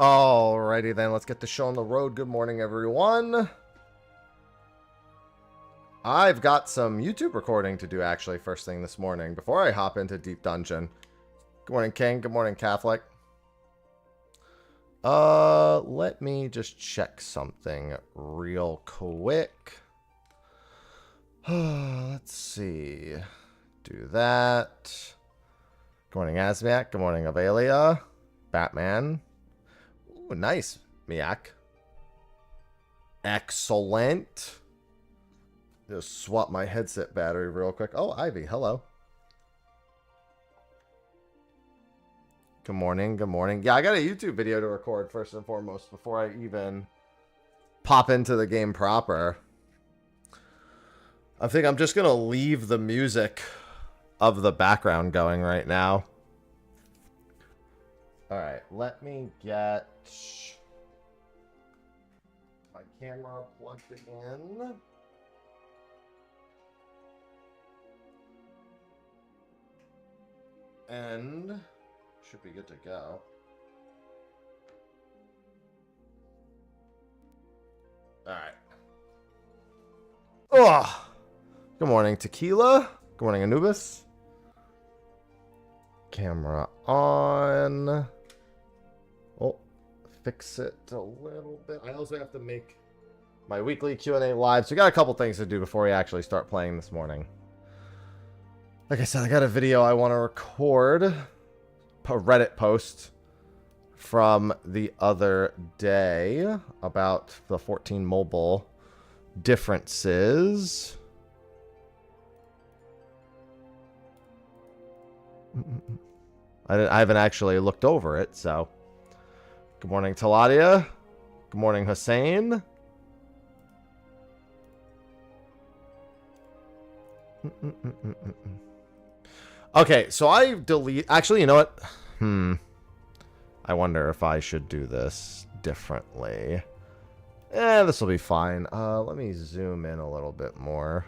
Alrighty then, let's get the show on the road. Good morning, everyone. I've got some YouTube recording to do actually first thing this morning before I hop into Deep Dungeon. Good morning, King. Good morning, Catholic. Let me just check something real quick. Let's see. Do that. Good morning, Asmiak. Good morning, Avelia. Batman. Ooh, nice, Miak. Excellent. Just swap my headset battery real quick. Oh, Ivy, hello. Good morning, good morning. Yeah, I got a YouTube video to record first and foremost before I even pop into the game proper. I think I'm just going to leave the music of the background going right now. Alright, let me get my camera plugged in. And should be good to go. Alright. Oh! Good morning, Tequila. Good morning, Anubis. Camera on. Oh, fix it a little bit. I also have to make my weekly Q&A live. So we got a couple things to do before we actually start playing this morning. Like I said, I got a video I want to record. A Reddit post from the other day about the 14 mobile differences. I haven't actually looked over it, so. Good morning, Taladia. Good morning, Hussein. Okay, so I delete... Actually, you know what? I wonder if I should do this differently. This will be fine. Let me zoom in a little bit more.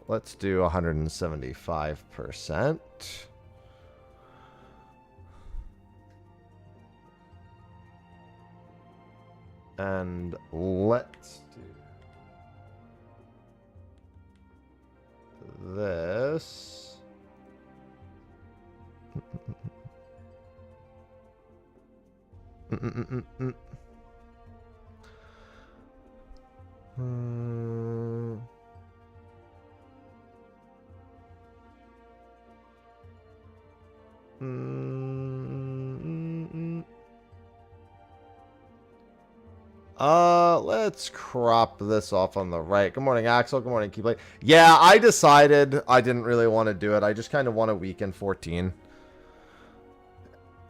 Let's do 175%. And let's do this. Let's crop this off on the right. Good morning, Axel. Good morning, Keyblade. Yeah, I decided I didn't really want to do it. I just kind of want a week in 14.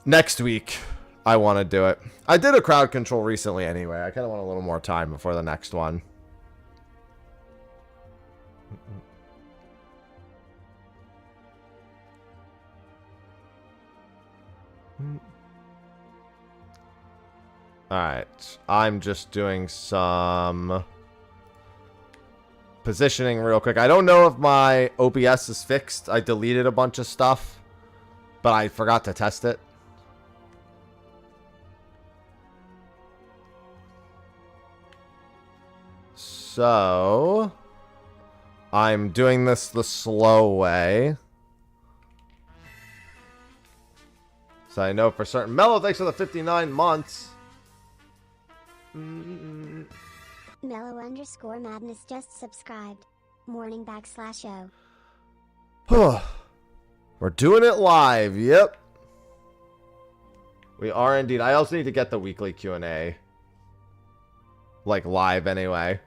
Next week, I want to do it. I did a crowd control recently anyway. I kind of want a little more time before the next one. Alright, I'm just doing some positioning real quick. I don't know if my OBS is fixed. I deleted a bunch of stuff, but I forgot to test it. So, I'm doing this the slow way. So I know for certain. Mello, thanks for the 59 months. Mellow_madness just subscribed. Morning /O. We're doing it live. Yep. We are indeed. I also need to get the weekly Q&A. Like live anyway.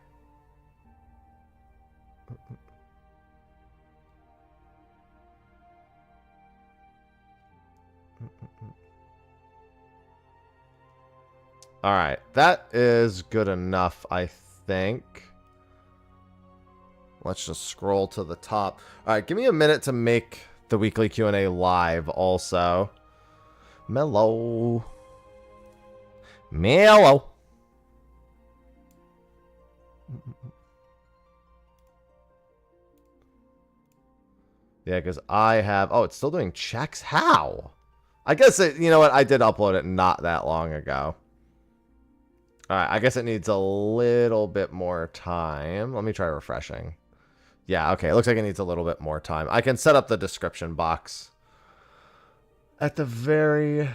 Alright, that is good enough, I think. Let's just scroll to the top. Alright, give me a minute to make the weekly Q&A live also. Mellow. Mellow. Yeah, because I have... Oh, it's still doing checks? How? I guess it, you know what? I did upload it not that long ago. All right, I guess it needs a little bit more time. Let me try refreshing. Yeah, okay. It looks like it needs a little bit more time. I can set up the description box at the very,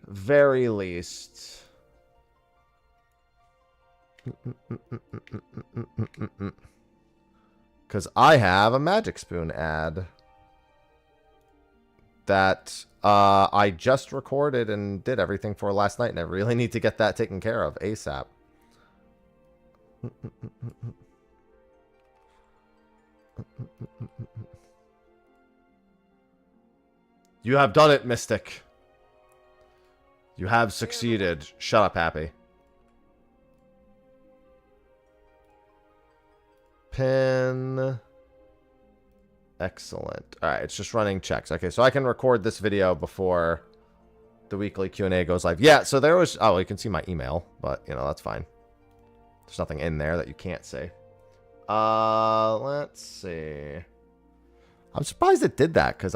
very least. Because I have a Magic Spoon ad that I just recorded and did everything for last night, and I really need to get that taken care of ASAP. You have done it, Mystic. You have succeeded. Shut up, Happy. Pin. Excellent. All right, it's just running checks. Okay, so I can record this video before the weekly Q&A goes live. Yeah, so there was... Oh, you can see my email, but, you know, that's fine. There's nothing in there that you can't see. Let's see. I'm surprised it did that, because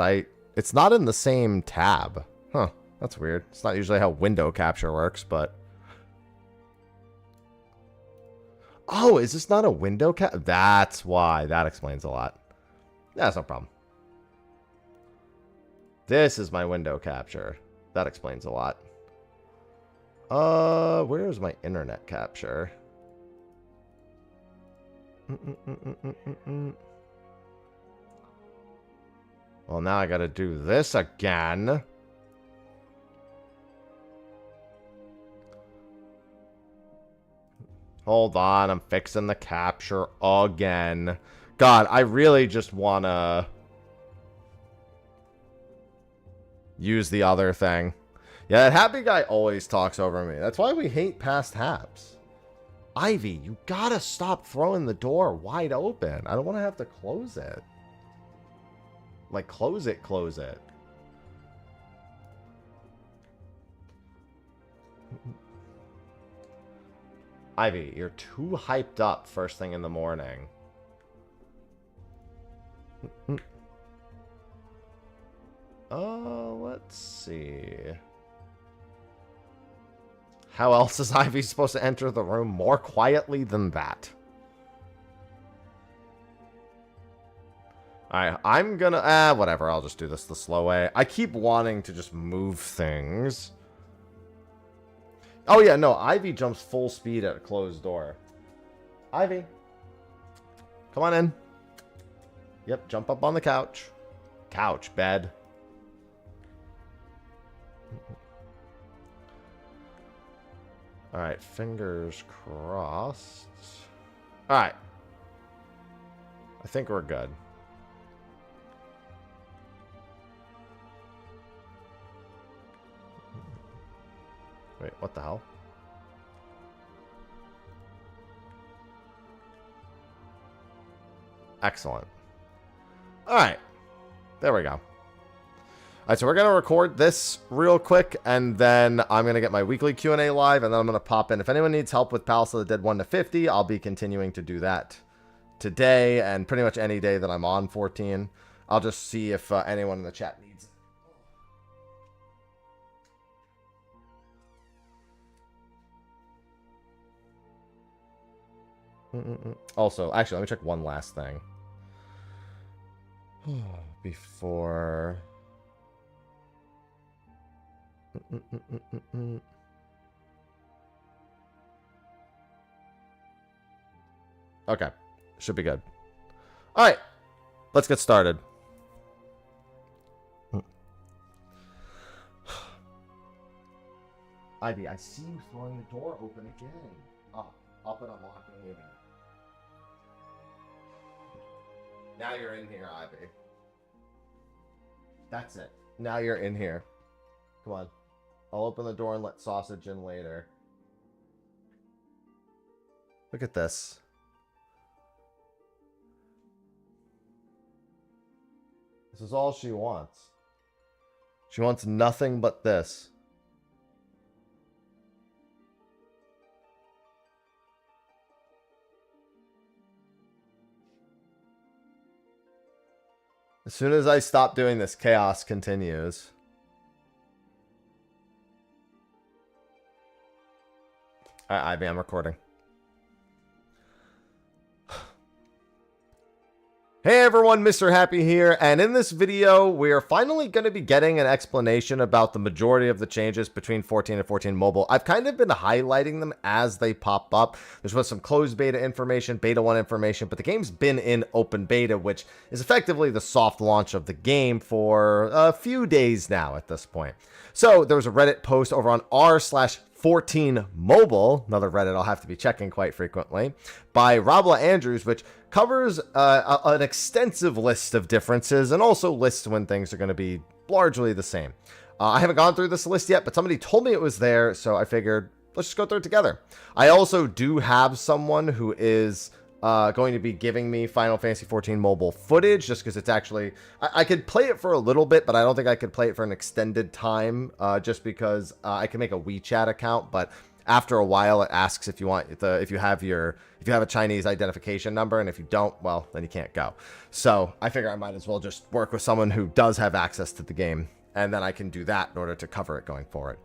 it's not in the same tab. Huh, that's weird. It's not usually how window capture works, but... Oh, is this not a window cap? That's why. That explains a lot. That's no problem. This is my window capture. That explains a lot. Where's my internet capture? Well, now I gotta do this again. Hold on, I'm fixing the capture again. God, I really just wanna use the other thing. Yeah, that happy guy always talks over me. That's why we hate past haps. Ivy, you gotta stop throwing the door wide open. I don't want to have to close it. Like, close it, close it. Ivy, you're too hyped up first thing in the morning. Let's see. How else is Ivy supposed to enter the room more quietly than that? Alright, I'm gonna... whatever, I'll just do this the slow way. I keep wanting to just move things. Oh yeah, no, Ivy jumps full speed at a closed door. Ivy. Come on in. Yep, jump up on the couch. Couch, bed. Alright, fingers crossed. Alright. I think we're good. Wait, what the hell? Excellent. Alright. There we go. Alright, so we're going to record this real quick, and then I'm going to get my weekly Q&A live, and then I'm going to pop in. If anyone needs help with Palace of the Dead 1 to 50, I'll be continuing to do that today, and pretty much any day that I'm on 14. I'll just see if anyone in the chat needs it. Also, actually, let me check one last thing. Before... Okay. Should be good. Alright. Let's get started. Ivy, I see you throwing the door open again. Up and unlocking it. Now you're in here, Ivy. That's it. Now you're in here. Come on. I'll open the door and let Sausage in later. Look at this. This is all she wants. She wants nothing but this. As soon as I stop doing this, chaos continues. I mean, I'm recording. Hey everyone, Mr. Happy here, and in this video, we are finally going to be getting an explanation about the majority of the changes between 14 and 14 mobile. I've kind of been highlighting them as they pop up. There's been some closed beta information, beta 1 information, but the game's been in open beta, which is effectively the soft launch of the game for a few days now at this point. So there was a Reddit post over on r/14 mobile, another Reddit I'll have to be checking quite frequently, by Robla Andrews, which covers an extensive list of differences and also lists when things are going to be largely the same. I haven't gone through this list yet, but somebody told me it was there, so I figured let's just go through it together. I also do have someone who is going to be giving me Final Fantasy XIV mobile footage, just because it's actually, I could play it for a little bit, but I don't think I could play it for an extended time, just because I can make a WeChat account, but after a while it asks if you want if you have a Chinese identification number, and if you don't, well, then you can't go. So I figure I might as well just work with someone who does have access to the game, and then I can do that in order to cover it going forward.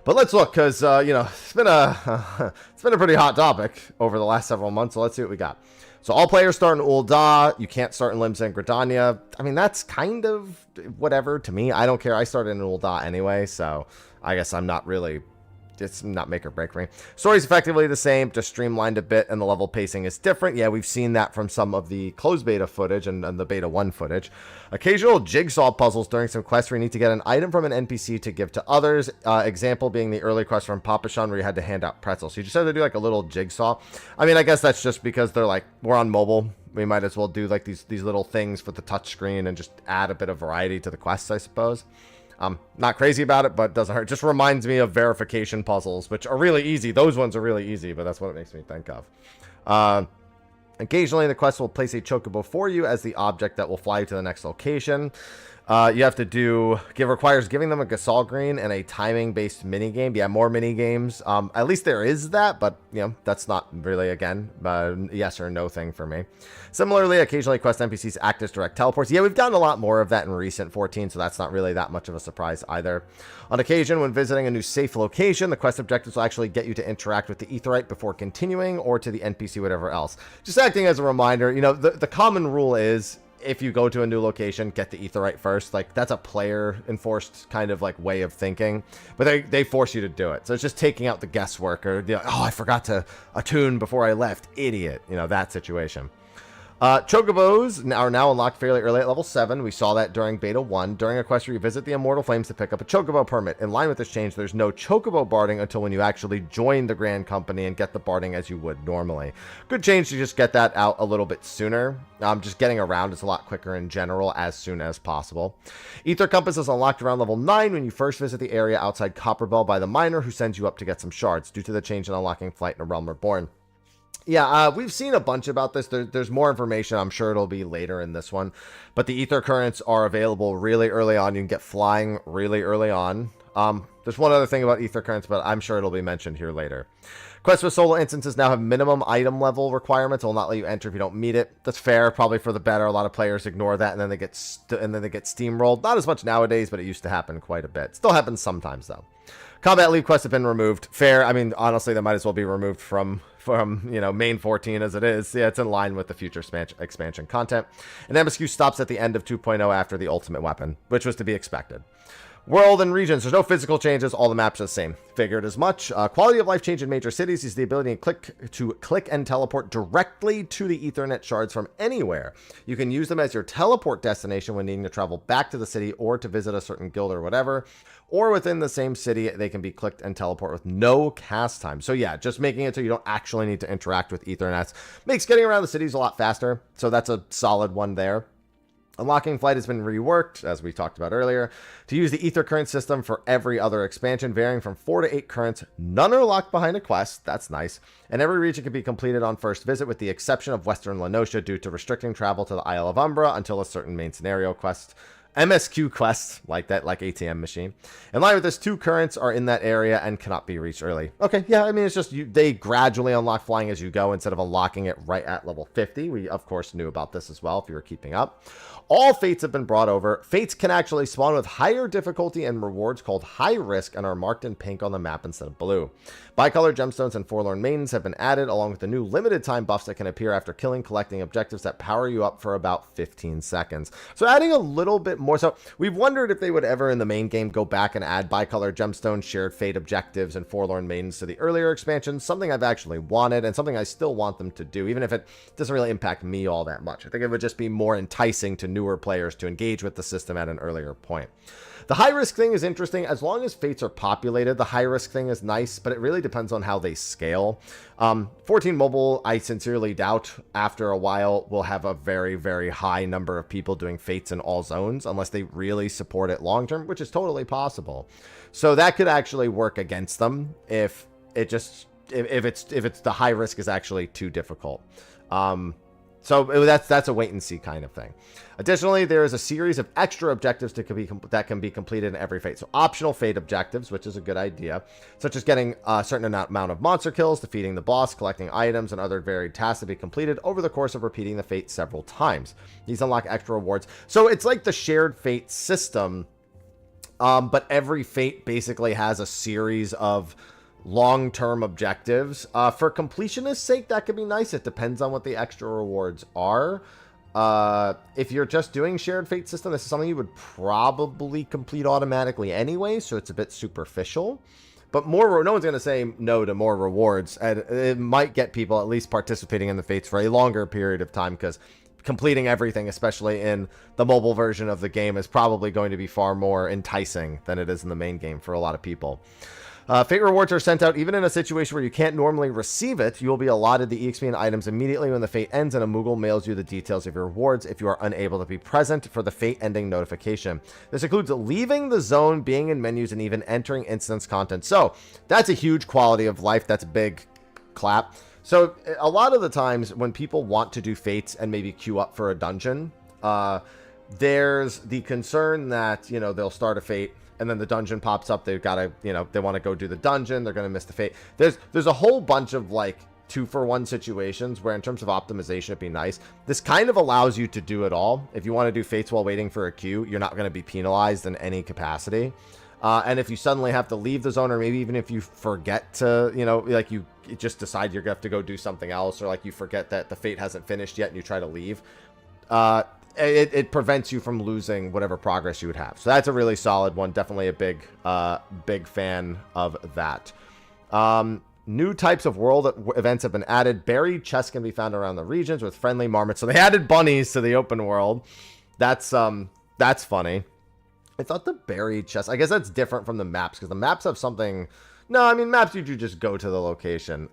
But let's look, because you know, it's been a pretty hot topic over the last several months. So let's see what we got. So all players start in Ul'dah. You can't start in Limsa and Gridania. I mean, that's kind of whatever to me. I don't care. I started in Ul'dah anyway, so I guess I'm not really. It's not make or break for me. Story's effectively the same, just streamlined a bit, and the level pacing is different. Yeah, we've seen that from some of the closed beta footage and the beta 1 footage. Occasional jigsaw puzzles during some quests where you need to get an item from an NPC to give to others. Example being the early quest from Papashan where you had to hand out pretzels. So you just had to do like a little jigsaw. I mean, I guess that's just because they're like, we're on mobile. We might as well do like these little things with the touchscreen and just add a bit of variety to the quests, I suppose. I'm not crazy about it, but it doesn't hurt. It just reminds me of verification puzzles, which are really easy. Those ones are really easy, but that's what it makes me think of. Occasionally, the quest will place a chocobo for you as the object that will fly you to the next location. You have to requires giving them a Gasol Green and a timing-based minigame. Yeah, more minigames. At least there is that, but, you know, that's not really, again, yes or no thing for me. Similarly, occasionally quest NPCs act as direct teleports. Yeah, we've done a lot more of that in recent 14, so that's not really that much of a surprise either. On occasion, when visiting a new safe location, the quest objectives will actually get you to interact with the Aetheryte before continuing, or to the NPC, whatever else. Just acting as a reminder, you know, the common rule is, if you go to a new location, get the Aetheryte first. Like, that's a player enforced kind of like way of thinking, but they force you to do it. So it's just taking out the guesswork, or the, oh, I forgot to attune before I left, idiot, you know, that situation. Chocobos are now unlocked fairly early at level 7. We saw that during Beta 1. During a quest where you visit the Immortal Flames to pick up a Chocobo permit. In line with this change, there's no Chocobo barding until when you actually join the Grand Company and get the barding as you would normally. Good change to just get that out a little bit sooner. Just getting around is a lot quicker in general as soon as possible. Ether Compass is unlocked around level 9 when you first visit the area outside Copperbell by the miner who sends you up to get some shards due to the change in unlocking Flight in a Realm Reborn. Yeah, we've seen a bunch about this. There's more information. I'm sure it'll be later in this one. But the Ether Currents are available really early on. You can get flying really early on. There's one other thing about Ether Currents, but I'm sure it'll be mentioned here later. Quests with solo instances now have minimum item level requirements. It will not let you enter if you don't meet it. That's fair, probably for the better. A lot of players ignore that, and then they get steamrolled. Not as much nowadays, but it used to happen quite a bit. Still happens sometimes though. Combat leave quests have been removed. Fair. I mean, honestly, they might as well be removed from you know, main 14 as it is. Yeah, it's in line with the future expansion content. And MSQ stops at the end of 2.0 after the ultimate weapon, which was to be expected. World and regions. There's no physical changes. All the maps are the same. Figured as much. Quality of life change in major cities is the ability to click and teleport directly to the Ethernet shards from anywhere. You can use them as your teleport destination when needing to travel back to the city or to visit a certain guild or whatever. Or within the same city, they can be clicked and teleport with no cast time. So yeah, just making it so you don't actually need to interact with Ethernets makes getting around the cities a lot faster. So that's a solid one there. Unlocking Flight has been reworked, as we talked about earlier, to use the Ether Current system for every other expansion, varying from 4 to 8 currents. None are locked behind a quest. That's nice. And every region can be completed on first visit, with the exception of Western Lenosha due to restricting travel to the Isle of Umbra until a certain main scenario quest MSQ quests, like that, like ATM machine. In line with this, 2 currents are in that area and cannot be reached early. Okay, yeah, I mean, it's just they gradually unlock flying as you go instead of unlocking it right at level 50. We, of course, knew about this as well if you were keeping up. All fates have been brought over. Fates can actually spawn with higher difficulty and rewards called high risk and are marked in pink on the map instead of blue. Bicolor gemstones and forlorn maidens have been added, along with the new limited time buffs that can appear after collecting objectives that power you up for about 15 seconds. So adding a little bit more. So we've wondered if they would ever in the main game go back and add bicolor gemstones, shared fate objectives, and forlorn maidens to the earlier expansions. Something I've actually wanted and something I still want them to do, even if it doesn't really impact me all that much. I think it would just be more enticing to newer players to engage with the system at an earlier point. The high risk thing is interesting. As long as fates are populated, the high risk thing is nice, but it really depends on how they scale. 14 mobile, I sincerely doubt after a while will have a very, very high number of people doing fates in all zones unless they really support it long term, which is totally possible. So that could actually work against them if it's the high risk is actually too difficult. So that's a wait and see kind of thing. Additionally, there is a series of extra objectives that can be completed in every fate. So optional fate objectives, which is a good idea, such as getting a certain amount of monster kills, defeating the boss, collecting items, and other varied tasks to be completed over the course of repeating the fate several times. These unlock extra rewards. So it's like the shared fate system, but every fate basically has a series of long-term objectives. For completionist's sake, that could be nice. It depends on what the extra rewards are. If you're just doing shared fate system, this is something you would probably complete automatically anyway, so it's a bit superficial. But no one's going to say no to more rewards, and it might get people at least participating in the fates for a longer period of time, because completing everything, especially in the mobile version of the game, is probably going to be far more enticing than it is in the main game for a lot of people. Fate rewards are sent out even in a situation where you can't normally receive it. You will be allotted the EXP and items immediately when the fate ends, and a Moogle mails you the details of your rewards if you are unable to be present for the fate ending notification. This includes leaving the zone, being in menus, and even entering instance content. So that's a huge quality of life. That's a big clap. So a lot of the times when people want to do fates and maybe queue up for a dungeon, there's the concern that, they'll start a fate and then the dungeon pops up. They've got to, they want to go do the dungeon. They're going to miss the fate. There's a whole bunch of like 2-for-1 situations where in terms of optimization, it'd be nice. This kind of allows you to do it all. If you want to do fates while waiting for a queue, you're not going to be penalized in any capacity. And if you suddenly have to leave the zone, or maybe even if you forget to, like you just decide you're going to have to go do something else, or like you forget that the fate hasn't finished yet and you try to leave, it prevents you from losing whatever progress you would have. So that's a really solid one. Definitely a big fan of that. New types of world events have been added. Buried chests can be found around the regions with friendly marmots. So they added bunnies to the open world. That's funny. I thought the buried chest, I guess that's different from the maps, because the maps have something. No, I mean, maps, you just go to the location.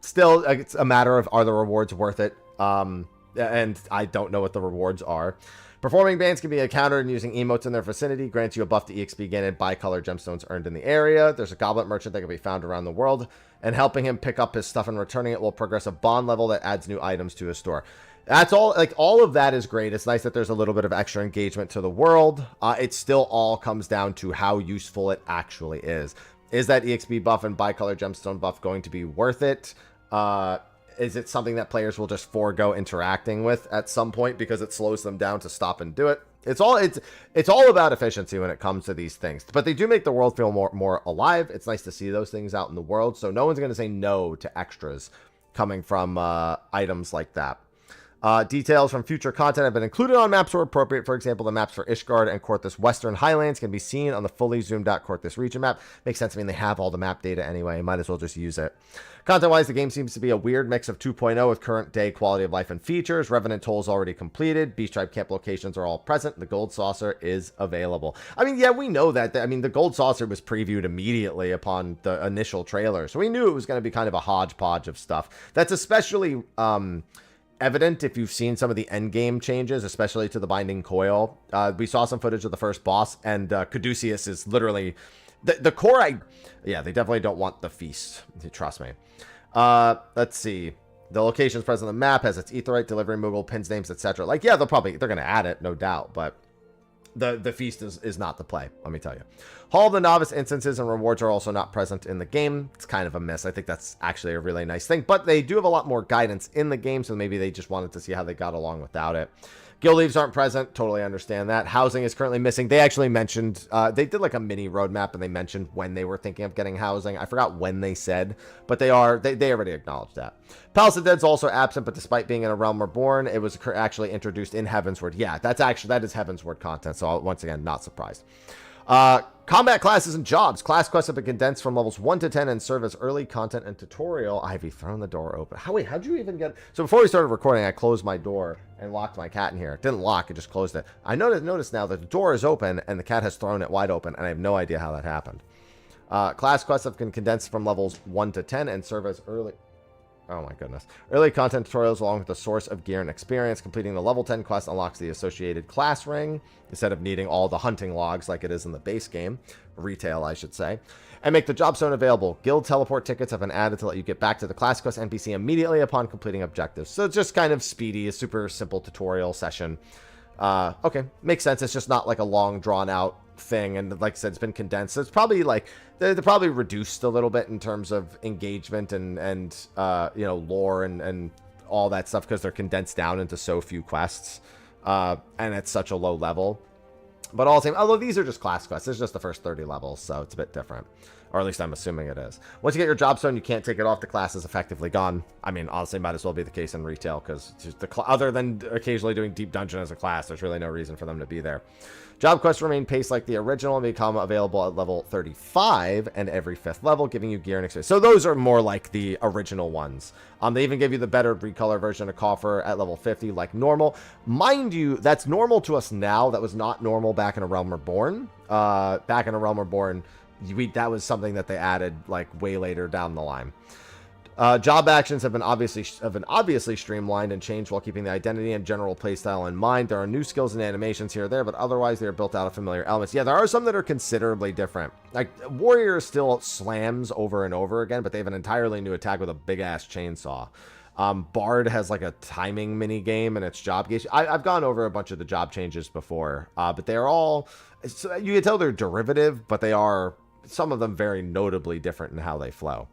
Still, it's a matter of, are the rewards worth it? And I don't know what the rewards are. Performing bands can be encountered using emotes in their vicinity. Grants you a buff to EXP gained by color gemstones earned in the area. There's a goblet merchant that can be found around the world, and helping him pick up his stuff and returning it will progress a bond level that adds new items to his store. That's all. Like, all of that is great. It's nice that there's a little bit of extra engagement to the world. It still all comes down to how useful it actually is. Is that EXP buff and bicolor gemstone buff going to be worth it? Is it something that players will just forego interacting with at some point because it slows them down to stop and do it? It's all about efficiency when it comes to these things, but they do make the world feel more alive. It's nice to see those things out in the world, so no one's going to say no to extras coming from items like that. Details from future content have been included on maps where appropriate. For example, the maps for Ishgard and Korthus Western Highlands can be seen on the fully zoomed out Korthus region map. Makes sense. I mean, they have all the map data anyway. Might as well just use it. Content-wise, the game seems to be a weird mix of 2.0 with current day quality of life and features. Revenant Toll is already completed. Beach Tribe camp locations are all present. The Gold Saucer is available. I mean, yeah, we know that. I mean, the Gold Saucer was previewed immediately upon the initial trailer, so we knew it was going to be kind of a hodgepodge of stuff. That's especially evident if you've seen some of the end game changes, especially to the Binding Coil. We saw some footage of the first boss, and Caduceus is literally the core. Yeah, they definitely don't want the feast. Trust me. Let's see. The locations present on the map has its Aetheryte, Delivery Moogle, pins names, etc. Like, yeah, they're going to add it, no doubt. But the feast is not the play, let me tell you. Hall of the Novice instances and rewards are also not present in the game. It's kind of a miss. I think that's actually a really nice thing, but they do have a lot more guidance in the game, so maybe they just wanted to see how they got along without it. Guild leaves aren't present. Totally understand that. Housing is currently missing. They actually mentioned, they did like a mini roadmap and they mentioned when they were thinking of getting housing. I forgot when they said, but they already acknowledged that. Palace of Dead's also absent, but despite being in A Realm Reborn, it was actually introduced in Heavensward. Yeah, that is Heavensward content. So once again, not surprised. Combat classes and jobs. Class quests have been condensed from levels 1 to 10 and serve as early content and tutorial. Ivy, thrown the door open. How'd you even get... So before we started recording, I closed my door and locked my cat in here. It didn't lock, it just closed it. I noticed now that the door is open and the cat has thrown it wide open, and I have no idea how that happened. Class quests have been condensed from levels 1 to 10 and serve as early... Oh my goodness. Early content tutorials along with the source of gear and experience. Completing the level 10 quest unlocks the associated class ring instead of needing all the hunting logs like it is in the base game. Retail, I should say. And make the job zone available. Guild teleport tickets have been added to let you get back to the class quest NPC immediately upon completing objectives. So it's just kind of speedy, a super simple tutorial session. Okay, makes sense. It's just not like a long drawn out thing, and like I said, it's been condensed, so it's probably like they're probably reduced a little bit in terms of engagement and you know, lore and all that stuff, because they're condensed down into so few quests, and at such a low level. But all the same, although these are just class quests, it's just the first 30 levels, so it's a bit different, or at least I'm assuming it is. Once you get your job zone, you can't take it off. The class is effectively gone. I mean, honestly, might as well be the case in retail, because other than occasionally doing deep dungeon as a class, there's really no reason for them to be there. Job quests remain paced like the original and become available at level 35 and every 5th level, giving you gear and experience. So those are more like the original ones. They even give you the better recolor version of Coffer at level 50 like normal. Mind you, that's normal to us now. That was not normal back in A Realm Reborn. Back in A Realm Reborn, that was something that they added like way later down the line. Job actions have been obviously streamlined and changed while keeping the identity and general playstyle in mind. There are new skills and animations here or there, but otherwise they are built out of familiar elements. Yeah, there are some that are considerably different. Like Warrior still slams over and over again, but they have an entirely new attack with a big ass chainsaw. Bard has like a timing mini game and its job gauge. I've gone over a bunch of the job changes before, but they're all, so you can tell they're derivative, but they are, some of them, very notably different in how they flow.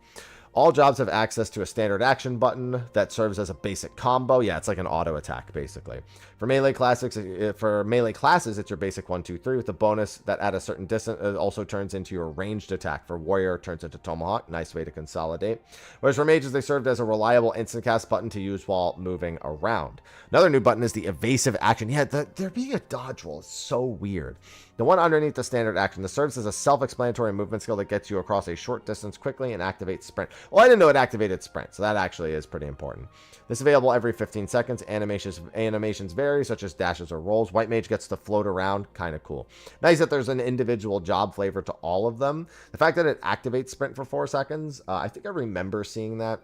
All jobs have access to a standard action button that serves as a basic combo. Yeah, it's like an auto attack, basically. For melee classes, it's your basic 1, 2, 3 with the bonus that at a certain distance also turns into your ranged attack. For warrior, it turns into tomahawk. Nice way to consolidate. Whereas for mages, they served as a reliable instant cast button to use while moving around. Another new button is the evasive action. Yeah, there being a dodge roll is so weird. The one underneath the standard action that serves as a self-explanatory movement skill that gets you across a short distance quickly and activates sprint. Well, I didn't know it activated sprint, so that actually is pretty important. This is available every 15 seconds. Animations vary, such as dashes or rolls. White Mage gets to float around. Kind of cool. Nice that there's an individual job flavor to all of them. The fact that it activates sprint for 4 seconds, I think I remember seeing that.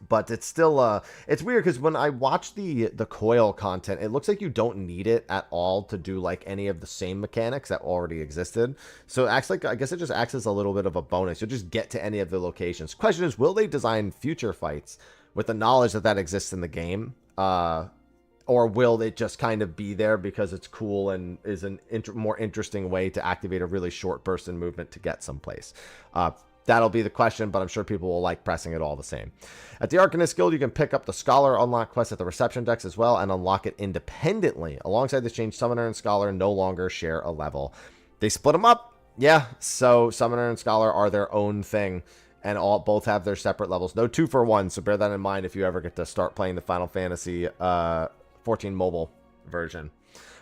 But it's still, it's weird because when I watch the coil content, it looks like you don't need it at all to do like any of the same mechanics that already existed. So it acts like, I guess it just acts as a little bit of a bonus. You'll just get to any of the locations. Question is, will they design future fights with the knowledge that exists in the game? Or will it just kind of be there because it's cool and is an more interesting way to activate a really short burst in movement to get someplace? That'll be the question, but I'm sure people will like pressing it all the same. At the Arcanist Guild, you can pick up the Scholar unlock quest at the reception decks as well and unlock it independently. Alongside this change, Summoner and Scholar no longer share a level. They split them up. Yeah, so Summoner and Scholar are their own thing, and both have their separate levels. No 2-for-1, so bear that in mind if you ever get to start playing the Final Fantasy 14 mobile version.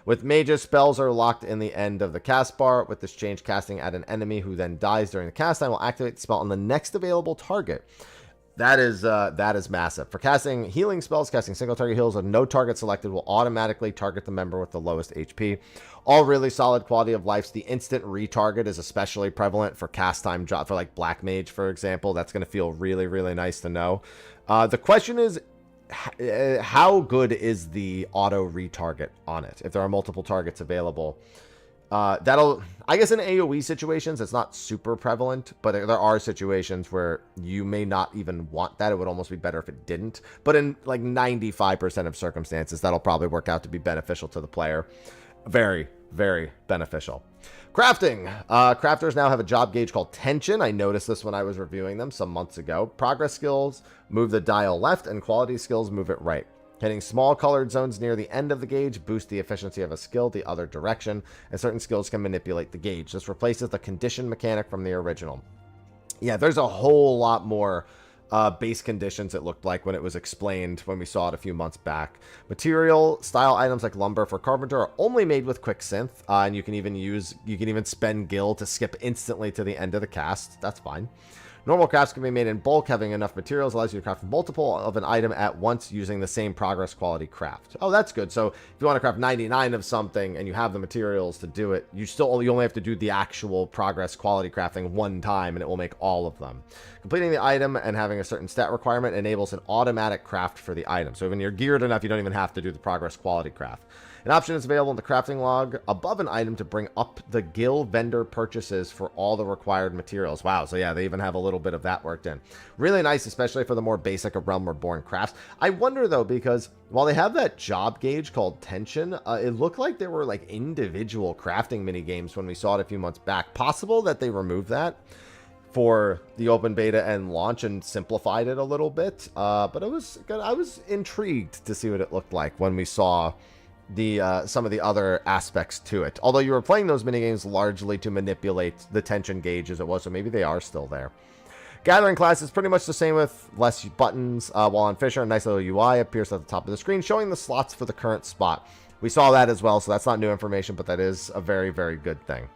With mages, spells are locked in the end of the cast bar. With this change, casting at an enemy who then dies during the cast time will activate the spell on the next available target. That is massive. For casting healing spells, casting single target heals with no target selected will automatically target the member with the lowest HP. All really solid quality of life. The instant retarget is especially prevalent for cast time job, for like Black Mage, for example. That's going to feel really, really nice to know. The question is, how good is the auto retarget on it if there are multiple targets available? That'll, I guess in AoE situations it's not super prevalent, but there are situations where you may not even want that. It would almost be better if it didn't, but in like 95% of circumstances that'll probably work out to be beneficial to the player. Very, Very beneficial. Crafting. Crafters now have a job gauge called Tension. I noticed this when I was reviewing them some months ago. Progress skills move the dial left, and quality skills move it right. Hitting small colored zones near the end of the gauge boosts the efficiency of a skill the other direction, and certain skills can manipulate the gauge. This replaces the condition mechanic from the original. Yeah, there's a whole lot more base conditions it looked like when it was explained when we saw it a few months back. Material style items like lumber for carpenter are only made with quick synth, and you can even spend gil to skip instantly to the end of the cast. That's fine. Normal crafts can be made in bulk. Having enough materials allows you to craft multiple of an item at once using the same progress quality craft. Oh, that's good. So if you want to craft 99 of something and you have the materials to do it, you only have to do the actual progress quality crafting one time, and it will make all of them. Completing the item and having a certain stat requirement enables an automatic craft for the item. So when you're geared enough, you don't even have to do the progress quality craft. An option is available in the crafting log above an item to bring up the gil vendor purchases for all the required materials. Wow, so yeah, they even have a little bit of that worked in. Really nice, especially for the more basic of Realm Reborn crafts. I wonder, though, because while they have that job gauge called Tension, it looked like there were like individual crafting mini games when we saw it a few months back. Possible that they removed that for the open beta and launch and simplified it a little bit. But it was good. I was intrigued to see what it looked like when we saw some of the other aspects to it. Although you were playing those minigames largely to manipulate the tension gauge as it was, so maybe they are still there. Gathering class is pretty much the same with less buttons, while on Fisher, a nice little UI appears at the top of the screen showing the slots for the current spot. We saw that as well, so that's not new information, but that is a very, very good thing.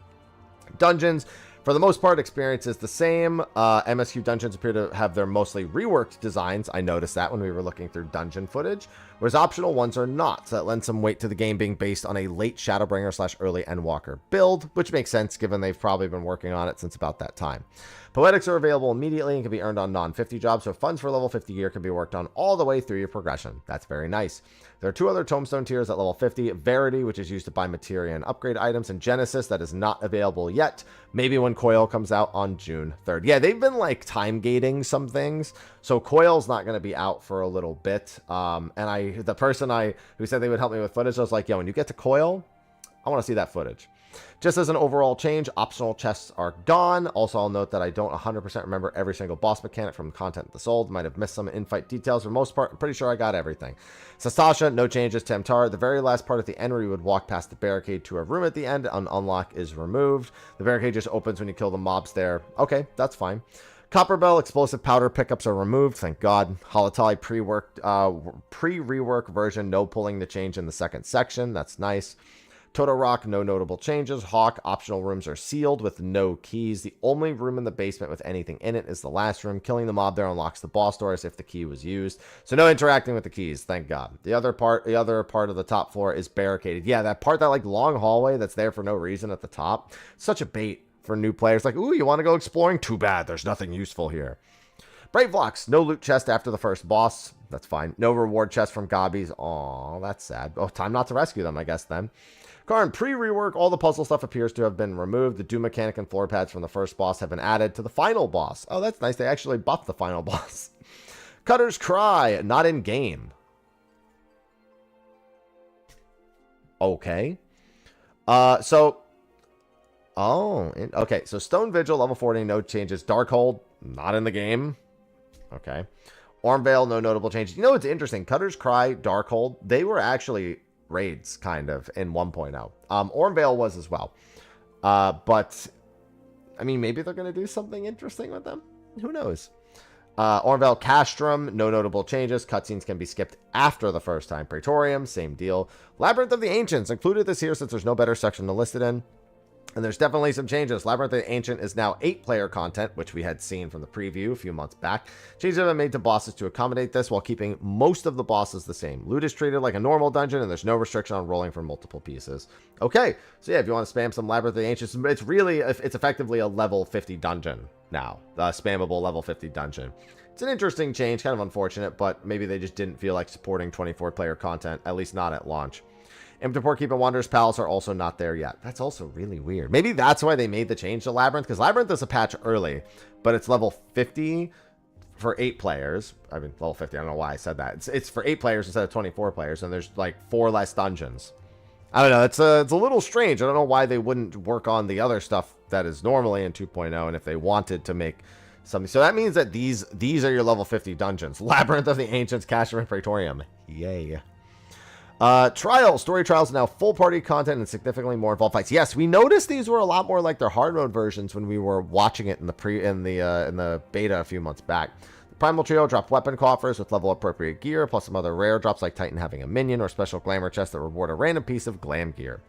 Dungeons, for the most part, experience is the same. MSQ dungeons appear to have their mostly reworked designs. I noticed that when we were looking through dungeon footage, whereas optional ones are not. So that lends some weight to the game being based on a late Shadowbringer / early Endwalker build, which makes sense given they've probably been working on it since about that time. Poetics are available immediately and can be earned on non-50 jobs, so funds for level 50 gear can be worked on all the way through your progression. That's very nice. There are two other Tombstone tiers at level 50, Verity, which is used to buy materia and upgrade items, and Genesis, that is not available yet. Maybe when Coil comes out on June 3rd. Yeah, they've been like time gating some things, so Coil's not going to be out for a little bit. And the person who said they would help me with footage, I was like, yo, when you get to Coil, I want to see that footage. Just as an overall change, optional chests are gone. Also, I'll note that I don't 100% remember every single boss mechanic from content that's sold. Might have missed some in-fight details. For the most part, I'm pretty sure I got everything. Sastasha, no changes. Temtar, the very last part at the end where you would walk past the barricade to a room at the end, an unlock is removed. The barricade just opens when you kill the mobs there. Okay, that's fine. Copperbell, explosive powder pickups are removed, thank God. Halatai pre-rework version, no pulling the change in the second section. That's nice. Totorock, no notable changes. Hawk, optional rooms are sealed with no keys. The only room in the basement with anything in it is the last room. Killing the mob there unlocks the boss door as if the key was used. So no interacting with the keys, thank God. The other part of the top floor is barricaded. Yeah, that part, that like long hallway that's there for no reason at the top. Such a bait for new players. Like, ooh, you want to go exploring? Too bad, there's nothing useful here. Brave Blocks, no loot chest after the first boss. That's fine. No reward chest from Gobbies. Aw, that's sad. Oh, time not to rescue them, I guess, then. Karn, pre-rework, all the puzzle stuff appears to have been removed. The Doom mechanic and floor pads from the first boss have been added to the final boss. Oh, that's nice. They actually buffed the final boss. Cutter's Cry, not in game. Okay. Okay, so Stone Vigil, level 40, no changes. Darkhold, not in the game. Okay. Ormvale, no notable changes. You know what's interesting? Cutter's Cry, Darkhold, they were actually raids, kind of, in 1.0. Ormvale was as well. But, I mean, maybe they're going to do something interesting with them. Who knows? Ormvale Castrum, no notable changes. Cutscenes can be skipped after the first time. Praetorium, same deal. Labyrinth of the Ancients, included this here since there's no better section to list it in. And there's definitely some changes. Labyrinth of the Ancient is now 8-player content, which we had seen from the preview a few months back. Changes have been made to bosses to accommodate this while keeping most of the bosses the same. Loot is treated like a normal dungeon, and there's no restriction on rolling for multiple pieces. Okay, so yeah, if you want to spam some Labyrinth of the Ancients, it's effectively a level 50 dungeon now. A spammable level 50 dungeon. It's an interesting change, kind of unfortunate, but maybe they just didn't feel like supporting 24-player content, at least not at launch. Imtapor Keep and Wanderer's Palace are also not there yet. That's also really weird. Maybe that's why they made the change to Labyrinth, because Labyrinth is a patch early, but it's level 50 for 8 players. I mean, level 50, I don't know why I said that. It's for 8 players instead of 24 players, and there's like 4 less dungeons. I don't know. It's a little strange. I don't know why they wouldn't work on the other stuff that is normally in 2.0, and if they wanted to make something. So that means that these are your level 50 dungeons. Labyrinth of the Ancients, Cashmere Praetorium. Yay. Trials. Story Trials now full party content and significantly more involved fights. Yes, we noticed these were a lot more like their hard mode versions when we were watching it in the beta a few months back. The Primal Trio dropped weapon coffers with level appropriate gear, plus some other rare drops like Titan having a minion or special glamour chests that reward a random piece of glam gear.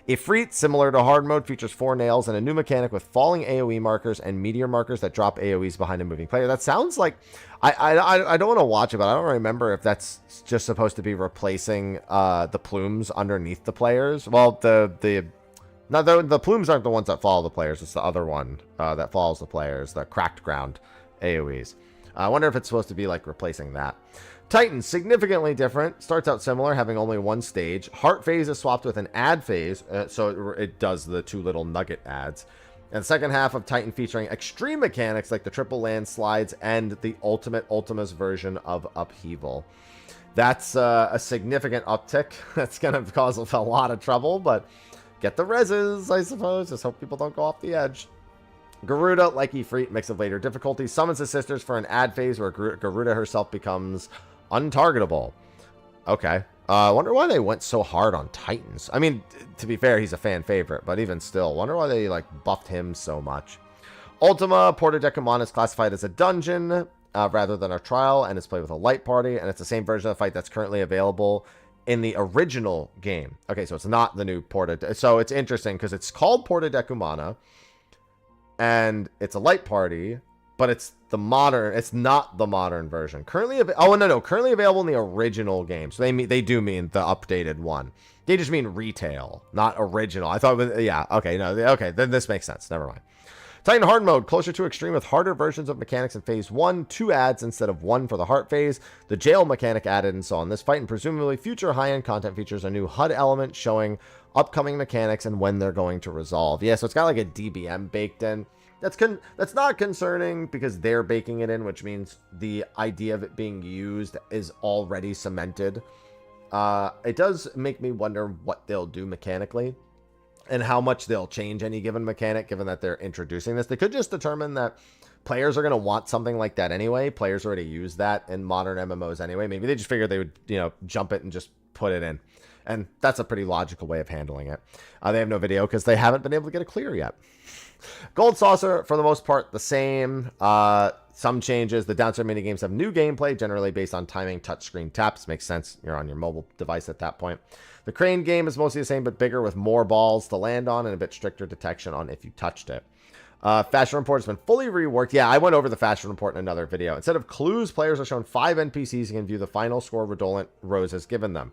Ifrit, similar to hard mode, features 4 nails and a new mechanic with falling AoE markers and meteor markers that drop AoEs behind a moving player. That sounds like I don't want to watch it, but I don't remember if that's just supposed to be replacing the plumes underneath the players. Well, the plumes aren't the ones that follow the players. It's the other one that follows the players, the cracked ground AoEs. I wonder if it's supposed to be like replacing that. Titan, significantly different. Starts out similar, having only one stage. Heart phase is swapped with an ad phase, so it does the 2 little nugget ads. And the second half of Titan featuring extreme mechanics like the triple landslides and the Ultima's version of Upheaval. That's a significant uptick. That's going to cause a lot of trouble, but get the reses, I suppose. Just hope people don't go off the edge. Garuda, like Ifrit, mix of later difficulties, summons his sisters for an ad phase where Garuda herself becomes untargetable. Okay. I wonder why they went so hard on Titans. I mean, to be fair, he's a fan favorite, but even still, wonder why they like buffed him so much. Ultima, Porta Decumana is classified as a dungeon rather than a trial, and is played with a light party, and it's the same version of the fight that's currently available in the original game. Okay, so it's not the new Porta. So it's interesting because it's called Porta Decumana, and it's a light party, but it's the modern. It's not the modern version. Currently available in the original game. So they do mean the updated one. They just mean retail, not original. I thought, yeah, okay, no, okay, then this makes sense. Never mind. Titan hard mode, closer to extreme with harder versions of mechanics in phase 1, 2 ads instead of 1 for the heart phase, the jail mechanic added and so on this fight, and presumably future high-end content features a new HUD element showing upcoming mechanics and when they're going to resolve. Yeah, so it's got like a DBM baked in. That's not concerning because they're baking it in, which means the idea of it being used is already cemented. It does make me wonder what they'll do mechanically and how much they'll change any given mechanic, given that they're introducing this. They could just determine that players are going to want something like that anyway. Players already use that in modern MMOs anyway. Maybe they just figured they would, jump it and just put it in. And that's a pretty logical way of handling it. They have no video because they haven't been able to get a clear yet. Gold Saucer, for the most part, the same. Some changes. The downstairs minigames have new gameplay, generally based on timing touchscreen taps. Makes sense. You're on your mobile device at that point. The crane game is mostly the same, but bigger with more balls to land on and a bit stricter detection on if you touched it. Fashion Report has been fully reworked. Yeah, I went over the Fashion Report in another video. Instead of clues, players are shown 5 NPCs and can view the final score redolent Rose has given them.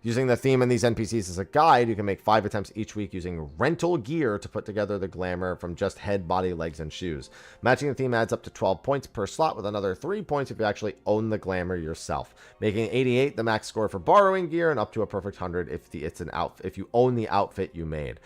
Using the theme in these NPCs as a guide, you can make 5 attempts each week using rental gear to put together the glamour from just head, body, legs, and shoes. Matching the theme adds up to 12 points per slot, with another 3 points if you actually own the glamour yourself, making 88 the max score for borrowing gear and up to a perfect 100 if you own the outfit you made.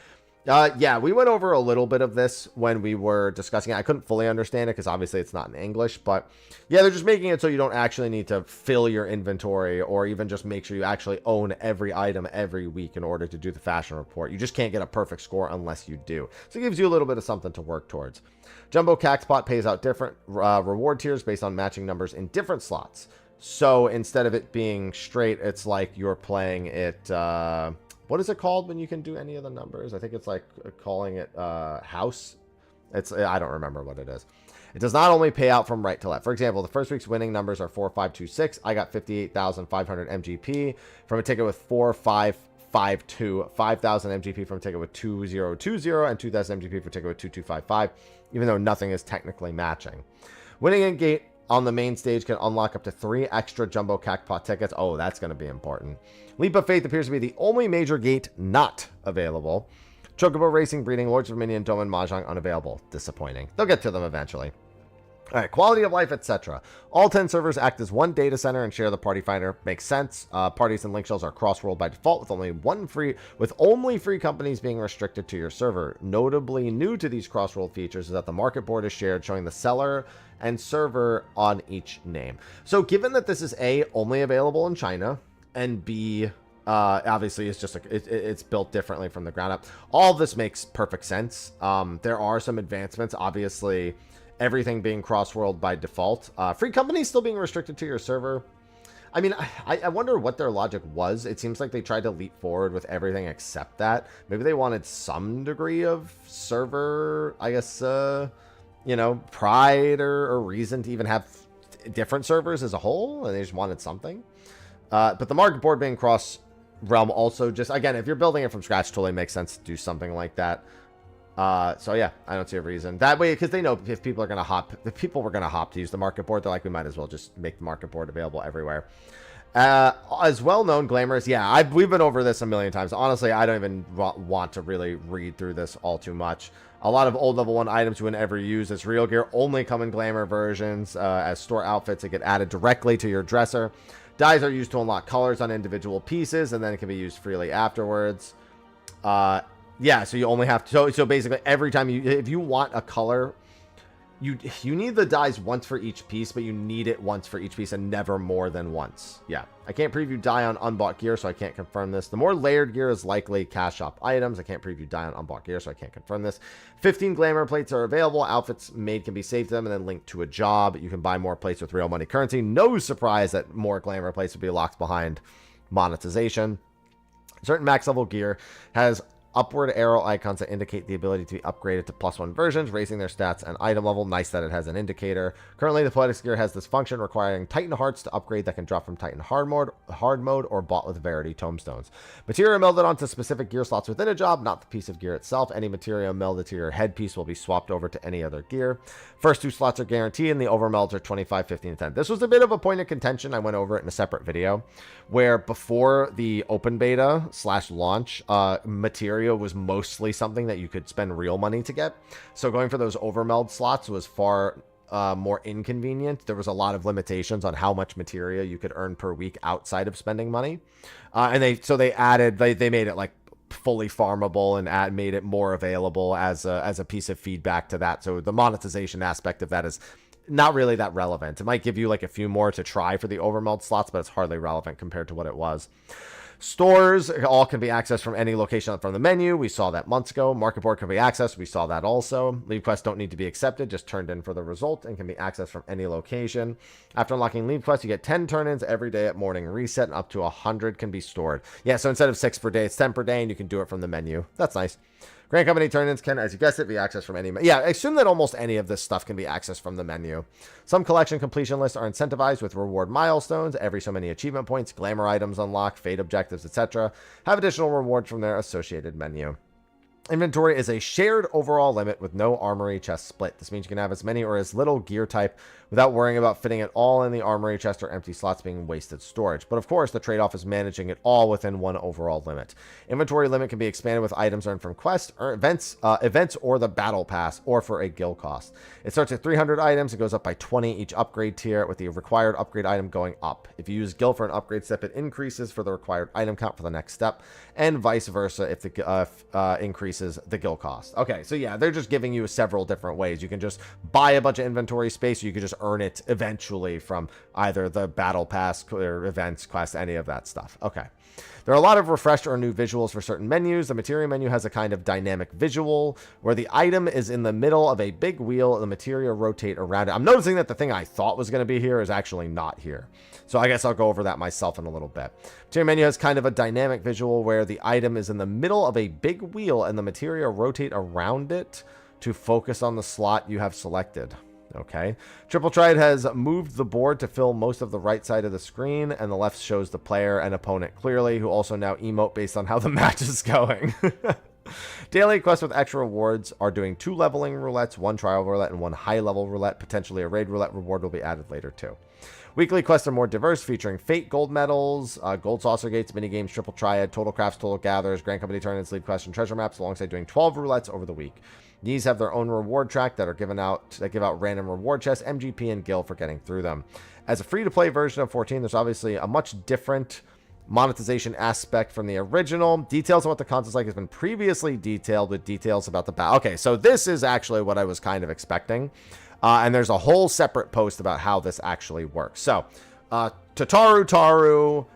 Yeah, we went over a little bit of this when we were discussing it. I couldn't fully understand it because obviously it's not in English, but yeah, they're just making it so you don't actually need to fill your inventory or even just make sure you actually own every item every week in order to do the Fashion Report. You just can't get a perfect score unless you do. So it gives you a little bit of something to work towards. Jumbo Caxpot pays out different reward tiers based on matching numbers in different slots. So instead of it being straight, it's like you're playing it... what is it called when you can do any of the numbers? I think it's like calling it house. I don't remember what it is. It does not only pay out from right to left. For example, the first week's winning numbers are 4526. I got 58,500 MGP from a ticket with 4552, 5,000 MGP from a ticket with 2020, and 2,000 MGP for a ticket with 2255, even though nothing is technically matching. Winning in gate on the main stage can unlock up to 3 extra Jumbo Cactpot tickets. Oh, that's going to be important. Leap of Faith appears to be the only major gate not available. Chocobo Racing, Breeding, Lords of Dominion, Dome, and Mahjong unavailable. Disappointing. They'll get to them eventually. All right, quality of life, etc. All 10 servers act as one data center and share the party finder. Makes sense. Parties and link shells are cross-rolled by default with only free companies being restricted to your server. Notably new to these cross-rolled features is that the market board is shared, showing the seller and server on each name. So given that this is A, only available in China, and B, Obviously, it's just it's built differently from the ground up. All of this makes perfect sense. There are some advancements. Obviously, everything being cross-world by default. Free companies still being restricted to your server. I mean, I wonder what their logic was. It seems like they tried to leap forward with everything except that. Maybe they wanted some degree of server, I guess, you know, pride or reason to even have different servers as a whole, and they just wanted something. But the market board being cross-realm also just, again, if you're building it from scratch, totally makes sense to do something like that. So yeah, I don't see a reason that way, because they know if people are going to hop, if people were going to hop to use the market board, they're like, we might as well just make the market board available everywhere. As well-known glamours, yeah, we've been over this a million times. Honestly, I don't even want to really read through this all too much. A lot of old level 1 items you would never use as real gear only come in glamour versions as store outfits that get added directly to your dresser. Dyes are used to unlock colors on individual pieces, and then it can be used freely afterwards. Yeah, so you only have to, so basically every time if you want a color, you need the dyes once for each piece, but you need it once for each piece and never more than once. Yeah, I can't preview dye on unbought gear, so I can't confirm this. The more layered gear is likely cash shop items. I can't preview dye on unbought gear, so I can't confirm this. 15 glamour plates are available. Outfits made can be saved to them and then linked to a job. You can buy more plates with real money currency. No surprise that more glamour plates would be locked behind monetization. Certain max level gear has upward arrow icons that indicate the ability to be upgraded to +1 versions, raising their stats and item level. Nice that it has an indicator. Currently, the Poetics gear has this function requiring Titan Hearts to upgrade that can drop from Titan hard mode or bought with Verity Tomestones. Material melded onto specific gear slots within a job, not the piece of gear itself. Any material melded to your headpiece will be swapped over to any other gear. First 2 slots are guaranteed, and the overmelds are 25, 15, and 10. This was a bit of a point of contention. I went over it in a separate video, where before the open beta / launch, material was mostly something that you could spend real money to get. So going for those overmeld slots was far more inconvenient. There was a lot of limitations on how much material you could earn per week outside of spending money. And they made it like fully farmable and made it more available as a piece of feedback to that. So the monetization aspect of that is not really that relevant. It might give you like a few more to try for the overmeld slots, but it's hardly relevant compared to what it was. Stores all can be accessed from any location from the menu. We saw that months ago. Market board can be accessed. We saw that also. Leave quests don't need to be accepted, just turned in for the result, and can be accessed from any location. After unlocking leave quests, you get 10 turn-ins every day at morning reset, and up to 100 can be stored. Yeah, so instead of 6 per day, it's 10 per day, and you can do it from the menu. That's nice. Grand Company turn-ins can, as you guessed it, be accessed from any... Yeah, I assume that almost any of this stuff can be accessed from the menu. Some collection completion lists are incentivized with reward milestones, every so many achievement points, glamour items unlocked, fate objectives, etc. Have additional rewards from their associated menu. Inventory is a shared overall limit with no armory chest split. This means you can have as many or as little gear type without worrying about fitting it all in the armory chest or empty slots being wasted storage. But of course, the trade-off is managing it all within one overall limit. Inventory limit can be expanded with items earned from quests, or events or the battle pass, or for a guild cost. It starts at 300 items. It goes up by 20 each upgrade tier, with the required upgrade item going up. If you use guild for an upgrade step, it increases for the required item count for the next step, and vice versa if the increases the guild cost. Okay, so yeah, they're just giving you several different ways. You can just buy a bunch of inventory space, or you can just earn it eventually from either the battle pass or events, quests, any of that stuff. Okay. There are a lot of refreshed or new visuals for certain menus. The material menu has a kind of dynamic visual where the item is in the middle of a big wheel and the material rotate around it. I'm noticing that the thing I thought was going to be here is actually not here. So I guess I'll go over that myself in a little bit. Material menu has kind of a dynamic visual where the item is in the middle of a big wheel and the material rotate around it to focus on the slot you have selected. Okay. Triple Triad has moved the board to fill most of the right side of the screen, and the left shows the player and opponent clearly, who also now emote based on how the match is going. Daily quests with extra rewards are doing 2 leveling roulettes, 1 trial roulette, and 1 high-level roulette. Potentially a raid roulette reward will be added later, too. Weekly quests are more diverse, featuring Fate gold medals, gold saucer gates, minigames, Triple Triad, Total Crafts, Total Gatherers, Grand Company tournaments, lead quests, and treasure maps, alongside doing 12 roulettes over the week. These have their own reward track that give out random reward chests, MGP, and gil for getting through them. As a free-to-play version of 14, there's obviously a much different monetization aspect from the original. Details on what the content's like has been previously detailed with details about the battle. Okay, so this is actually what I was kind of expecting. And there's a whole separate post about how this actually works. So, Taru,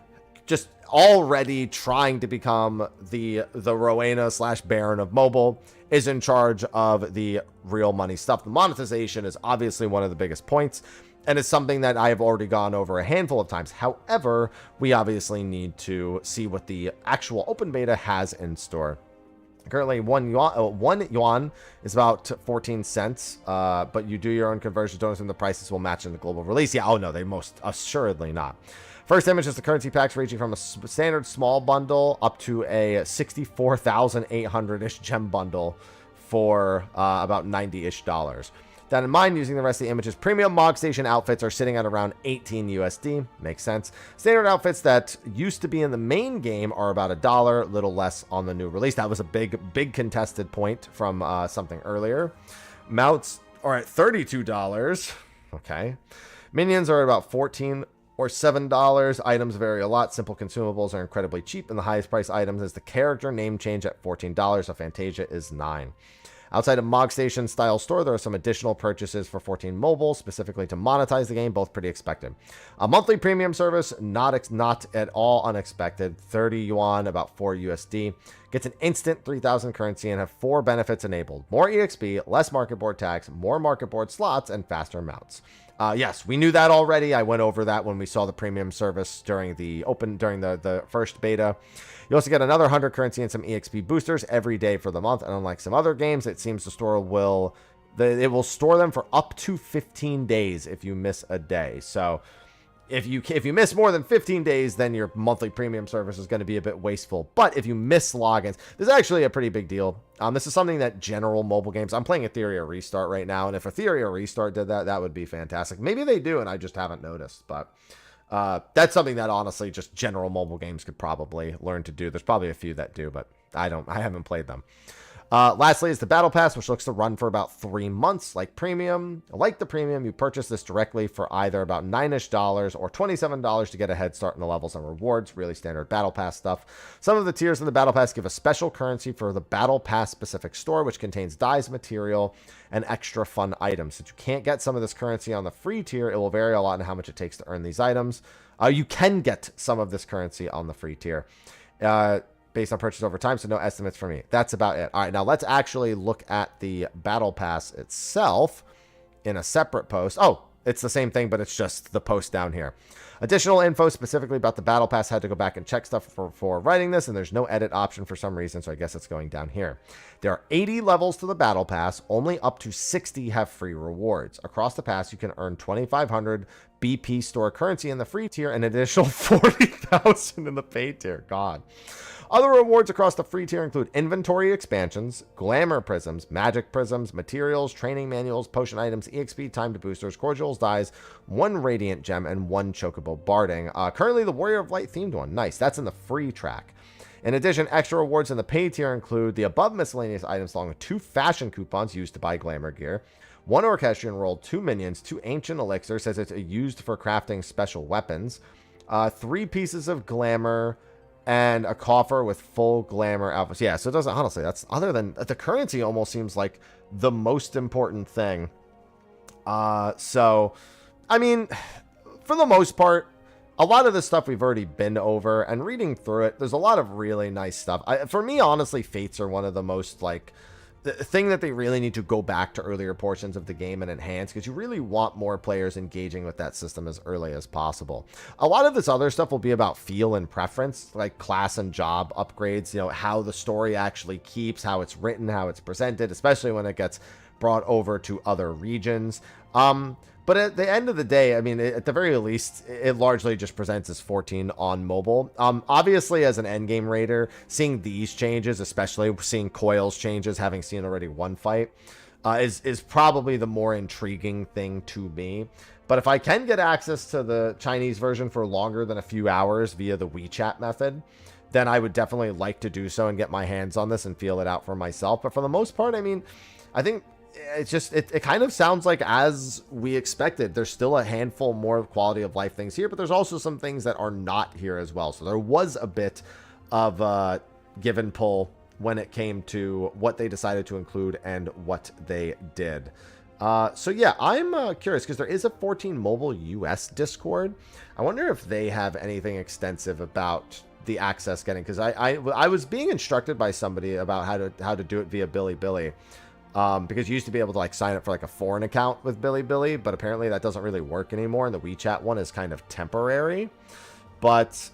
just already trying to become the Rowena / Baron of mobile, is in charge of the real money stuff. The monetization is obviously one of the biggest points, and it's something that I have already gone over a handful of times. However, we obviously need to see what the actual open beta has in store. Currently, 1 yuan is about 14 cents, but you do your own conversions. Don't assume the prices will match in the global release. Yeah, oh no, they most assuredly not. First image is the currency packs ranging from a standard small bundle up to a 64,800-ish gem bundle for about $90-ish. That in mind, using the rest of the images, premium Mog Station outfits are sitting at around 18 USD. Makes sense. Standard outfits that used to be in the main game are about $1, little less on the new release. That was a big contested point from something earlier. Mounts are at $32. Okay. Minions are at about $14 or $7. Items vary a lot. Simple consumables are incredibly cheap, and the highest price items is the character name change at $14. So Fantasia is $9. Outside of Mog Station style store, there are some additional purchases for 14 mobile, specifically to monetize the game, both pretty expected. A monthly premium service, not at all unexpected, 30 yuan, about 4 USD. Gets an instant 3,000 currency and have 4 benefits enabled. More EXP, less market board tax, more market board slots, and faster mounts. Yes, we knew that already. I went over that when we saw the premium service during the first beta. You also get another 100 currency and some EXP boosters every day for the month. And unlike some other games, it seems the store will store them for up to 15 days if you miss a day. So if you miss more than 15 days, then your monthly premium service is going to be a bit wasteful. But if you miss logins, this is actually a pretty big deal. This is something that general mobile games, I'm playing Etheria Restart right now, and if Etheria Restart did that, that would be fantastic. Maybe they do, and I just haven't noticed. But that's something that honestly just general mobile games could probably learn to do. There's probably a few that do, but I haven't played them. Lastly is the Battle Pass, which looks to run for about 3 months. Like the premium, you purchase this directly for either about $9-ish or $27 to get a head start in the levels and rewards. Really standard Battle Pass stuff. Some of the tiers in the Battle Pass give a special currency for the Battle Pass specific store, which contains dyes, material, and extra fun items. Since you can't get some of this currency on the free tier, it will vary a lot in how much it takes to earn these items. You can get some of this currency on the free tier. Based on purchase over time, so no estimates for me. That's about it. All right, now let's actually look at the Battle Pass itself in a separate post. Oh, it's the same thing, but it's just the post down here. Additional info specifically about the Battle Pass. Had to go back and check stuff for writing this, and there's no edit option for some reason, so I guess it's going down here. There are 80 levels to the Battle Pass. Only up to 60 have free rewards. Across the pass, you can earn 2,500 BP store currency in the free tier and an additional 40,000 in the paid tier. God. Other rewards across the free tier include inventory expansions, glamour prisms, magic prisms, materials, training manuals, potion items, EXP, timed boosters, cordials, dyes, 1 radiant gem, and 1 chocobo barding. Currently the Warrior of Light themed one. Nice. That's in the free track. In addition, extra rewards in the paid tier include the above miscellaneous items along with 2 fashion coupons used to buy glamour gear, 1 orchestrion roll, 2 minions, 2 ancient elixirs, says it's used for crafting special weapons, 3 pieces of glamour, and a coffer with full glamour outfits. Yeah, so it doesn't, honestly, that's, other than the currency, almost seems like the most important thing. So, I mean, for the most part, a lot of this stuff we've already been over, and reading through it, there's a lot of really nice stuff. For me, honestly, Fates are one of the most, like, the thing that they really need to go back to earlier portions of the game and enhance, because you really want more players engaging with that system as early as possible. A lot of this other stuff will be about feel and preference, like class and job upgrades, you know, how the story actually keeps, how it's written, how it's presented, especially when it gets brought over to other regions. But at the end of the day, I mean, at the very least, it largely just presents as 14 on mobile. Obviously, as an endgame raider, seeing these changes, especially seeing Coil's changes, having seen already 1 fight, is probably the more intriguing thing to me. But if I can get access to the Chinese version for longer than a few hours via the WeChat method, then I would definitely like to do so and get my hands on this and feel it out for myself. But for the most part, I mean, I think it's just, it kind of sounds like as we expected. There's still a handful more quality of life things here, but there's also some things that are not here as well. So there was a bit of give and pull when it came to what they decided to include and what they did. So yeah, I'm curious because there is a 14 mobile US Discord. I wonder if they have anything extensive about the access getting, because I was being instructed by somebody about how to do it via Bilibili. Because you used to be able to like sign up for like a foreign account with Bilibili, but apparently that doesn't really work anymore, and the WeChat one is kind of temporary. But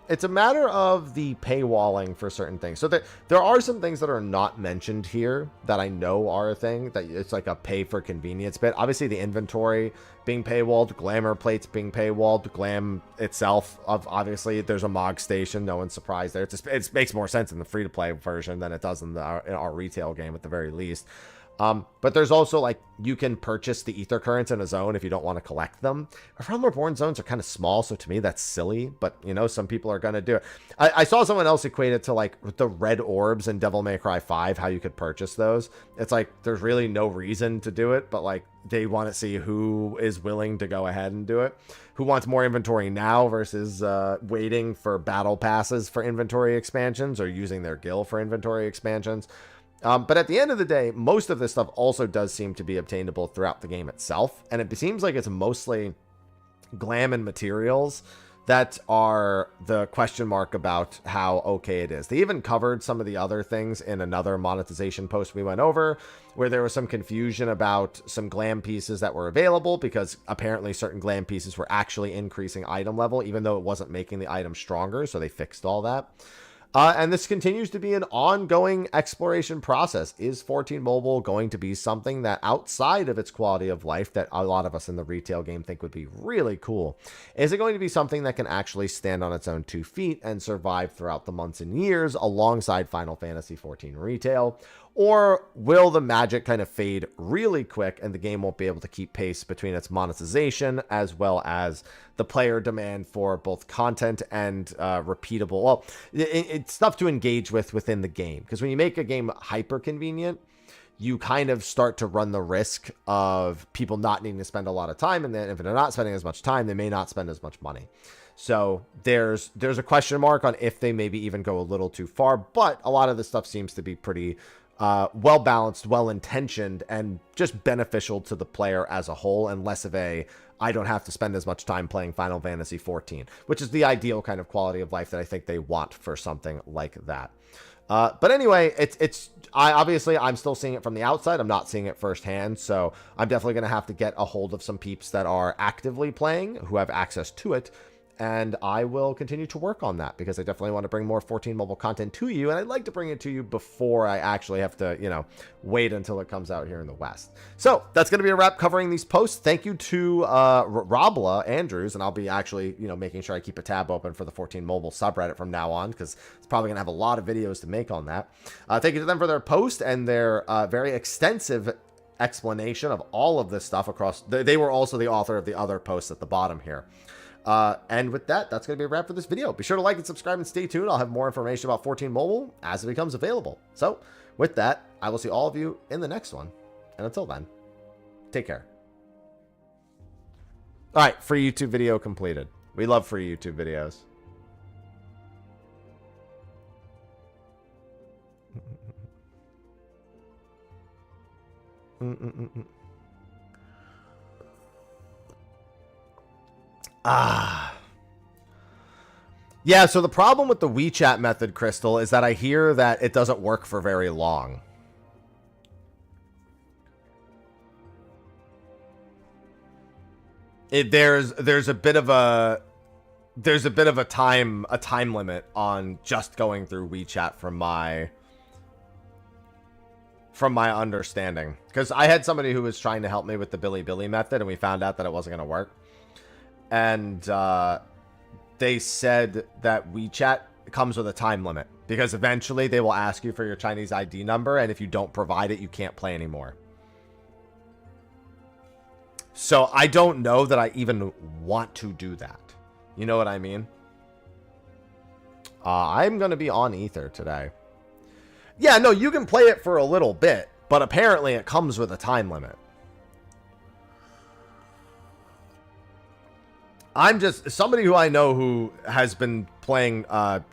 it's a matter of the paywalling for certain things. So there are some things that are not mentioned here that I know are a thing, that it's like a pay for convenience bit. Obviously the inventory being paywalled, glamour plates being paywalled, glam itself, obviously there's a MOG station, no one's surprised there. It makes more sense in the free-to-play version than it does in our retail game at the very least. But there's also, like, you can purchase the ether currents in a zone if you don't want to collect them. Realm Reborn zones are kind of small, so to me that's silly, but, you know, some people are going to do it. I saw someone else equate it to, like, the red orbs in Devil May Cry 5, how you could purchase those. It's like, there's really no reason to do it, but, like, they want to see who is willing to go ahead and do it. Who wants more inventory now versus waiting for battle passes for inventory expansions, or using their guild for inventory expansions. But at the end of the day, most of this stuff also does seem to be obtainable throughout the game itself. And it seems like it's mostly glam and materials that are the question mark about how okay it is. They even covered some of the other things in another monetization post we went over, where there was some confusion about some glam pieces that were available, because apparently certain glam pieces were actually increasing item level, even though it wasn't making the item stronger. So they fixed all that. And this continues to be an ongoing exploration process. Is 14 Mobile going to be something that, outside of its quality of life, that a lot of us in the retail game think would be really cool? Is it going to be something that can actually stand on its own 2 feet and survive throughout the months and years alongside Final Fantasy XIV retail? Or will the magic kind of fade really quick and the game won't be able to keep pace between its monetization as well as the player demand for both content and repeatable, well, it's stuff to engage with within the game? Because when you make a game hyper convenient, you kind of start to run the risk of people not needing to spend a lot of time, and then if they're not spending as much time, they may not spend as much money. So there's a question mark on if they maybe even go a little too far, but a lot of this stuff seems to be pretty well balanced, well intentioned, and just beneficial to the player as a whole, and less of a I don't have to spend as much time playing Final Fantasy XIV, which is the ideal kind of quality of life that I think they want for something like that. But anyway, I'm still seeing it from the outside. I'm not seeing it firsthand, so I'm definitely going to have to get a hold of some peeps that are actively playing, who have access to it. And I will continue to work on that, because I definitely want to bring more 14 Mobile content to you. And I'd like to bring it to you before I actually have to, you know, wait until it comes out here in the West. So that's going to be a wrap covering these posts. Thank you to Robla Andrews. And I'll be actually, you know, making sure I keep a tab open for the 14 Mobile subreddit from now on, because it's probably going to have a lot of videos to make on that. Thank you to them for their post and their very extensive explanation of all of this stuff across. They were also the author of the other posts at the bottom here. And with that, that's going to be a wrap for this video. Be sure to like and subscribe and stay tuned. I'll have more information about 14 Mobile as it becomes available. So with that, I will see all of you in the next one. And until then, take care. All right, free YouTube video completed. We love free YouTube videos. Yeah, so the problem with the WeChat method, Crystal, is that I hear that it doesn't work for very long. There's a bit of a time limit on just going through WeChat from my understanding, because I had somebody who was trying to help me with the Bilibili method, and we found out that it wasn't going to work. And they said that WeChat comes with a time limit, because eventually they will ask you for your Chinese ID number, and if you don't provide it, you can't play anymore. So I don't know that I even want to do that. You know what I mean? I'm going to be on Ether today. Yeah, no, you can play it for a little bit, but apparently it comes with a time limit. I'm just somebody who I know who has been playing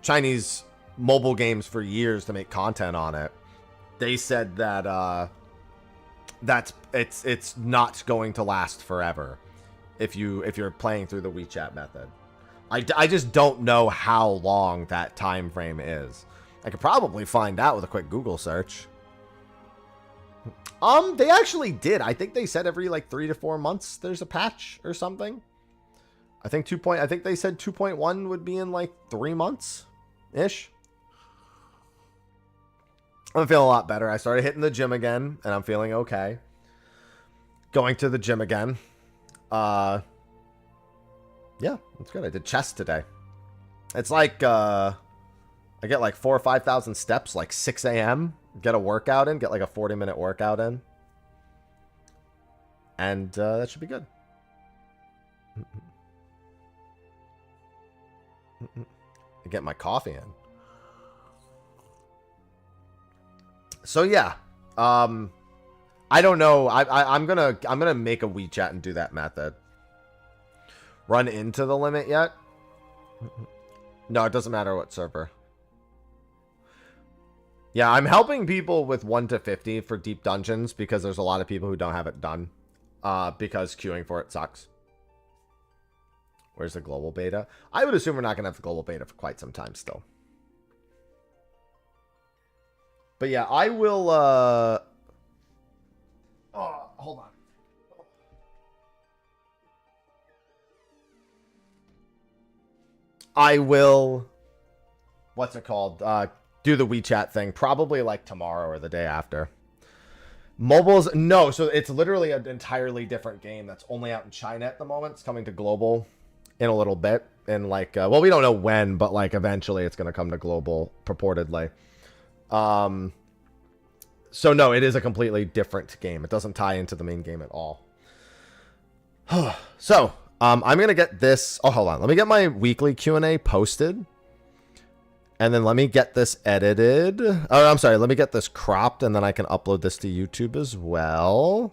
Chinese mobile games for years to make content on it. They said that it's not going to last forever if you're playing through the WeChat method. I just don't know how long that time frame is. I could probably find out with a quick Google search. They actually did. I think they said every like 3 to 4 months there's a patch or something. I think I think they said 2.1 would be in like 3 months ish. I'm feeling a lot better. I started hitting the gym again and I'm feeling okay. Going to the gym again. Yeah, it's good. I did chest today. It's like I get like 4,000 or 5,000 steps, like 6 a.m. Get a workout in, get like a 40-minute workout in. And that should be good. I get my coffee in. So yeah. I don't know. I'm gonna make a WeChat and do that method. Run into the limit yet? No, it doesn't matter what server. Yeah, I'm helping people with 1 to 50 for deep dungeons because there's a lot of people who don't have it done. Because queuing for it sucks. Where's the global beta? I would assume we're not going to have the global beta for quite some time still. But yeah, I will... Oh, hold on. I will... What's it called? Do the WeChat thing probably like tomorrow or the day after. Mobiles, no, so it's literally an entirely different game that's only out in China at the moment. It's coming to global in a little bit, and like well, we don't know when, but like eventually it's going to come to global purportedly. So no, it is a completely different game. It doesn't tie into the main game at all. So I'm gonna get this. Oh, hold on, let me get my weekly Q&A posted. And then let me get this edited. Oh, I'm sorry. Let me get this cropped, and then I can upload this to YouTube as well.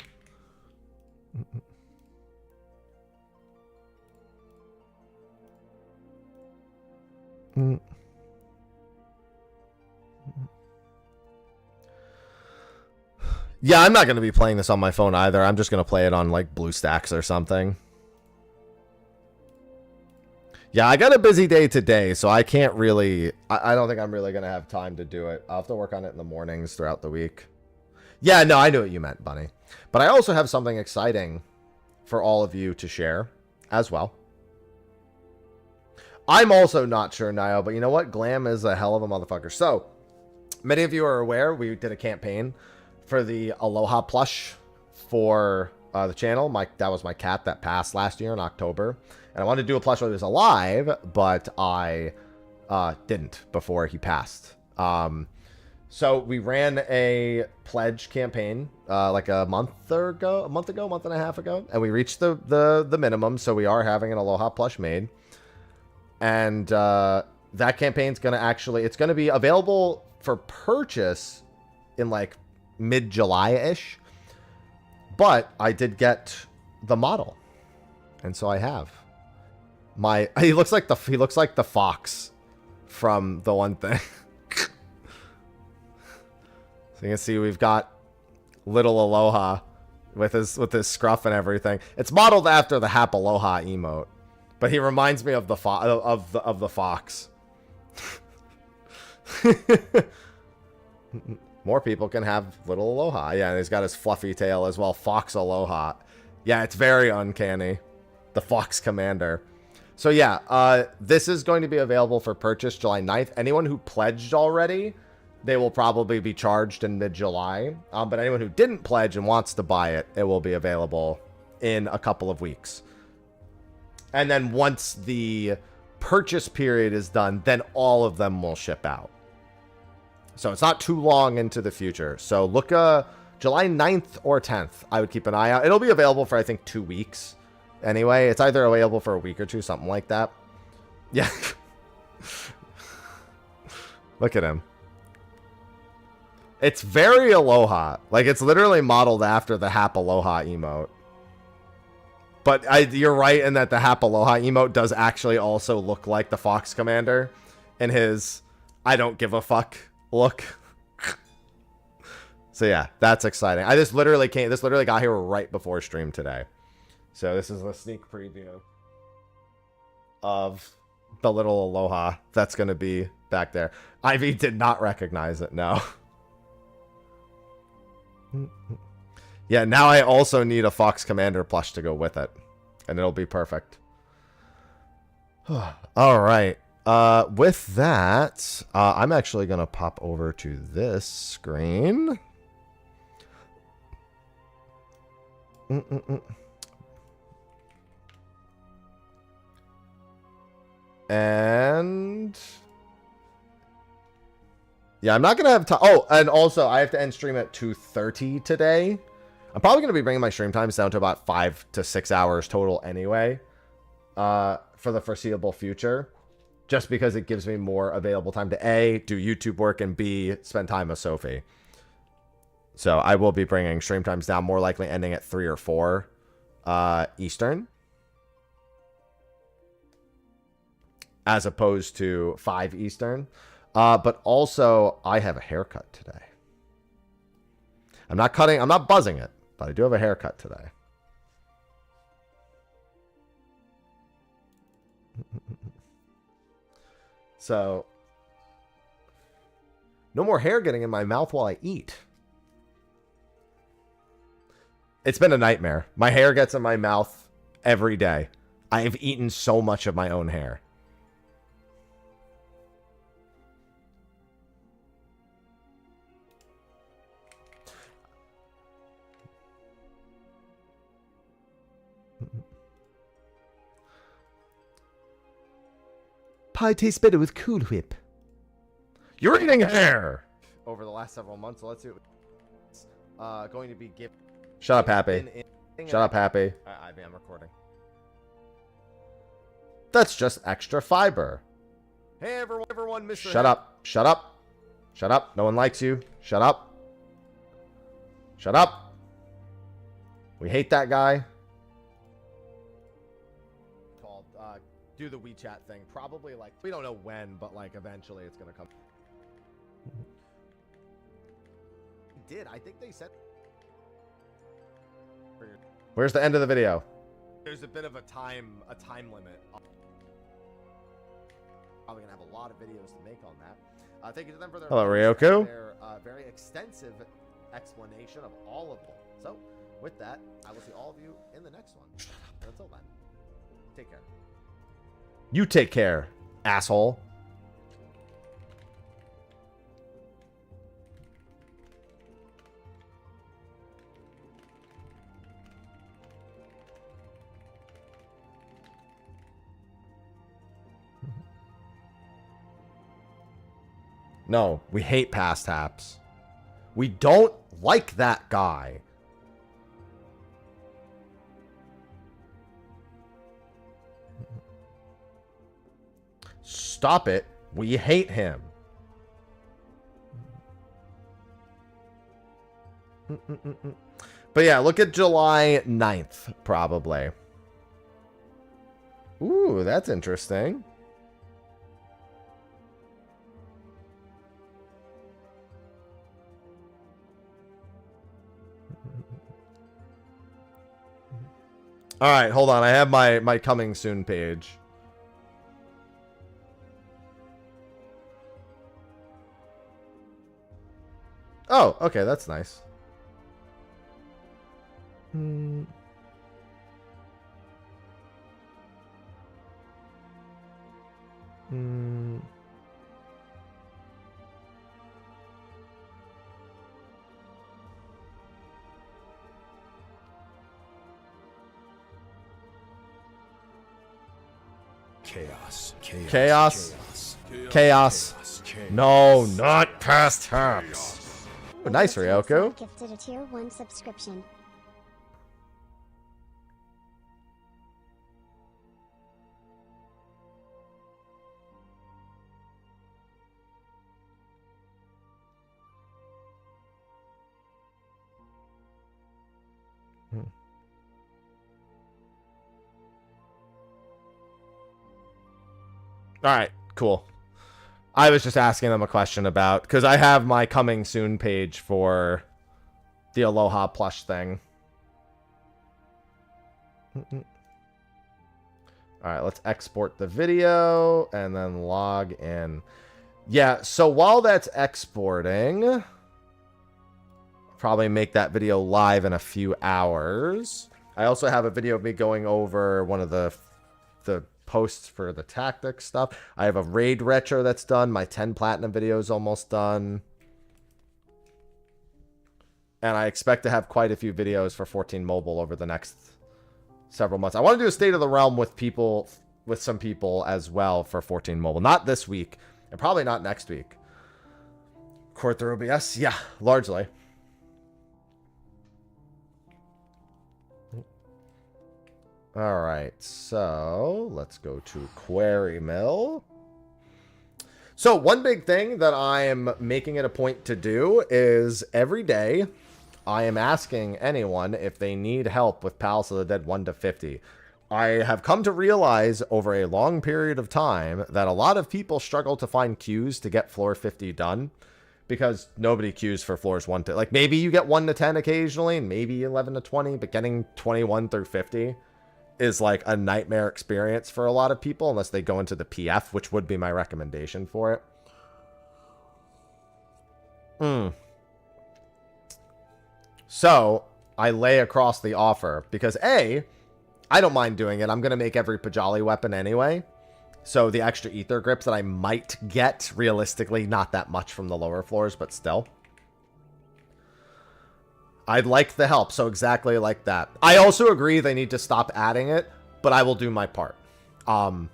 Yeah, I'm not going to be playing this on my phone either. I'm just going to play it on, like, BlueStacks or something. Yeah, I got a busy day today, so I can't really... I don't think I'm really going to have time to do it. I'll have to work on it in the mornings throughout the week. Yeah, no, I knew what you meant, Bunny. But I also have something exciting for all of you to share as well. I'm also not sure, Nio, but you know what? Glam is a hell of a motherfucker. So, many of you are aware we did a campaign for the Aloha plush for the channel. That was my cat that passed last year in October. And I wanted to do a plush while he was alive, but I didn't before he passed. So we ran a pledge campaign like a month and a half ago, and we reached the minimum. So we are having an Aloha plush made, and that campaign's it's gonna be available for purchase in like mid-July-ish. But I did get the model, and so I have. He looks like the fox from the one thing. So you can see we've got little Aloha with his scruff and everything. It's modeled after the Hap Aloha emote, but he reminds me of the fox. More people can have little Aloha. Yeah, and he's got his fluffy tail as well. Fox Aloha. Yeah, it's very uncanny. The Fox Commander. So yeah, this is going to be available for purchase July 9th. Anyone who pledged already, they will probably be charged in mid-July. But anyone who didn't pledge and wants to buy it, it will be available in a couple of weeks. And then once the purchase period is done, then all of them will ship out. So it's not too long into the future. So look, July 9th or 10th, I would keep an eye out. It'll be available for, I think, 2 weeks. Anyway, it's either available for a week or two, something like that. Yeah. Look at him. It's very Aloha. Like, it's literally modeled after the Hap Aloha emote. But you're right in that the Hap Aloha emote does actually also look like the Fox Commander in his I don't give a fuck look. So yeah, that's exciting. This literally got here right before stream today. So this is a sneak preview of The little Aloha that's going to be back there. Ivy did not recognize it, no. Yeah, now I also need a Fox Commander plush to go with it. And it'll be perfect. All right. With that, I'm actually going to pop over to this screen. And yeah, I'm not going to have time. Oh, and also I have to end stream at 2:30 today. I'm probably going to be bringing my stream times down to about 5 to 6 hours total anyway, for the foreseeable future, just because it gives me more available time to A, do YouTube work, and B, spend time with Sophie. So I will be bringing stream times down, more likely ending at 3 or 4 Eastern, as opposed to 5 Eastern. But also, I have a haircut today. I'm not buzzing it, but I do have a haircut today. So, no more hair getting in my mouth while I eat. It's been a nightmare. My hair gets in my mouth every day. I have eaten so much of my own hair. Pie tastes better with Cool Whip. You're eating hair! Over the last several months, so let's see what going to be given. Shut up, Happy. Shut up, Happy. I'm recording. That's just extra fiber. Hey, everyone, Mr. Shut up. Shut up. Shut up. No one likes you. Shut up. Shut up. We hate that guy. Do the WeChat thing. Probably, like, we don't know when, but, like, eventually it's going to come. I think they said... Where's the end of the video? There's a bit of a time limit. Probably gonna have a lot of videos to make on that. Thank you to them for their... Hello, Ryoku. Their very extensive explanation of all of them. So, with that, I will see all of you in the next one. And until then, take care. You take care, asshole. No, we hate past taps. We don't like that guy. Stop it. We hate him. But yeah, look at July 9th, probably. Ooh, that's interesting. All right, hold on. I have my coming soon page. Oh, okay, that's nice. Chaos. Chaos. Chaos. No, not past taps. Oh, nice, Ryoku. Gifted a tier 1 subscription. All right, cool. I was just asking them a question about, because I have my coming soon page for the Aloha plush thing. All right, let's export the video and then log in. Yeah, so while that's exporting, probably make that video live in a few hours. I also have a video of me going over one of the posts for the tactics stuff. I have a raid retro that's done. My 10 platinum video is almost done. And I expect to have quite a few videos for 14 mobile over the next several months. I want to do a State of the Realm with people, with some people as well for 14 mobile. Not this week, and probably not next week. Core through OBS? Yeah, largely. All right, so let's go to Query Mill. So one big thing that I am making it a point to do is every day I am asking anyone if they need help with Palace of the Dead 1 to 50. I have come to realize over a long period of time that a lot of people struggle to find queues to get floor 50 done because nobody queues for floors 1 to... Like, maybe you get 1 to 10 occasionally and maybe 11 to 20, but getting 21 through 50 is like a nightmare experience for a lot of people unless they go into the PF, which would be my recommendation for it. So I lay across the offer because A, I don't mind doing it. I'm going to make every Pajali weapon anyway. So the extra ether grips that I might get, realistically, not that much from the lower floors, but still. I'd like the help, so exactly like that. I also agree they need to stop adding it, but I will do my part. I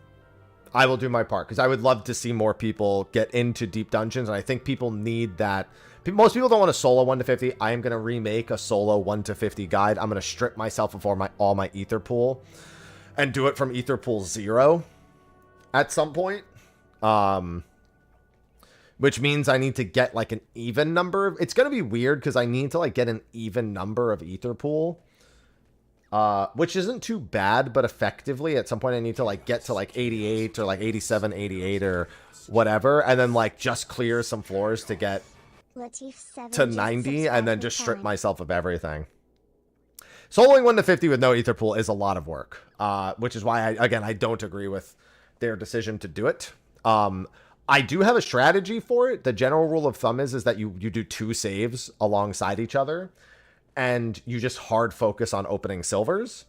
will do my part, because I would love to see more people get into deep dungeons, and I think people need that. Most people don't want a solo 1 to 50. I am going to remake a solo 1 to 50 guide. I'm going to strip myself of all my ether pool, and do it from ether pool 0 at some point. Which means I need to get like an even number of... It's going to be weird because I need to like get an even number of ether pool. Which isn't too bad, but effectively at some point I need to like get to like 88 or like 87, 88 or whatever. And then like just clear some floors to get to 90 and then just strip myself of everything. Soloing 1 to 50 with no ether pool is a lot of work. Which is why, I don't agree with their decision to do it. I do have a strategy for it. The general rule of thumb is that you do 2 saves alongside each other. And you just hard focus on opening silvers.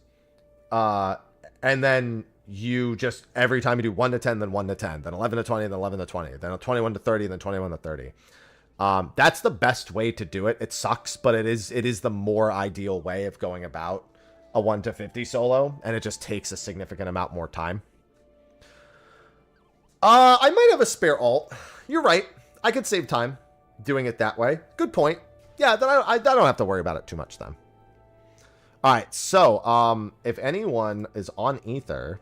And then you just, every time you do 1 to 10, then 1 to 10. Then 11 to 20, then 11 to 20. Then 21 to 30, then 21 to 30. That's the best way to do it. It sucks, but it is the more ideal way of going about a 1 to 50 solo. And it just takes a significant amount more time. I might have a spare alt. You're right. I could save time doing it that way. Good point. Yeah, then I don't have to worry about it too much then. All right, so if anyone is on Ether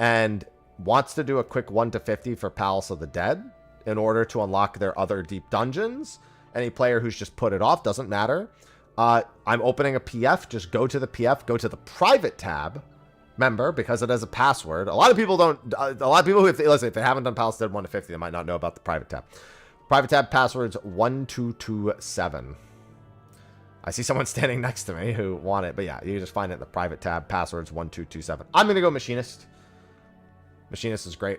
and wants to do a quick 1 to 50 for Palace of the Dead in order to unlock their other deep dungeons, any player who's just put it off, doesn't matter. I'm opening a PF. Just go to the PF, go to the private tab. Remember, because it has a password. A lot of people don't... A lot of people who, if they haven't done Palace of the Dead 1 to 50, they might not know about the private tab. Private tab password's 1227. I see someone standing next to me who want it, but yeah, you just find it in the private tab. Password's 1227. I'm gonna go Machinist. Machinist is great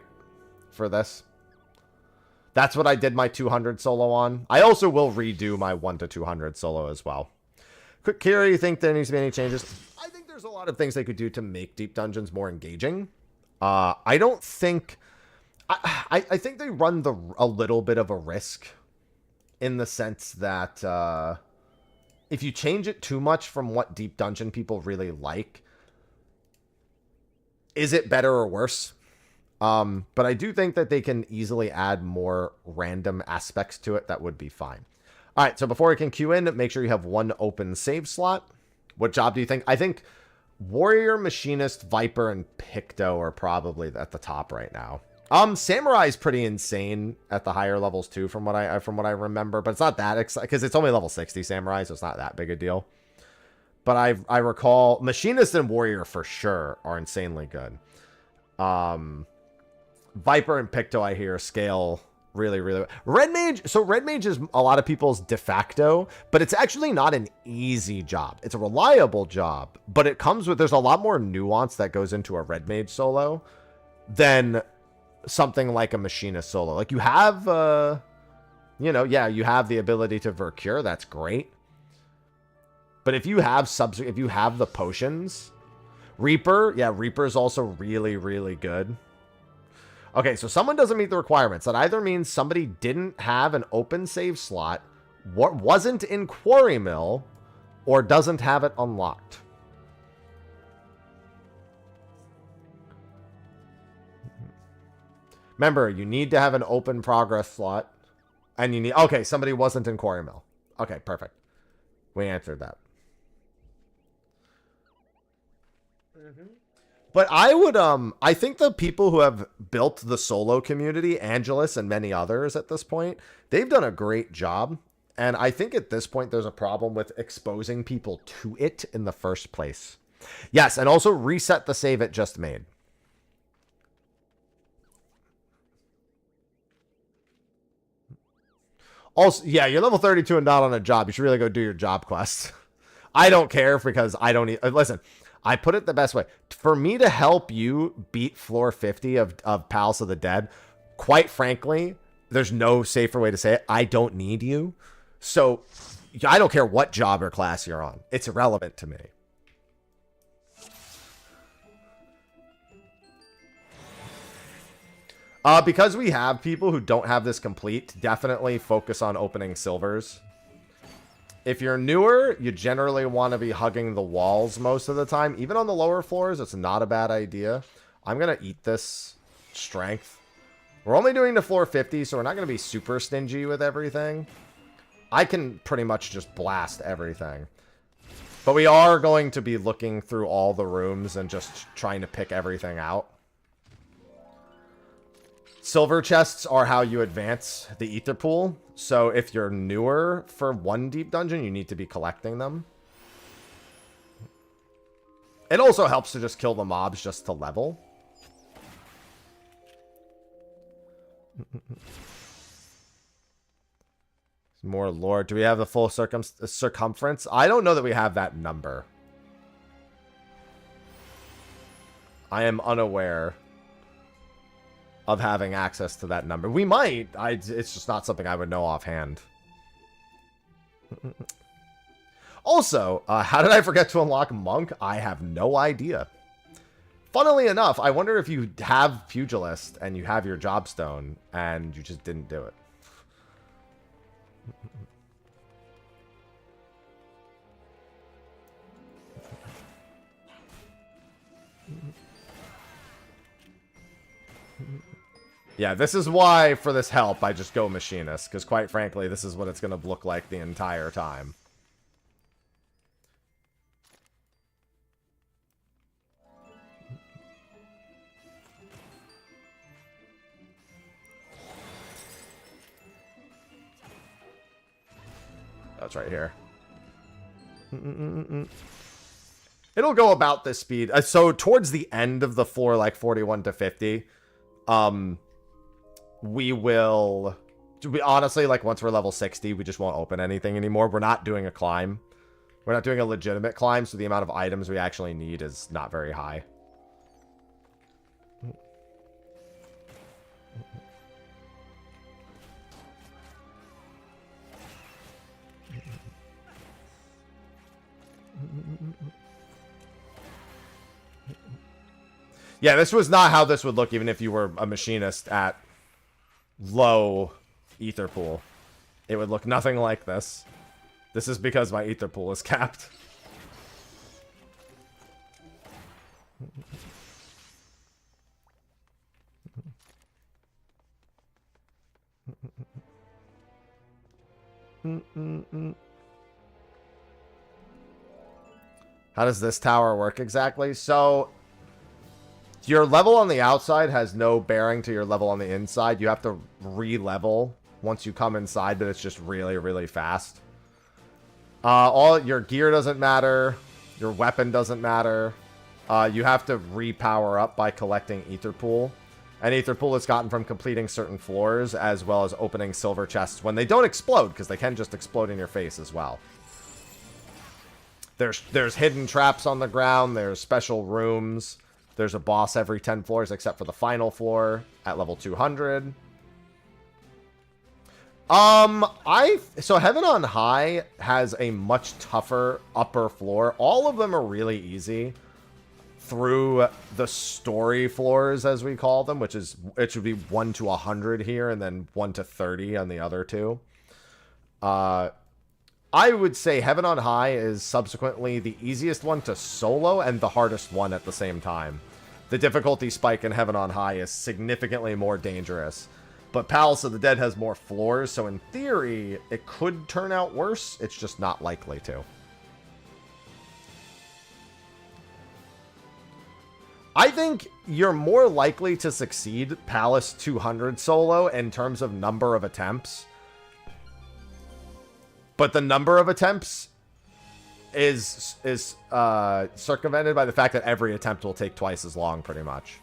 for this. That's what I did my 200 solo on. I also will redo my 1 to 200 solo as well. Quick, Kira, you think there needs to be any changes? I think there's a lot of things they could do to make deep dungeons more engaging. I don't think... I think they run a little bit of a risk in the sense that if you change it too much from what deep dungeon people really like, is it better or worse? But I do think that they can easily add more random aspects to it that would be fine. All right, so before we can queue in, make sure you have 1 open save slot. What job do you think? I think Warrior, Machinist, Viper, and Picto are probably at the top right now. Samurai is pretty insane at the higher levels too, from what I remember, but it's not that because it's only level 60 Samurai, so it's not that big a deal. But I recall Machinist and Warrior for sure are insanely good. Viper and Picto I hear scale really, really. Red Mage, so Red Mage is a lot of people's de facto, but it's actually not an easy job. It's a reliable job, but it comes with, there's a lot more nuance that goes into a Red Mage solo than something like a Machinist solo. Like you have, you know, yeah, you have the ability to Vercure, that's great. But if you have if you have the potions, Reaper, yeah, Reaper is also really, really good. Okay, so someone doesn't meet the requirements. That either means somebody didn't have an open save slot, wasn't in Quarry Mill, or doesn't have it unlocked. Remember, you need to have an open progress slot. And you need... Okay, somebody wasn't in Quarry Mill. Okay, perfect. We answered that. But I would, I think the people who have built the solo community, Angelus and many others at this point, they've done a great job. And I think at this point, there's a problem with exposing people to it in the first place. Yes, and also reset the save it just made. Also, yeah, you're level 32 and not on a job. You should really go do your job quests. I don't care because I don't need... Listen, I put it the best way. For me to help you beat floor 50 of Palace of the Dead, quite frankly, there's no safer way to say it. I don't need you. So I don't care what job or class you're on. It's irrelevant to me. Because we have people who don't have this complete, definitely focus on opening silvers. If you're newer, you generally want to be hugging the walls most of the time. Even on the lower floors, it's not a bad idea. I'm going to eat this strength. We're only doing to floor 50, so we're not going to be super stingy with everything. I can pretty much just blast everything. But we are going to be looking through all the rooms and just trying to pick everything out. Silver chests are how you advance the ether pool. So if you're newer for one deep dungeon, you need to be collecting them. It also helps to just kill the mobs just to level. More lore. Do we have the full circumference? I don't know that we have that number. I am unaware of having access to that number. We might. It's just not something I would know offhand. Also, how did I forget to unlock Monk? I have no idea. Funnily enough, I wonder if you have Pugilist and you have your Jobstone and you just didn't do it. Yeah, this is why, for this help, I just go Machinist. Because, quite frankly, this is what it's going to look like the entire time. That's right here. It'll go about this speed. So, towards the end of the floor, like 41 to 50... we will, to be honestly, like once we're level 60, we just won't open anything anymore. We're not doing a climb. We're not doing a legitimate climb, so the amount of items we actually need is not very high. Yeah, this was not how this would look even if you were a Machinist at low ether pool. It would look nothing like this. This is because my ether pool is capped. How does this tower work exactly? So your level on the outside has no bearing to your level on the inside. You have to re-level once you come inside, but it's just really, really fast. All your gear doesn't matter. Your weapon doesn't matter. You have to re-power up by collecting ether pool. And ether pool is gotten from completing certain floors, as well as opening silver chests when they don't explode, because they can just explode in your face as well. There's hidden traps on the ground. There's special rooms. There's a boss every 10 floors, except for the final floor at level 200. So Heaven on High has a much tougher upper floor. All of them are really easy through the story floors, as we call them, which is, it should be 1 to 100 here, and then 1 to 30 on the other two. I would say Heaven on High is subsequently the easiest one to solo and the hardest one at the same time. The difficulty spike in Heaven on High is significantly more dangerous. But Palace of the Dead has more floors, so in theory, it could turn out worse. It's just not likely to. I think you're more likely to succeed Palace 200 solo in terms of number of attempts. But the number of attempts is circumvented by the fact that every attempt will take twice as long, pretty much.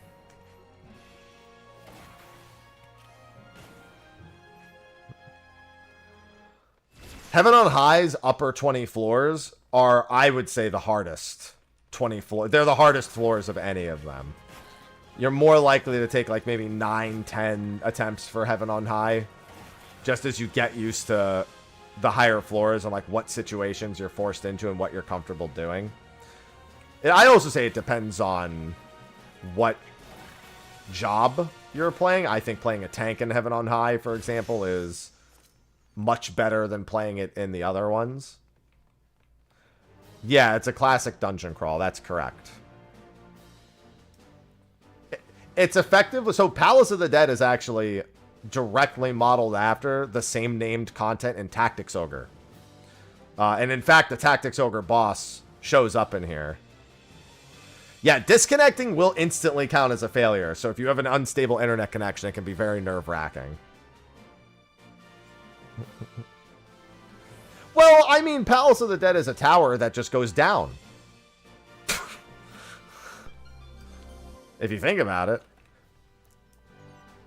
Heaven on High's upper 20 floors are, I would say, the hardest 20 floors. They're the hardest floors of any of them. You're more likely to take like maybe 9, 10 attempts for Heaven on High, just as you get used to the higher floors and like what situations you're forced into and what you're comfortable doing. And I also say it depends on what job you're playing. I think playing a tank in Heaven on High, for example, is much better than playing it in the other ones. Yeah, it's a classic dungeon crawl. That's correct. It's effective. So Palace of the Dead is actually directly modeled after the same named content in Tactics Ogre. And in fact, the Tactics Ogre boss shows up in here. Yeah, disconnecting will instantly count as a failure. So if you have an unstable internet connection, it can be very nerve-wracking. Well, I mean, Palace of the Dead is a tower that just goes down. If you think about it.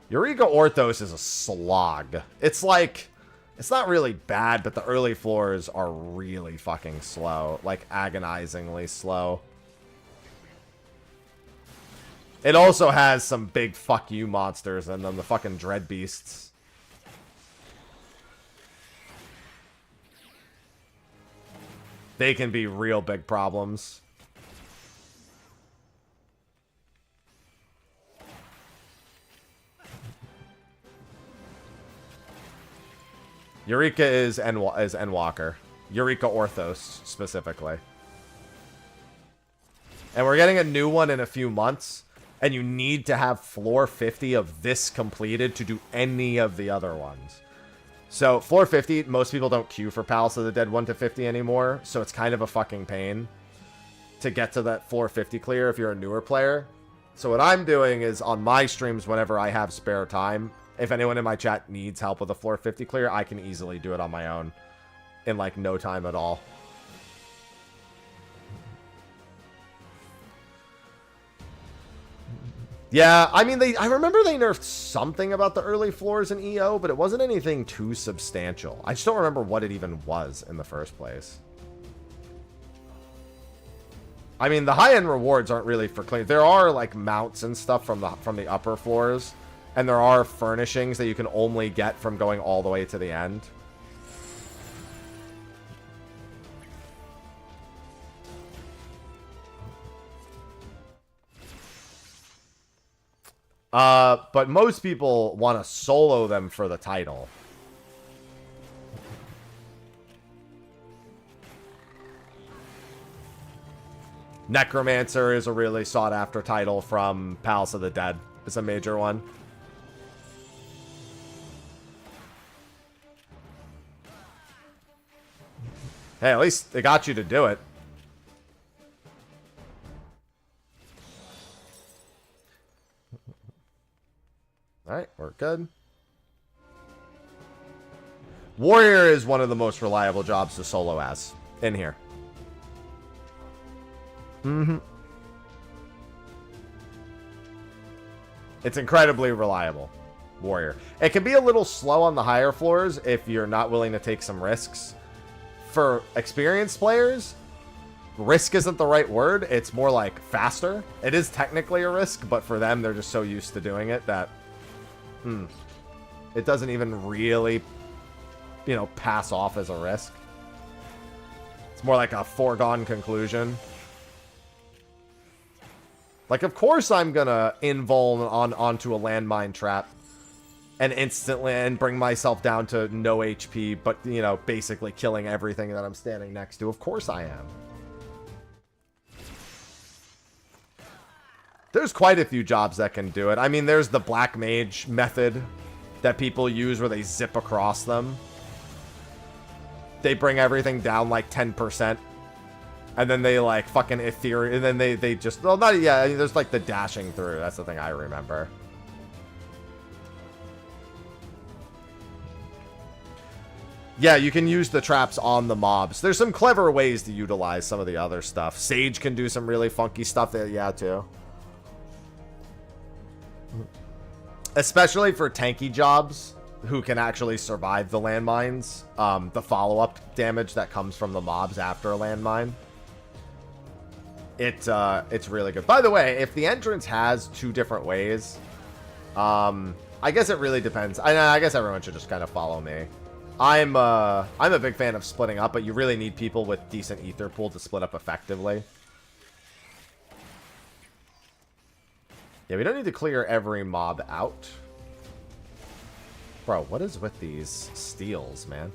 Eureka Orthos is a slog. It's like, it's not really bad, but the early floors are really fucking slow. Like, agonizingly slow. It also has some big fuck you monsters and then the fucking Dread Beasts. They can be real big problems. Eureka is Endwalker. Eureka Orthos, specifically. And we're getting a new one in a few months. And you need to have floor 50 of this completed to do any of the other ones. So, floor 50, most people don't queue for Palace of the Dead 1 to 50 anymore. So it's kind of a fucking pain to get to that floor 50 clear if you're a newer player. So what I'm doing is on my streams, whenever I have spare time, if anyone in my chat needs help with a floor 50 clear, I can easily do it on my own in like no time at all. Yeah, I mean, I remember they nerfed something about the early floors in EO, but it wasn't anything too substantial. I just don't remember what it even was in the first place. I mean, the high-end rewards aren't really for clean. There are like mounts and stuff from the upper floors, and there are furnishings that you can only get from going all the way to the end. But most people want to solo them for the title. Necromancer is a really sought-after title from Palace of the Dead. It's a major one. Hey, at least they got you to do it. Alright, we're good. Warrior is one of the most reliable jobs to solo as in here. It's incredibly reliable. Warrior. It can be a little slow on the higher floors if you're not willing to take some risks. For experienced players, risk isn't the right word. It's more like faster. It is technically a risk, but for them, they're just so used to doing it that it doesn't even really, you know, pass off as a risk. It's more like a foregone conclusion. Like, of course I'm gonna invuln onto a landmine trap and instantly and bring myself down to no HP, but, you know, basically killing everything that I'm standing next to. Of course I am. There's quite a few jobs that can do it. I mean, there's the Black Mage method that people use where they zip across them. They bring everything down like 10%. And then they like fucking ethereal. And then they just... Well, not... Yeah, I mean, there's like the dashing through. That's the thing I remember. Yeah, you can use the traps on the mobs. There's some clever ways to utilize some of the other stuff. Sage can do some really funky stuff there, yeah, too. Especially for tanky jobs who can actually survive the landmines. The follow-up damage that comes from the mobs after a landmine. It's really good. By the way, if the entrance has 2 different ways, I guess it really depends. I guess everyone should just kind of follow me. I'm a big fan of splitting up, but you really need people with decent ether pool to split up effectively. Yeah, we don't need to clear every mob out. Bro, what is with these steals, man?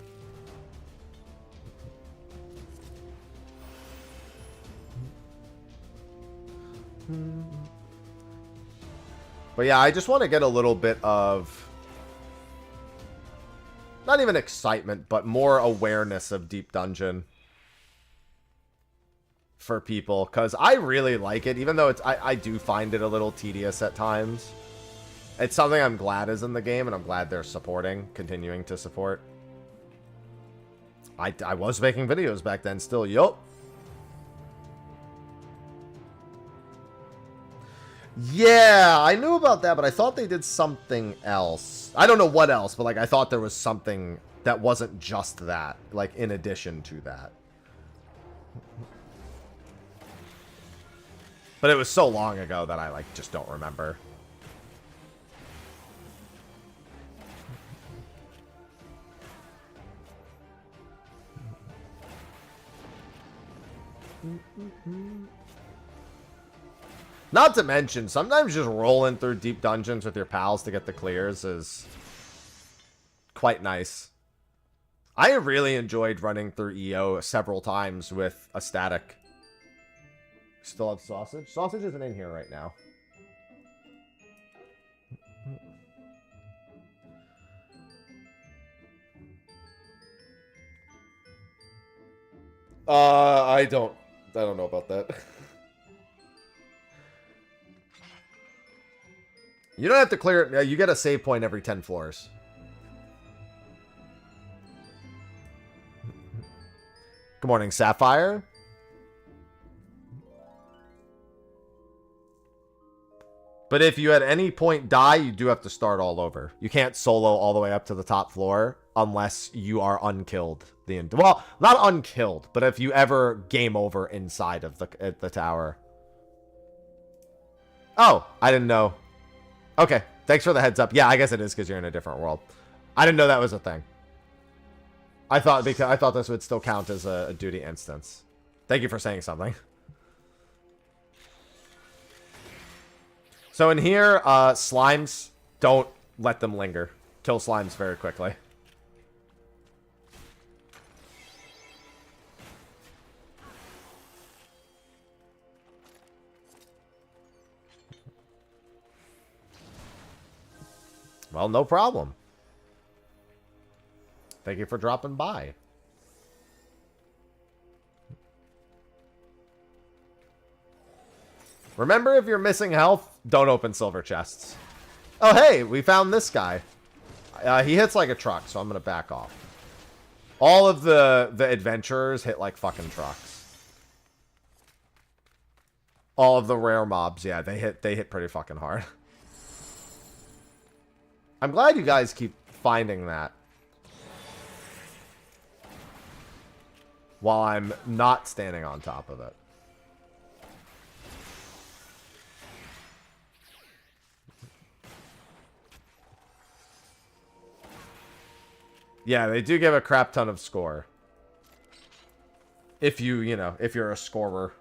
But yeah, I just want to get a little bit of... Not even excitement, but more awareness of Deep Dungeon for people, because I really like it, even though it's I do find it a little tedious at times. It's something I'm glad is in the game, and I'm glad they're continuing to support. I was making videos back then still, yup. Yeah, I knew about that, but I thought they did something else. I don't know what else, but like I thought there was something that wasn't just that, like in addition to that. But it was so long ago that I like just don't remember. Not to mention, sometimes just rolling through deep dungeons with your pals to get the clears is quite nice. I really enjoyed running through EO several times with a static. Still have sausage? Sausage isn't in here right now. I don't know about that. You don't have to clear it. You get a save point every 10 floors. Good morning, Sapphire. But if you at any point die, you do have to start all over. You can't solo all the way up to the top floor unless you are unkilled. Well, not unkilled, but if you ever game over inside of the tower. Oh, I didn't know. Okay, thanks for the heads up. Yeah, I guess it is because you're in a different world. I didn't know that was a thing. I thought this would still count as a duty instance. Thank you for saying something. So in here, slimes, don't let them linger. Kill slimes very quickly. Well, no problem. Thank you for dropping by. Remember, if you're missing health, don't open silver chests. Oh, hey, we found this guy. He hits like a truck, so I'm going to back off. All of the adventurers hit like fucking trucks. All of the rare mobs, yeah, they hit pretty fucking hard. I'm glad you guys keep finding that. While I'm not standing on top of it. Yeah, they do give a crap ton of score. If you know, if you're a scorer.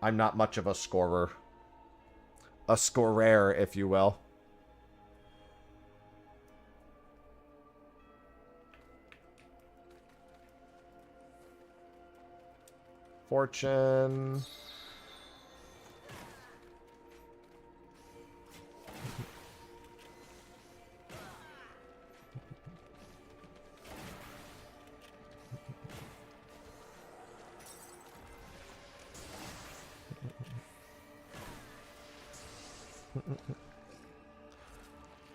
I'm not much of a scorer. A scorer, if you will. Fortune.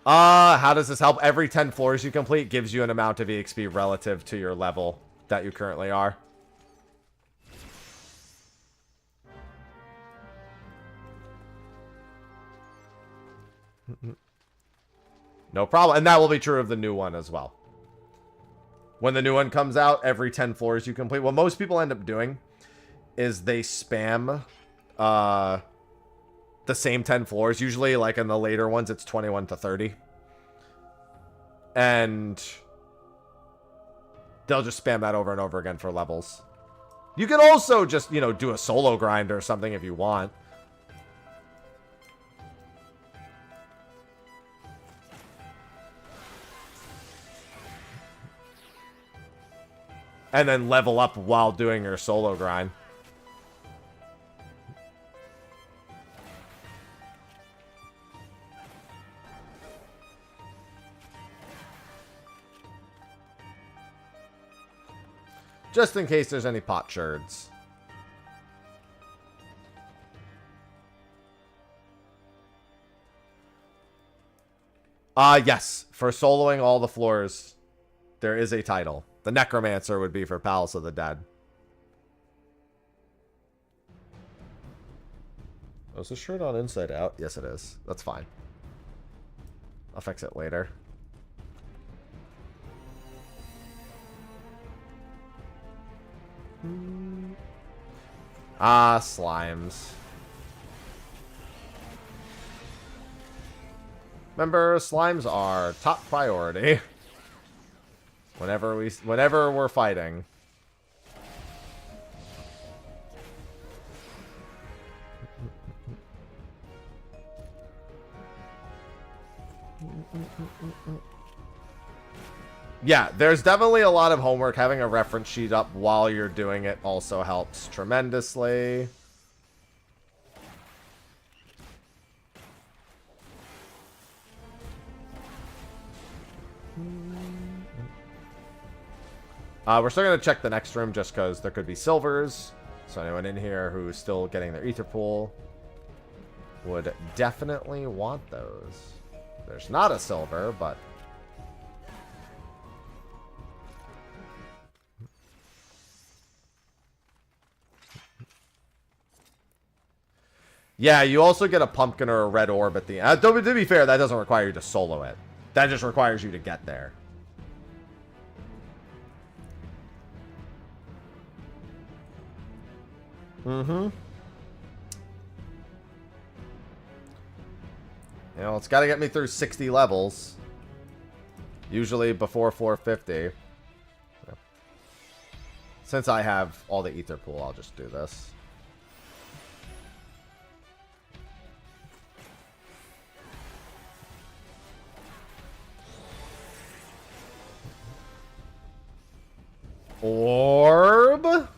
How does this help? Every 10 floors you complete gives you an amount of EXP relative to your level that you currently are. No problem. And that will be true of the new one as well. When the new one comes out, every 10 floors you complete. What most people end up doing is they spam the same 10 floors. Usually, like in the later ones, it's 21 to 30. And they'll just spam that over and over again for levels. You can also just, you know, do a solo grind or something if you want. And then level up while doing your solo grind. Just in case there's any pot shards. Yes. For soloing all the floors, there is a title. The Necromancer would be for Palace of the Dead. Oh, is this shirt on inside out? Yes, it is. That's fine. I'll fix it later. Slimes. Remember, slimes are top priority. Whenever we're fighting. Yeah, there's definitely a lot of homework. Having a reference sheet up while you're doing it also helps tremendously. We're still going to check the next room just because there could be silvers. So anyone in here who's still getting their ether pool would definitely want those. There's not a silver, but... yeah, you also get a pumpkin or a red orb at the end. To be fair, that doesn't require you to solo it. That just requires you to get there. Mm-hmm. You know, it's got to get me through 60 levels. Usually before 450. Since I have all the ether pool, I'll just do this. Orb?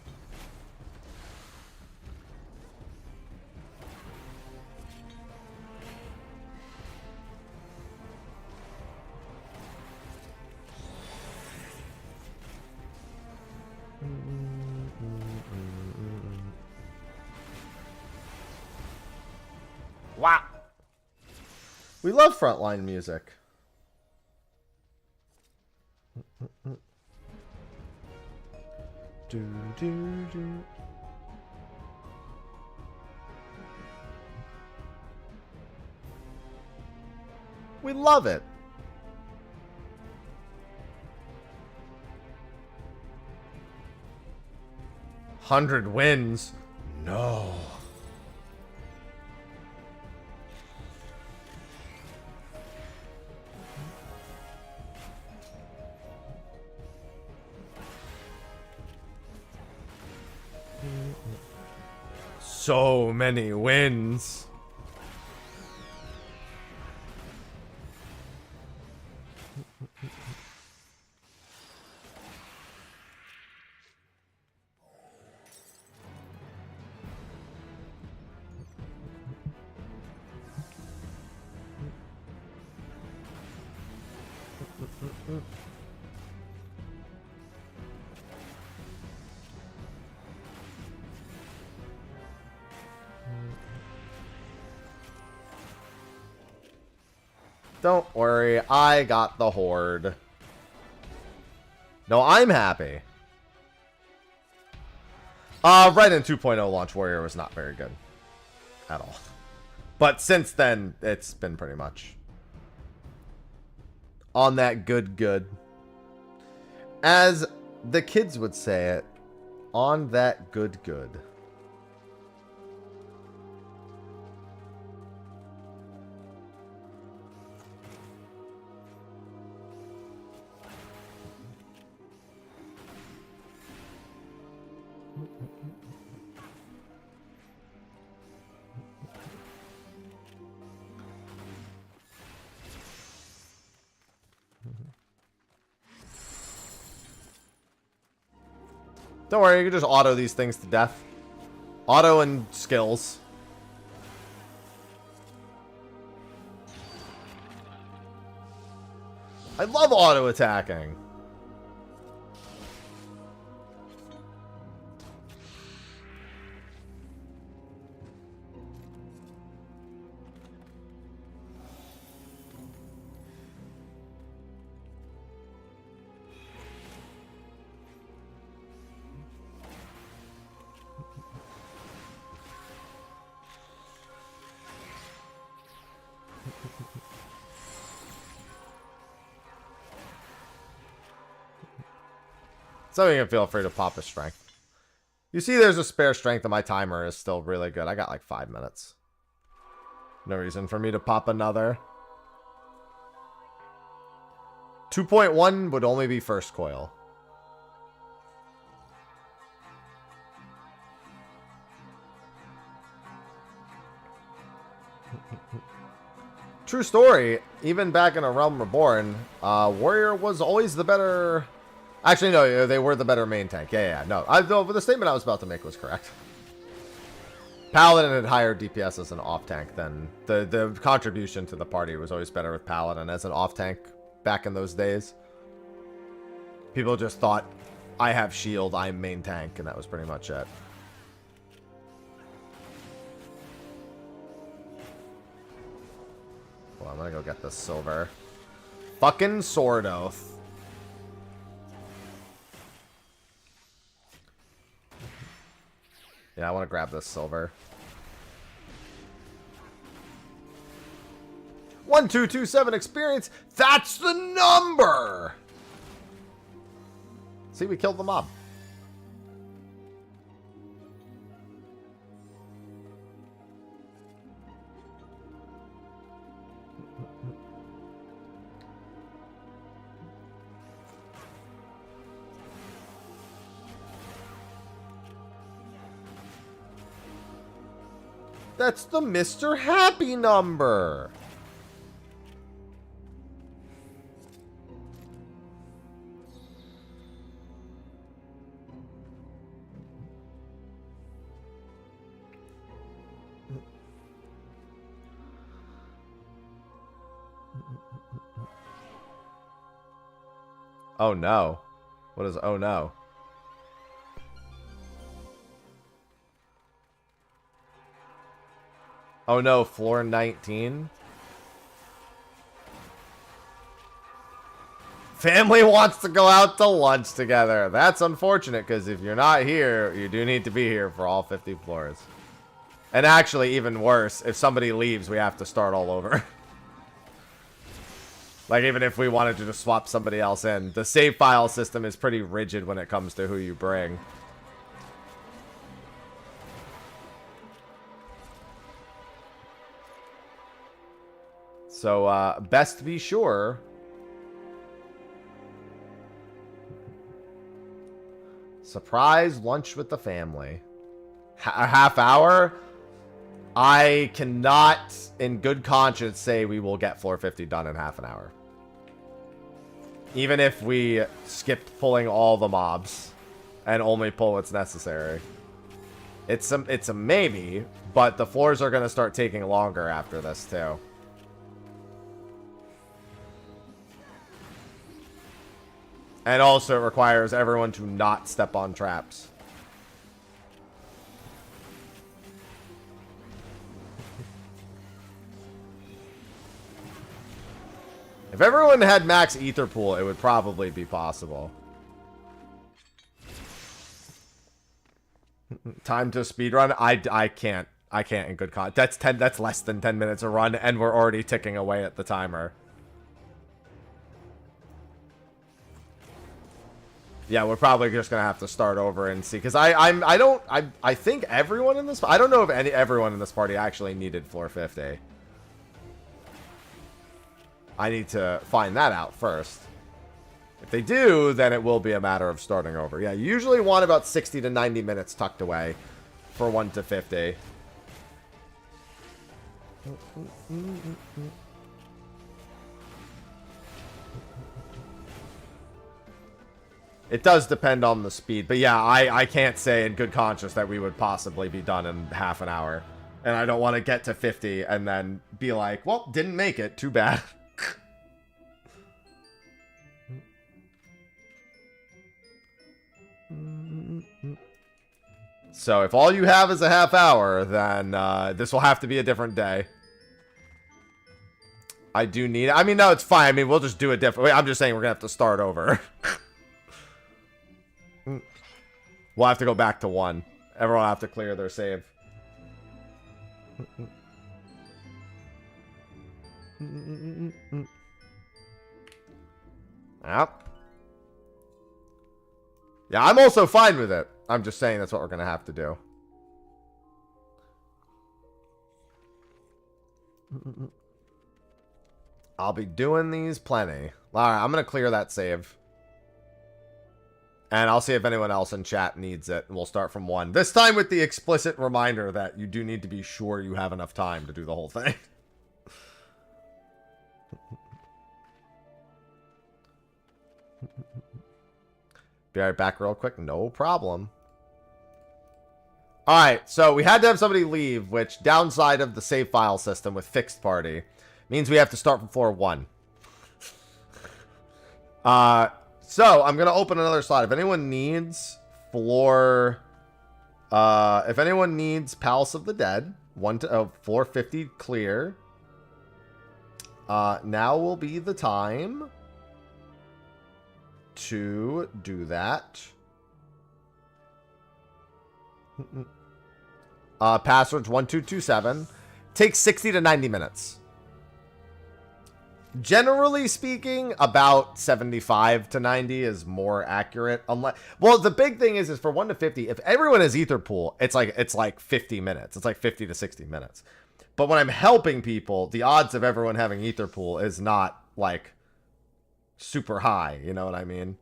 Wow. We love frontline music. Do, do, do. We love it. $100 wins. No. So many wins. Don't worry, I got the horde. No, I'm happy. Right in 2.0 Launch Warrior was not very good. At all. But since then, it's been pretty much on that good. As the kids would say it, on that good. Don't worry, you can just auto these things to death. Auto and skills. I love auto attacking. So you can feel free to pop a strength. You see there's a spare strength and my timer is still really good. I got like 5 minutes. No reason for me to pop another. 2.1 would only be first coil. True story. Even back in A Realm Reborn, Warrior was always the better... Actually, no, they were the better main tank. Yeah, no. The statement I was about to make was correct. Paladin had higher DPS as an off-tank than... The contribution to the party was always better with Paladin as an off-tank back in those days. People just thought, I have shield, I'm main tank, and that was pretty much it. Well, I'm gonna go get this silver. Fucking Sword Oath. Yeah, I want to grab this silver. 1227 experience. That's the number. See, we killed the mob. That's the Mr. Happy number. Oh no. What is oh no? Oh no, floor 19. Family wants to go out to lunch together. That's unfortunate, because if you're not here, you do need to be here for all 50 floors. And actually, even worse, if somebody leaves, we have to start all over. Like, even if we wanted to just swap somebody else in. The save file system is pretty rigid when it comes to who you bring. So, best to be sure. Surprise lunch with the family. A half hour? I cannot, in good conscience, say we will get floor 50 done in half an hour. Even if we skipped pulling all the mobs and only pull what's necessary. It's a maybe, but the floors are going to start taking longer after this, too. And also it requires everyone to not step on traps. If everyone had max ether pool, it would probably be possible. Time to speedrun? I can't in good con. That's less than 10 minutes a run, and we're already ticking away at the timer. Yeah, we're probably just gonna have to start over and see, because I think everyone in this, I don't know if everyone in this party actually needed floor 50. I need to find that out first. If they do, then it will be a matter of starting over. Yeah, you usually want about 60 to 90 minutes tucked away for 1 to 50. It does depend on the speed. But yeah, I can't say in good conscience that we would possibly be done in half an hour. And I don't want to get to 50 and then be like, well, didn't make it. Too bad. So if all you have is a half hour, then this will have to be a different day. I do need... I mean, no, it's fine. I mean, we'll just do it different. I'm just saying we're going to have to start over. We'll have to go back to 1. Everyone will have to clear their save. Yep. Yeah, I'm also fine with it. I'm just saying that's what we're going to have to do. I'll be doing these plenty. Alright, I'm going to clear that save. And I'll see if anyone else in chat needs it. And we'll start from 1. This time with the explicit reminder that you do need to be sure you have enough time to do the whole thing. Be right back real quick. No problem. Alright, so we had to have somebody leave, which downside of the save file system with fixed party means we have to start from floor 1. So I'm going to open another slot. If anyone needs floor... if anyone needs Palace of the Dead, floor 50 clear. Now will be the time to do that. Passwords 1227. Takes 60 to 90 minutes. Generally speaking, about 75 to 90 is more accurate. Unless, well, the big thing is for 1 to 50, if everyone has ether pool, it's like 50 minutes. It's like 50 to 60 minutes. But when I'm helping people, the odds of everyone having ether pool is not like super high. You know what I mean?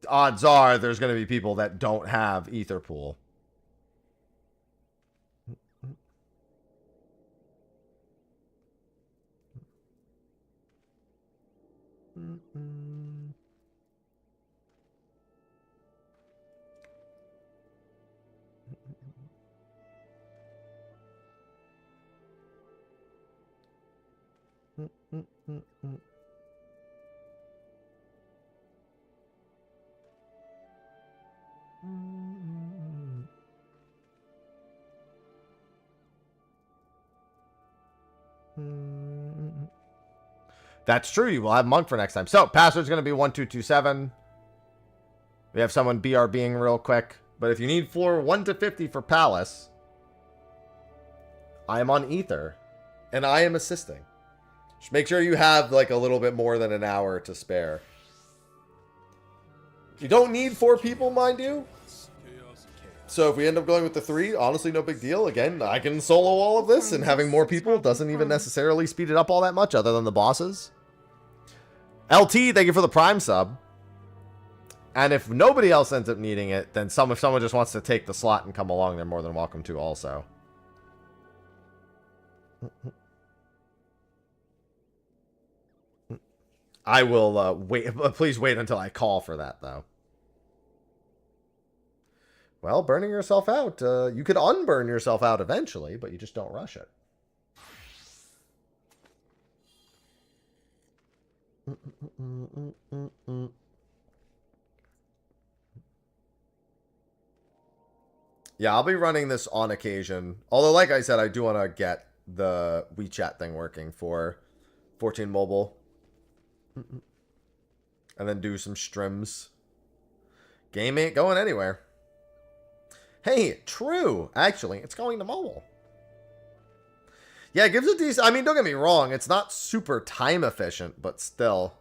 Odds are there's going to be people that don't have ether pool. That's true. You will have monk for next time. So password's going to be 1227. We have someone BRBing real quick. But if you need floor 1 to 50 for Palace, I am on Ether. And I am assisting. Just make sure you have like a little bit more than an hour to spare. You don't need 4 people, mind you. So if we end up going with the 3, honestly, no big deal. Again, I can solo all of this, and having more people doesn't even necessarily speed it up all that much, other than the bosses. LT, thank you for the Prime sub. And if nobody else ends up needing it, then if someone just wants to take the slot and come along, they're more than welcome to also. I will wait. Please wait until I call for that, though. Well, burning yourself out. You could unburn yourself out eventually, but you just don't rush it. Yeah, I'll be running this on occasion. Although, like I said, I do want to get the WeChat thing working for 14 Mobile. And then do some streams. Game ain't going anywhere. Hey, true. Actually, it's going to mobile. Yeah, it gives a decent... I mean, don't get me wrong. It's not super time efficient, but still...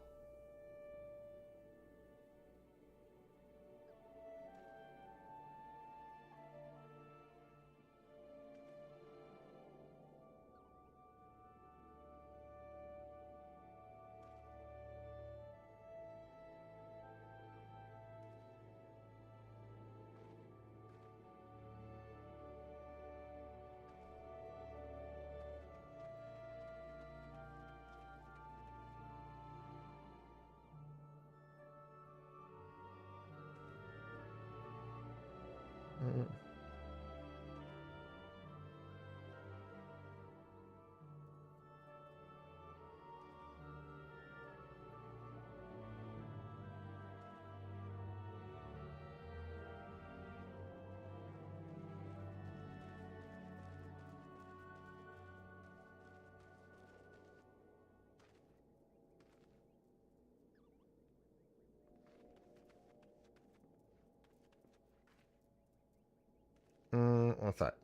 What's that?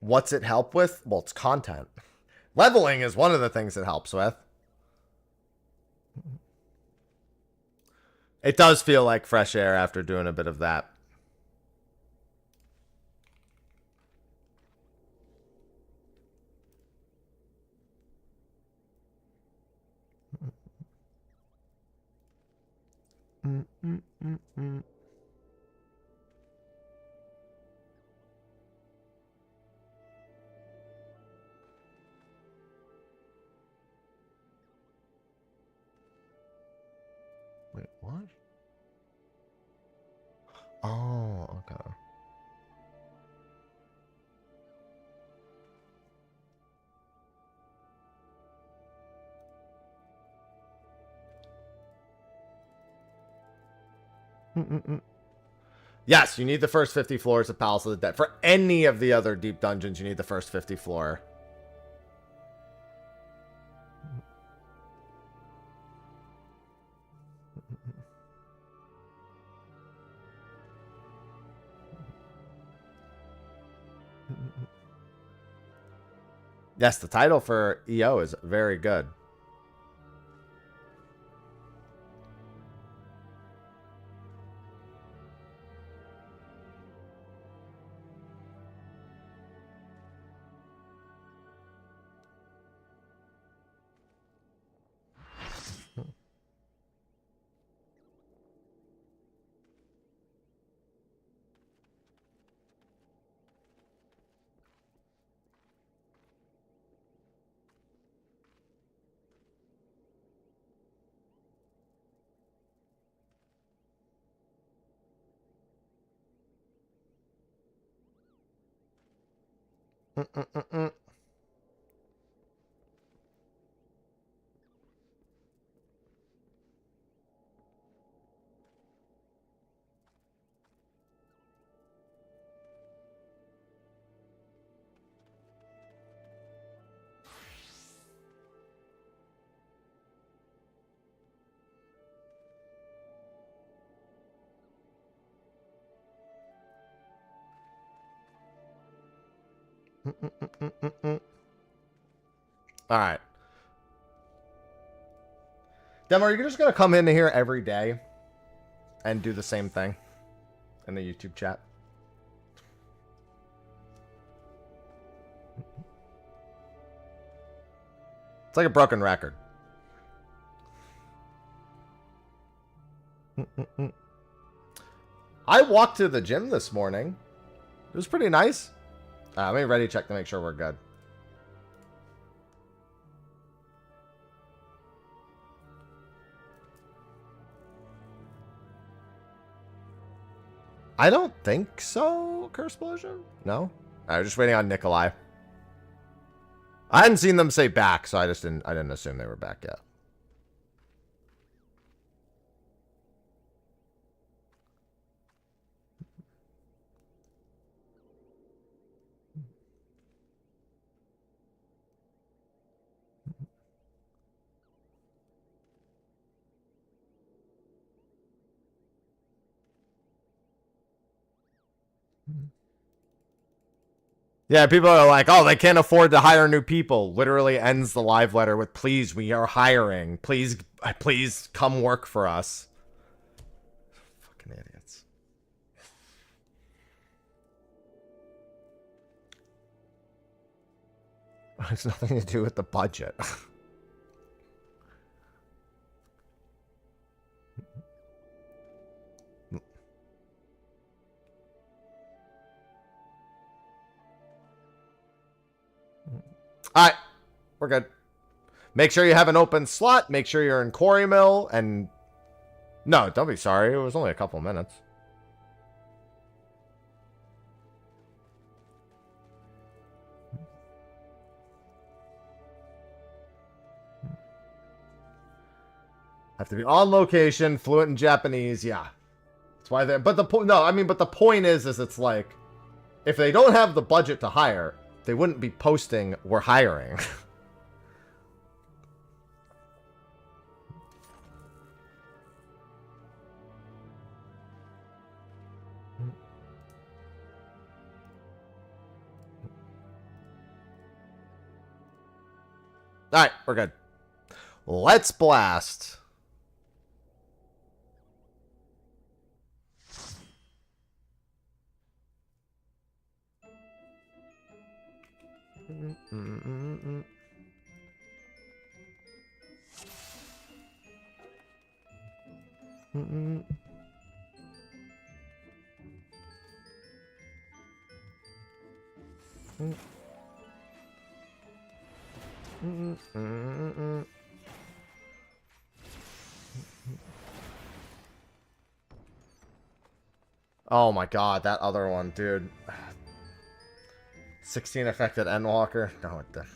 What's it help with? Well, it's content. Leveling is one of the things it helps with. It does feel like fresh air after doing a bit of that. Wait, what? Oh, okay. Yes, you need the first 50 floors of Palace of the Dead. For any of the other deep dungeons, you need the first 50 floor. Yes, the title for EO is very good. All right. Demo, are you just going to come in here every day and do the same thing in the YouTube chat? It's like a broken record. I walked to the gym this morning. It was pretty nice. Let me ready check to make sure we're good. I don't think so, Curse Explosion. No? I was just waiting on Nikolai. I hadn't seen them say back, so I didn't assume they were back yet. Yeah, people are like, oh, they can't afford to hire new people. Literally ends the live letter with, please, we are hiring. Please come work for us. Fucking idiots. It has nothing to do with the budget. Alright, we're good. Make sure you have an open slot. Make sure you're in Quarry Mill. And no, don't be sorry. It was only a couple minutes. Have to be on location, fluent in Japanese. Yeah, that's why they. But the point, no, I mean, but the point is it's like, if they don't have the budget to hire, they wouldn't be posting we're hiring. All right, we're good. Let's blast. Oh my god, that other one, dude. 16 affected Endwalker. No, what the...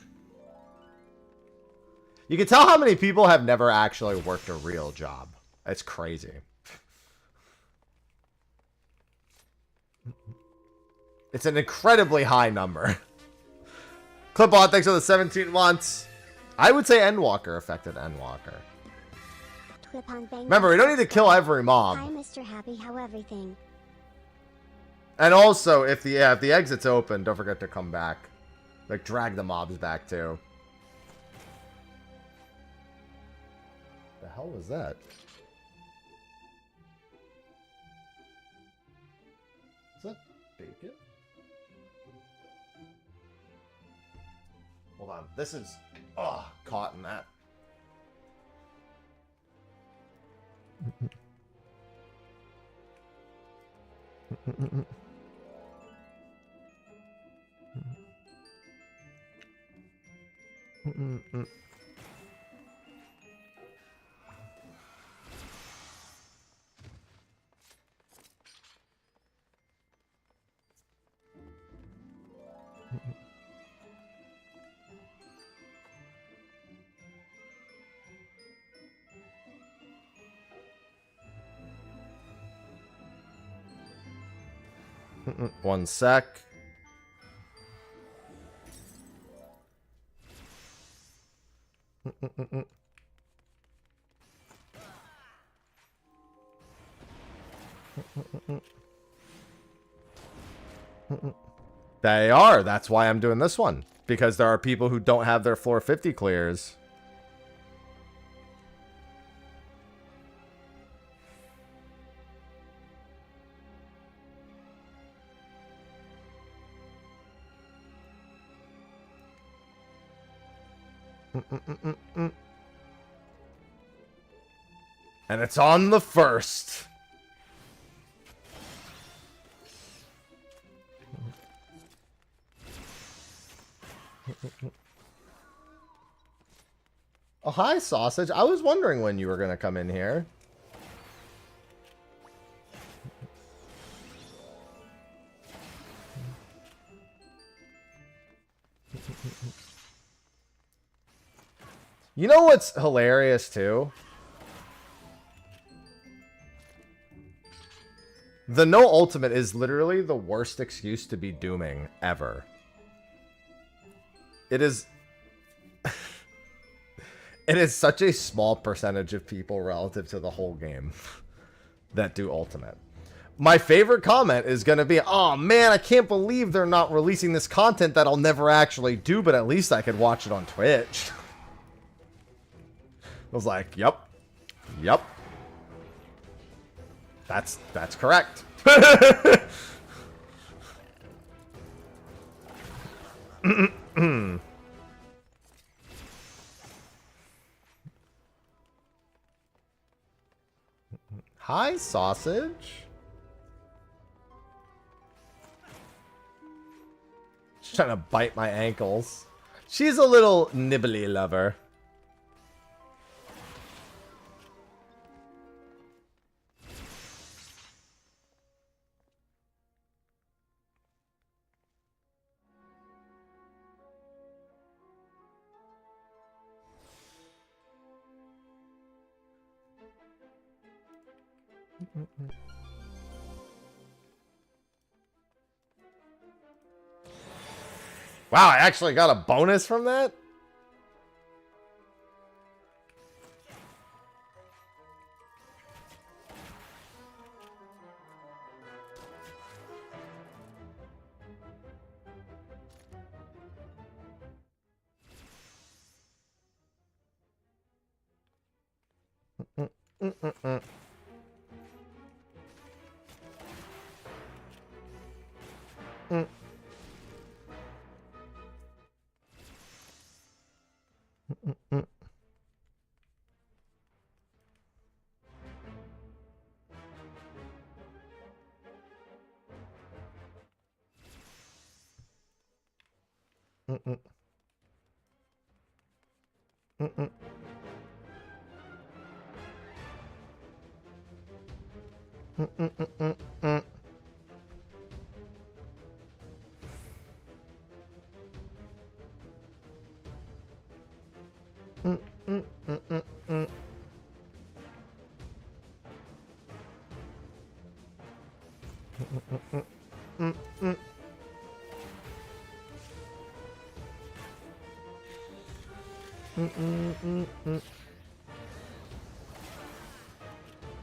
You can tell how many people have never actually worked a real job. It's crazy. It's an incredibly high number. Clipbot, thanks for the 17 months. I would say Endwalker affected Endwalker. Remember, we don't need to kill every mob. Hi, Mr. Happy, how everything? And also, if the exit's open, don't forget to come back. Like, drag the mobs back, too. The hell was that? Is that bacon? Hold on. This is... Oh, caught in that. One sec. They are. That's why I'm doing this one. Because there are people who don't have their floor 50 clears. And it's on the first. Oh, hi, Sausage. I was wondering when you were going to come in here. You know what's hilarious, too? The no ultimate is literally the worst excuse to be dooming ever. It is... It is such a small percentage of people relative to the whole game that do ultimate. My favorite comment is going to be, oh man, I can't believe they're not releasing this content that I'll never actually do, but at least I could watch it on Twitch. I was like, yep. Yep. That's correct. Hi, Sausage. She's trying to bite my ankles. She's a little nibbly lover. Wow, I actually got a bonus from that?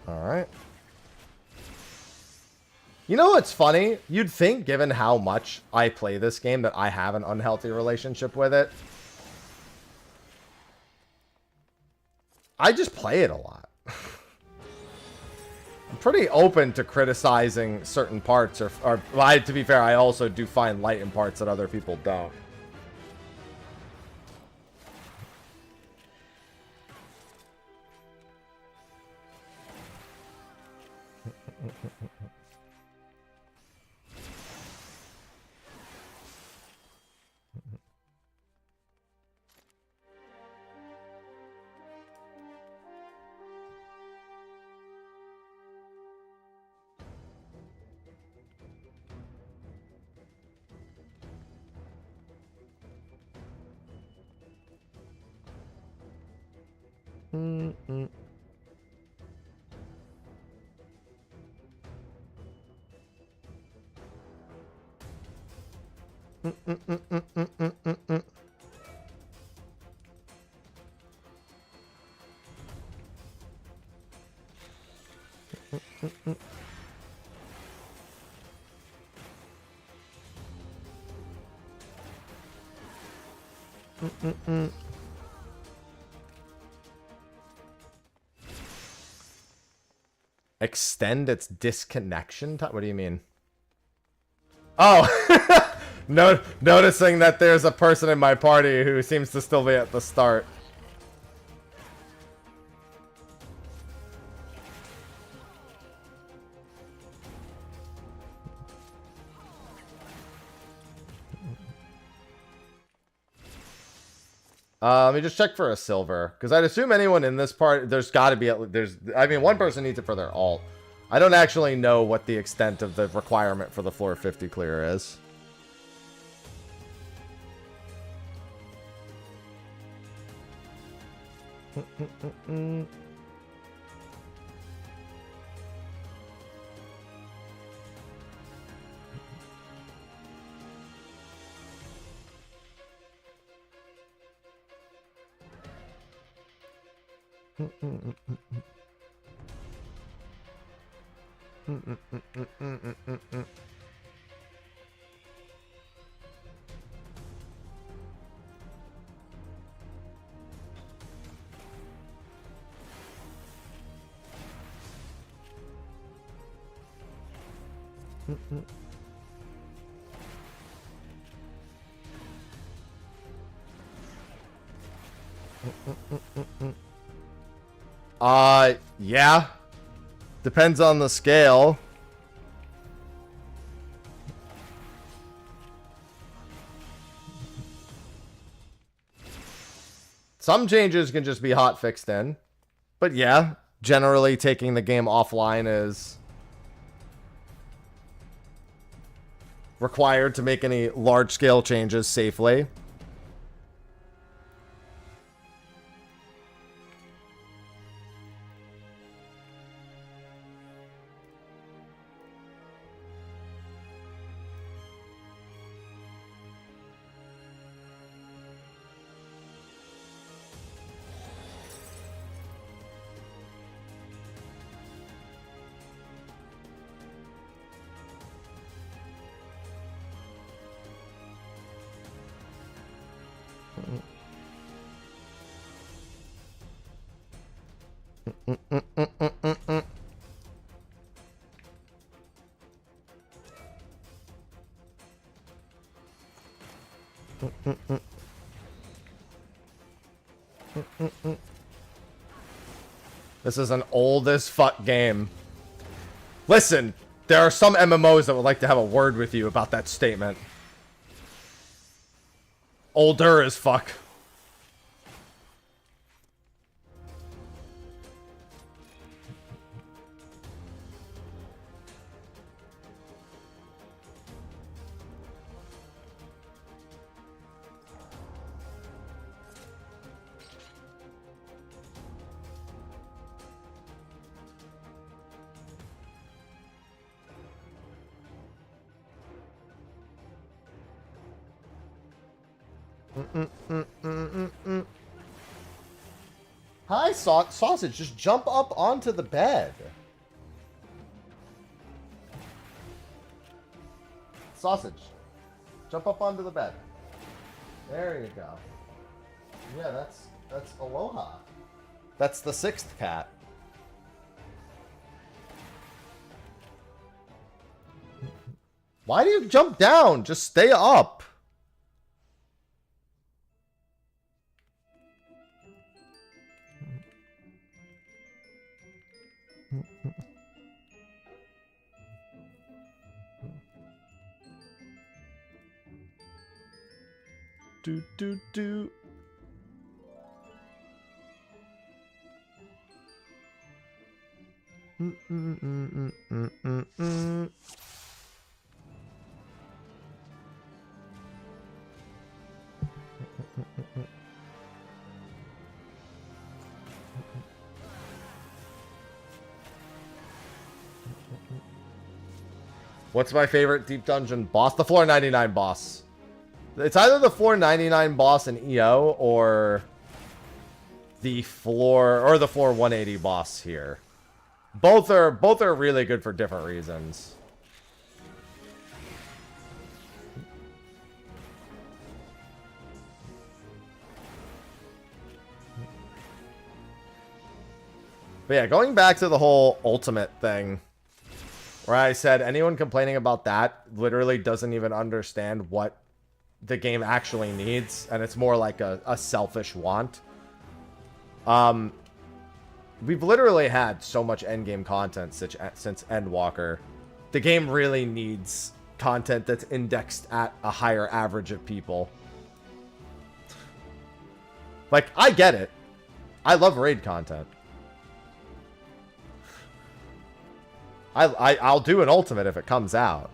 Alright. You know what's funny? You'd think, given how much I play this game, that I have an unhealthy relationship with it. I just play it a lot. I'm pretty open to criticizing certain parts, or well, to be fair, I also do find light in parts that other people don't. Extend its disconnection time? What do you mean? Oh! No, noticing that there's a person in my party who seems to still be at the start. Let me just check for a silver, because I'd assume anyone in this part, there's got to be, I mean, one person needs it for their alt. I don't actually know what the extent of the requirement for the floor 50 clear is. Yeah. Depends on the scale. Some changes can just be hot fixed in. But yeah, generally taking the game offline is required to make any large-scale changes safely. This is an old as fuck game. Listen, there are some MMOs that would like to have a word with you about that statement. Older as fuck. Hi, Sausage. Just jump up onto the bed. Sausage. Jump up onto the bed. There you go. Yeah, that's Aloha. That's the 6th cat. Why do you jump down? Just stay up. Do. What's my favorite deep dungeon boss? The floor 99 boss. It's either the floor 99 boss in EO or the floor 180 boss here. Both are really good for different reasons. But yeah, going back to the whole ultimate thing, where I said anyone complaining about that literally doesn't even understand what the game actually needs, and it's more like a selfish want. We've literally had so much endgame content since Endwalker. The game really needs content that's indexed at a higher average of people. Like, I get it. I love raid content. I'll do an ultimate if it comes out.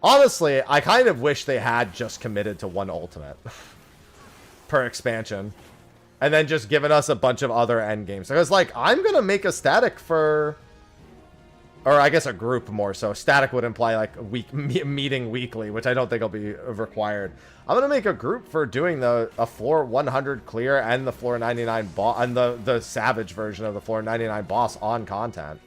Honestly, I kind of wish they had just committed to one ultimate per expansion. And then just given us a bunch of other end games. Because, like, I'm going to make a static for... Or, I guess a group more so. Static would imply, like, a meeting weekly, which I don't think will be required. I'm going to make a group for doing a floor 100 clear and the floor 99 boss... And the Savage version of the floor 99 boss on content.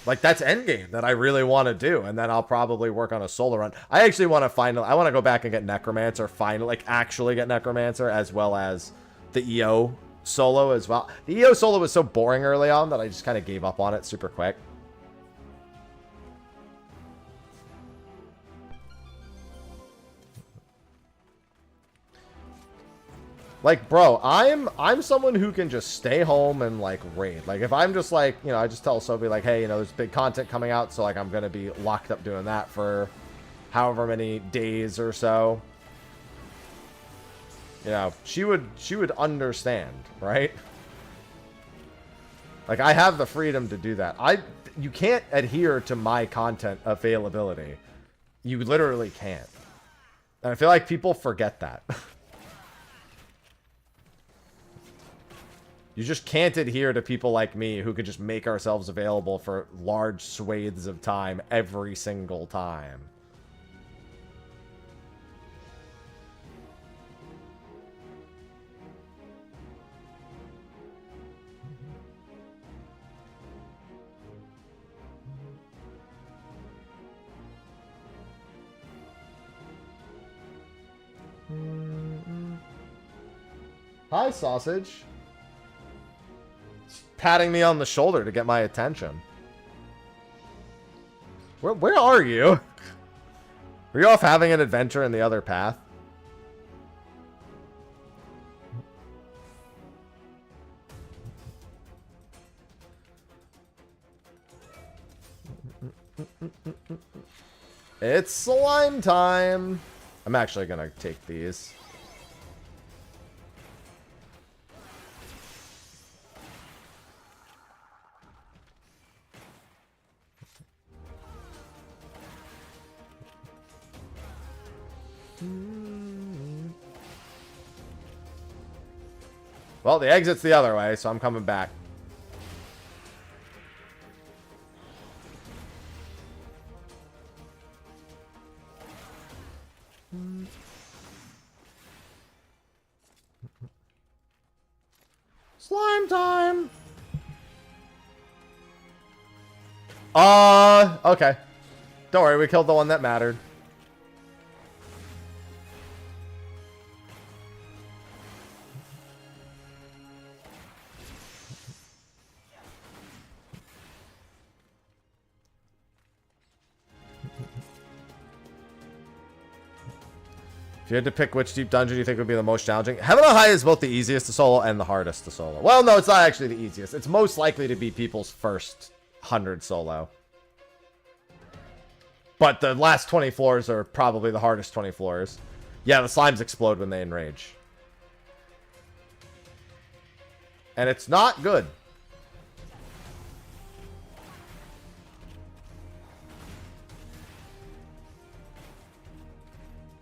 Like, that's endgame that I really want to do. And then I'll probably work on a solo run. I actually want to I want to go back and get Necromancer, like, actually get Necromancer, as well as the EO solo as well. The EO solo was so boring early on that I just kind of gave up on it super quick. Like, bro, I'm someone who can just stay home and, like, raid. Like, if I'm just, like, you know, I just tell Sophie, like, hey, you know, there's big content coming out, so, like, I'm going to be locked up doing that for however many days or so. You know, she would understand, right? Like, I have the freedom to do that. You can't adhere to my content availability. You literally can't. And I feel like people forget that. You just can't adhere to people like me who could just make ourselves available for large swathes of time every single time. Hi, Sausage. Patting me on the shoulder to get my attention. Where are you? Are you off having an adventure in the other path? It's slime time. I'm actually gonna take these. Well, the exit's the other way, so I'm coming back. Slime time! Okay. Don't worry, we killed the one that mattered. If you had to pick which deep dungeon you think would be the most challenging, Heaven on High is both the easiest to solo and the hardest to solo. Well, no, it's not actually the easiest. It's most likely to be people's first 100 solo. But the last 20 floors are probably the hardest 20 floors. Yeah, the slimes explode when they enrage. And it's not good.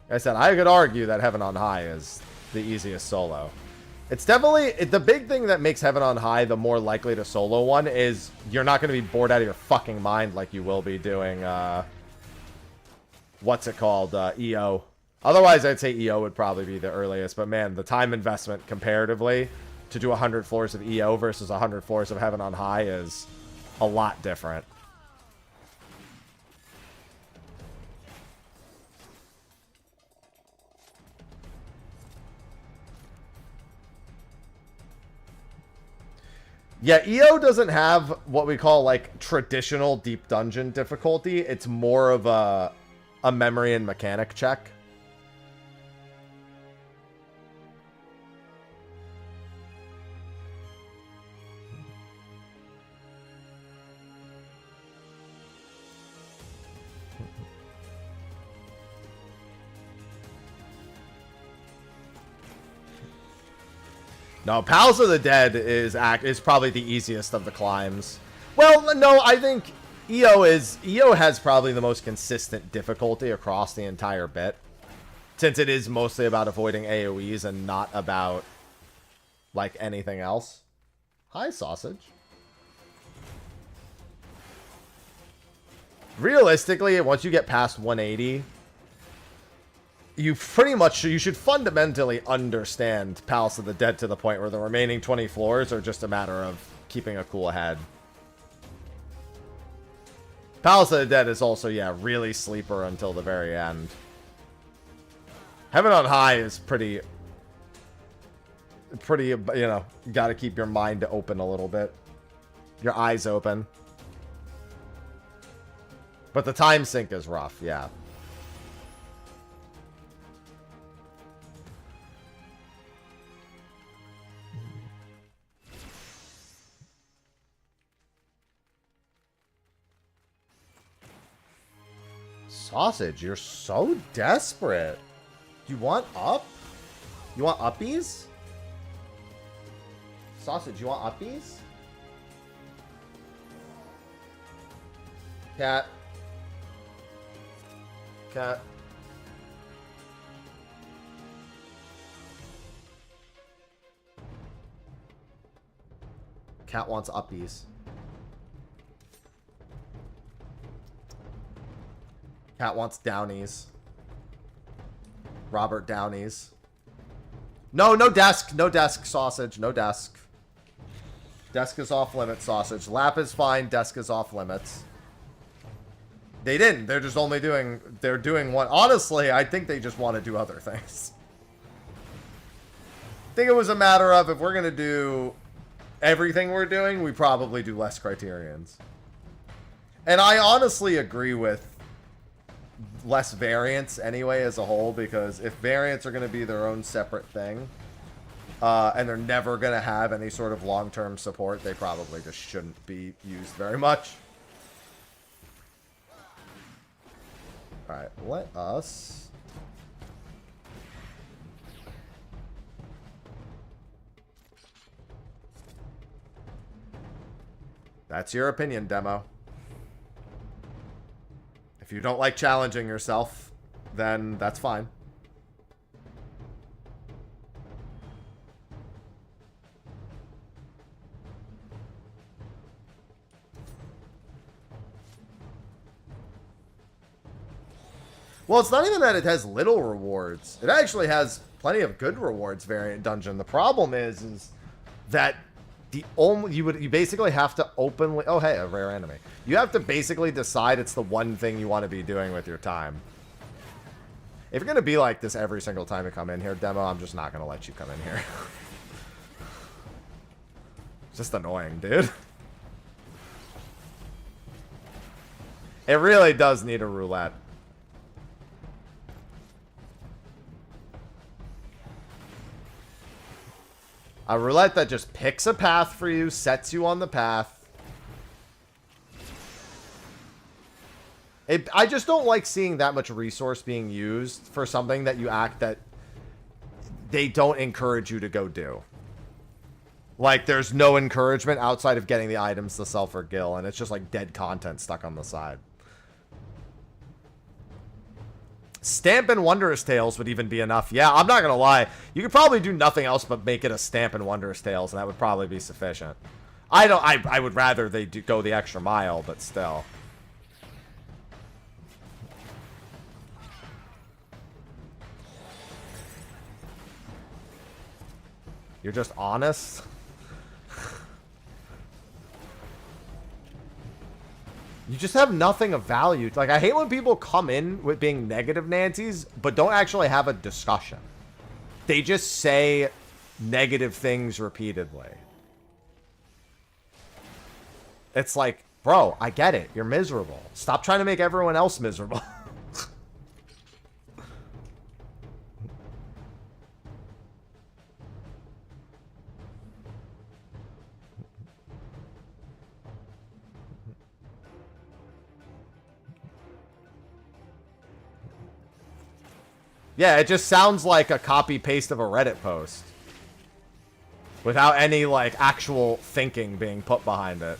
Like I said, I could argue that Heaven on High is the easiest solo. It's definitely... the big thing that makes Heaven on High the more likely to solo one is you're not going to be bored out of your fucking mind like you will be doing, what's it called? EO. Otherwise, I'd say EO would probably be the earliest. But man, the time investment comparatively to do 100 floors of EO versus 100 floors of Heaven on High is a lot different. Yeah, EO doesn't have what we call, like, traditional deep dungeon difficulty. It's more of a memory and mechanic check. No, Palace of the Dead is probably the easiest of the climbs. Well, no, I think EO has probably the most consistent difficulty across the entire bit, since it is mostly about avoiding AoEs and not about, like, anything else. Hi, Sausage. Realistically, once you get past 180, you should fundamentally understand Palace of the Dead to the point where the remaining 20 floors are just a matter of keeping a cool head. Palace of the Dead is also, yeah, really sleeper until the very end. Heaven on High is pretty, you know, you gotta keep your mind open a little bit. Your eyes open. But the time sink is rough, yeah. Sausage, you're so desperate. You want up? You want uppies? Sausage, you want uppies? Cat. Cat. Cat wants uppies. Cat wants Downies. Robert Downies. No, no desk. No desk, Sausage. No desk. Desk is off limits, Sausage. Lap is fine. Desk is off limits. They didn't. They're just only doing... They're doing one... Honestly, I think they just want to do other things. I think it was a matter of if we're going to do everything we're doing, we probably do less criterions. And I honestly agree with less variants anyway as a whole, because if variants are going to be their own separate thing, and they're never going to have any sort of long-term support, they probably just shouldn't be used very much. Alright, let us... That's your opinion, Demo. If you don't like challenging yourself, then that's fine. Well, it's not even that it has little rewards. It actually has plenty of good rewards, variant dungeon. The problem is that the only you basically have to openly... Oh, hey, a rare enemy. You have to basically decide it's the one thing you want to be doing with your time. If you're going to be like this every single time you come in here, Demo, I'm just not going to let you come in here. It's just annoying, dude. It really does need a roulette. A roulette that just picks a path for you, sets you on the path. I just don't like seeing that much resource being used for something that that they don't encourage you to go do. Like, there's no encouragement outside of getting the items to sell for Gil, and it's just like dead content stuck on the side. Stamp and Wondrous Tales would even be enough. Yeah, I'm not gonna lie. You could probably do nothing else but make it a Stamp and Wondrous Tales, and that would probably be sufficient. I would rather they go the extra mile, but still. You're just honest. You just have nothing of value. Like, I hate when people come in with being negative Nancy's, but don't actually have a discussion. They just say negative things repeatedly. It's like, bro, I get it. You're miserable. Stop trying to make everyone else miserable. Yeah, it just sounds like a copy-paste of a Reddit post. Without any, like, actual thinking being put behind it.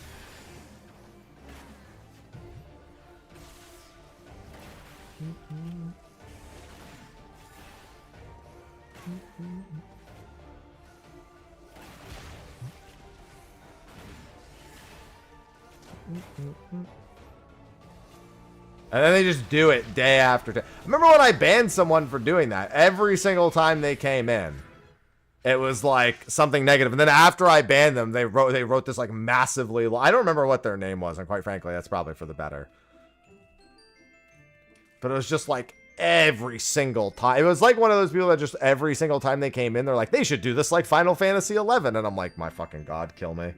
And then they just do it day after day. Remember when I banned someone for doing that? Every single time they came in, it was like something negative. And then after I banned them, they wrote this like massively. I don't remember what their name was, and quite frankly, that's probably for the better. But it was just like every single time. It was like one of those people that just every single time they came in, they're like, they should do this like Final Fantasy XI. And I'm like, my fucking God, kill me.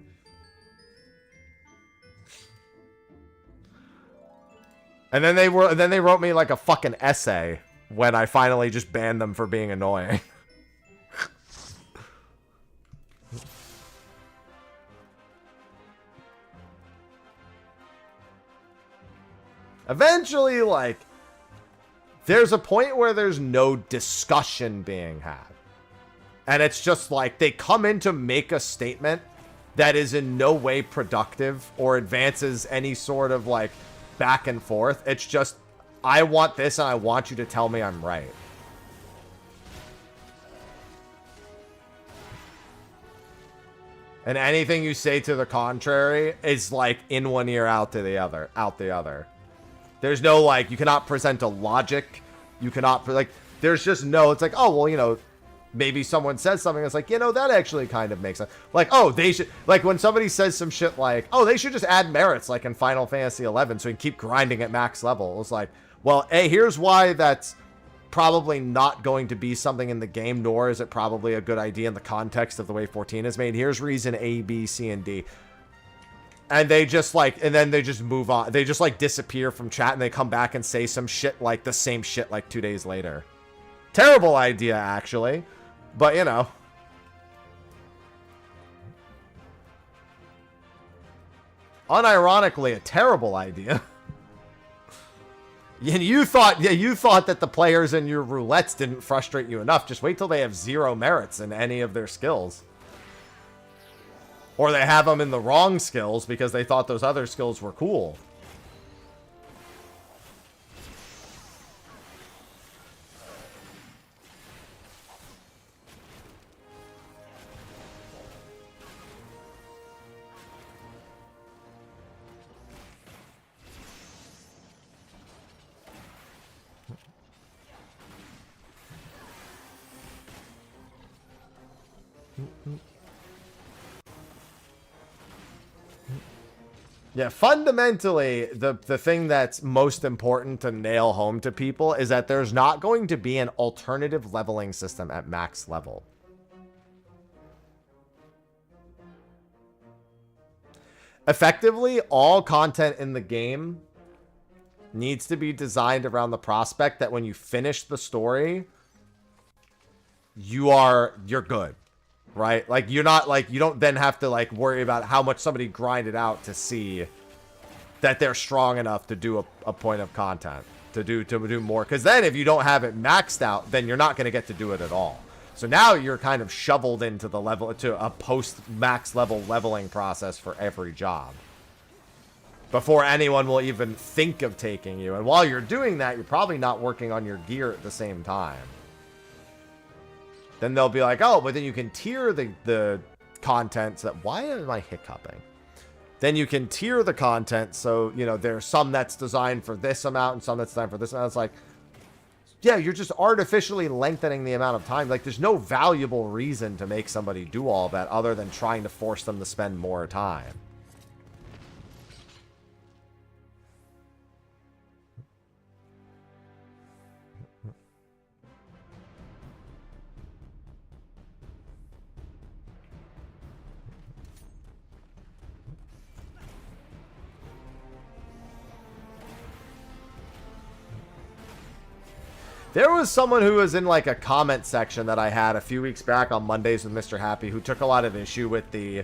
And then they wrote me like a fucking essay when I finally just banned them for being annoying. Eventually, like, there's a point where there's no discussion being had. And it's just like they come in to make a statement that is in no way productive or advances any sort of like back and forth. It's just, I want this and I want you to tell me I'm right. And anything you say to the contrary is like in one ear, out to the other, out the other. There's no like, you cannot present a logic. You cannot, like, there's just no, it's like, oh, well, you know, maybe someone says something that's like, you know, that actually kind of makes sense. Like, oh, they should, like, when somebody says some shit like, oh, they should just add merits like in Final Fantasy XI so you can keep grinding at max level. It's like, well, hey, here's why that's probably not going to be something in the game, nor is it probably a good idea in the context of the way 14 is made. Here's reason A, B, C, and D. And they just like, and then they just move on. They just like disappear from chat and they come back and say some shit like the same shit like 2 days later. Terrible idea, actually. But, you know. Unironically, a terrible idea. And you thought that the players in your roulettes didn't frustrate you enough. Just wait till they have 0 merits in any of their skills. Or they have them in the wrong skills because they thought those other skills were cool. Yeah, fundamentally, the thing that's most important to nail home to people is that there's not going to be an alternative leveling system at max level. Effectively, all content in the game needs to be designed around the prospect that when you finish the story, you're good. Right? Like, you're not, like, you don't then have to, like, worry about how much somebody grinded out to see that they're strong enough to do a point of content. To do more. Because then if you don't have it maxed out, then you're not going to get to do it at all. So now you're kind of shoveled into the level, to a post-max level leveling process for every job. Before anyone will even think of taking you. And while you're doing that, you're probably not working on your gear at the same time. Then they'll be like, oh, but then you can tier the content. So that, why am I hiccuping? Then you can tier the content. So, you know, there's some that's designed for this amount and some that's designed for this amount. It's like, yeah, you're just artificially lengthening the amount of time. Like, there's no valuable reason to make somebody do all that other than trying to force them to spend more time. There was someone who was in like a comment section that I had a few weeks back on Mondays with Mr. Happy who took a lot of issue with the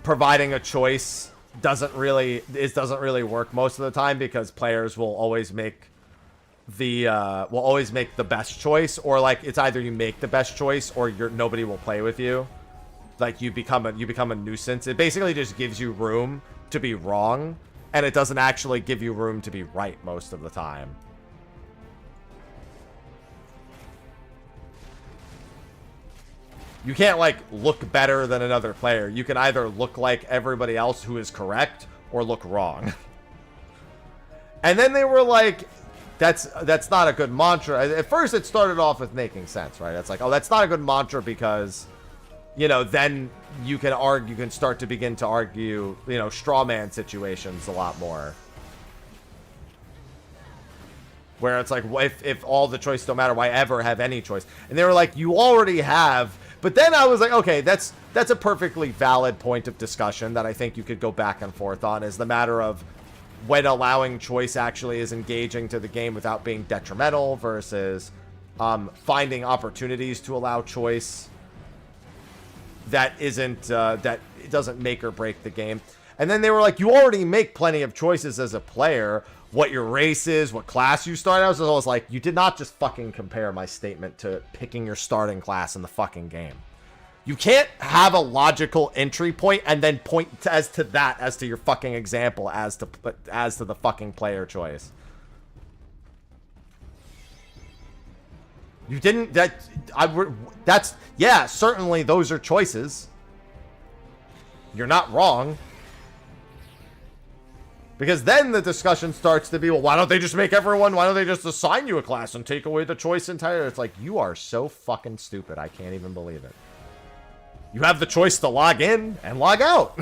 providing a choice doesn't really work most of the time because players will always make the best choice, or like it's either you make the best choice or nobody will play with you. Like you become a nuisance. It basically just gives you room to be wrong. And it doesn't actually give you room to be right most of the time. You can't, like, look better than another player. You can either look like everybody else who is correct or look wrong. And then they were like, that's not a good mantra. At first, it started off with making sense, right? It's like, oh, that's not a good mantra because, you know, then you can start to begin to argue, you know, straw man situations a lot more. Where it's like, if all the choices don't matter, why ever have any choice? And they were like, you already have. But then I was like, okay, that's a perfectly valid point of discussion that I think you could go back and forth on, is the matter of when allowing choice actually is engaging to the game without being detrimental versus finding opportunities to allow choice that it doesn't make or break the game. And then they were like, you already make plenty of choices as a player, what your race is, what class you start out. So I was like, you did not just fucking compare my statement to picking your starting class in the fucking game. You can't have a logical entry point and then point as to your fucking example as to the fucking player choice. You didn't, yeah, certainly those are choices. You're not wrong. Because then the discussion starts to be, well, why don't they just assign you a class and take away the choice entirely? It's like, you are so fucking stupid. I can't even believe it. You have the choice to log in and log out.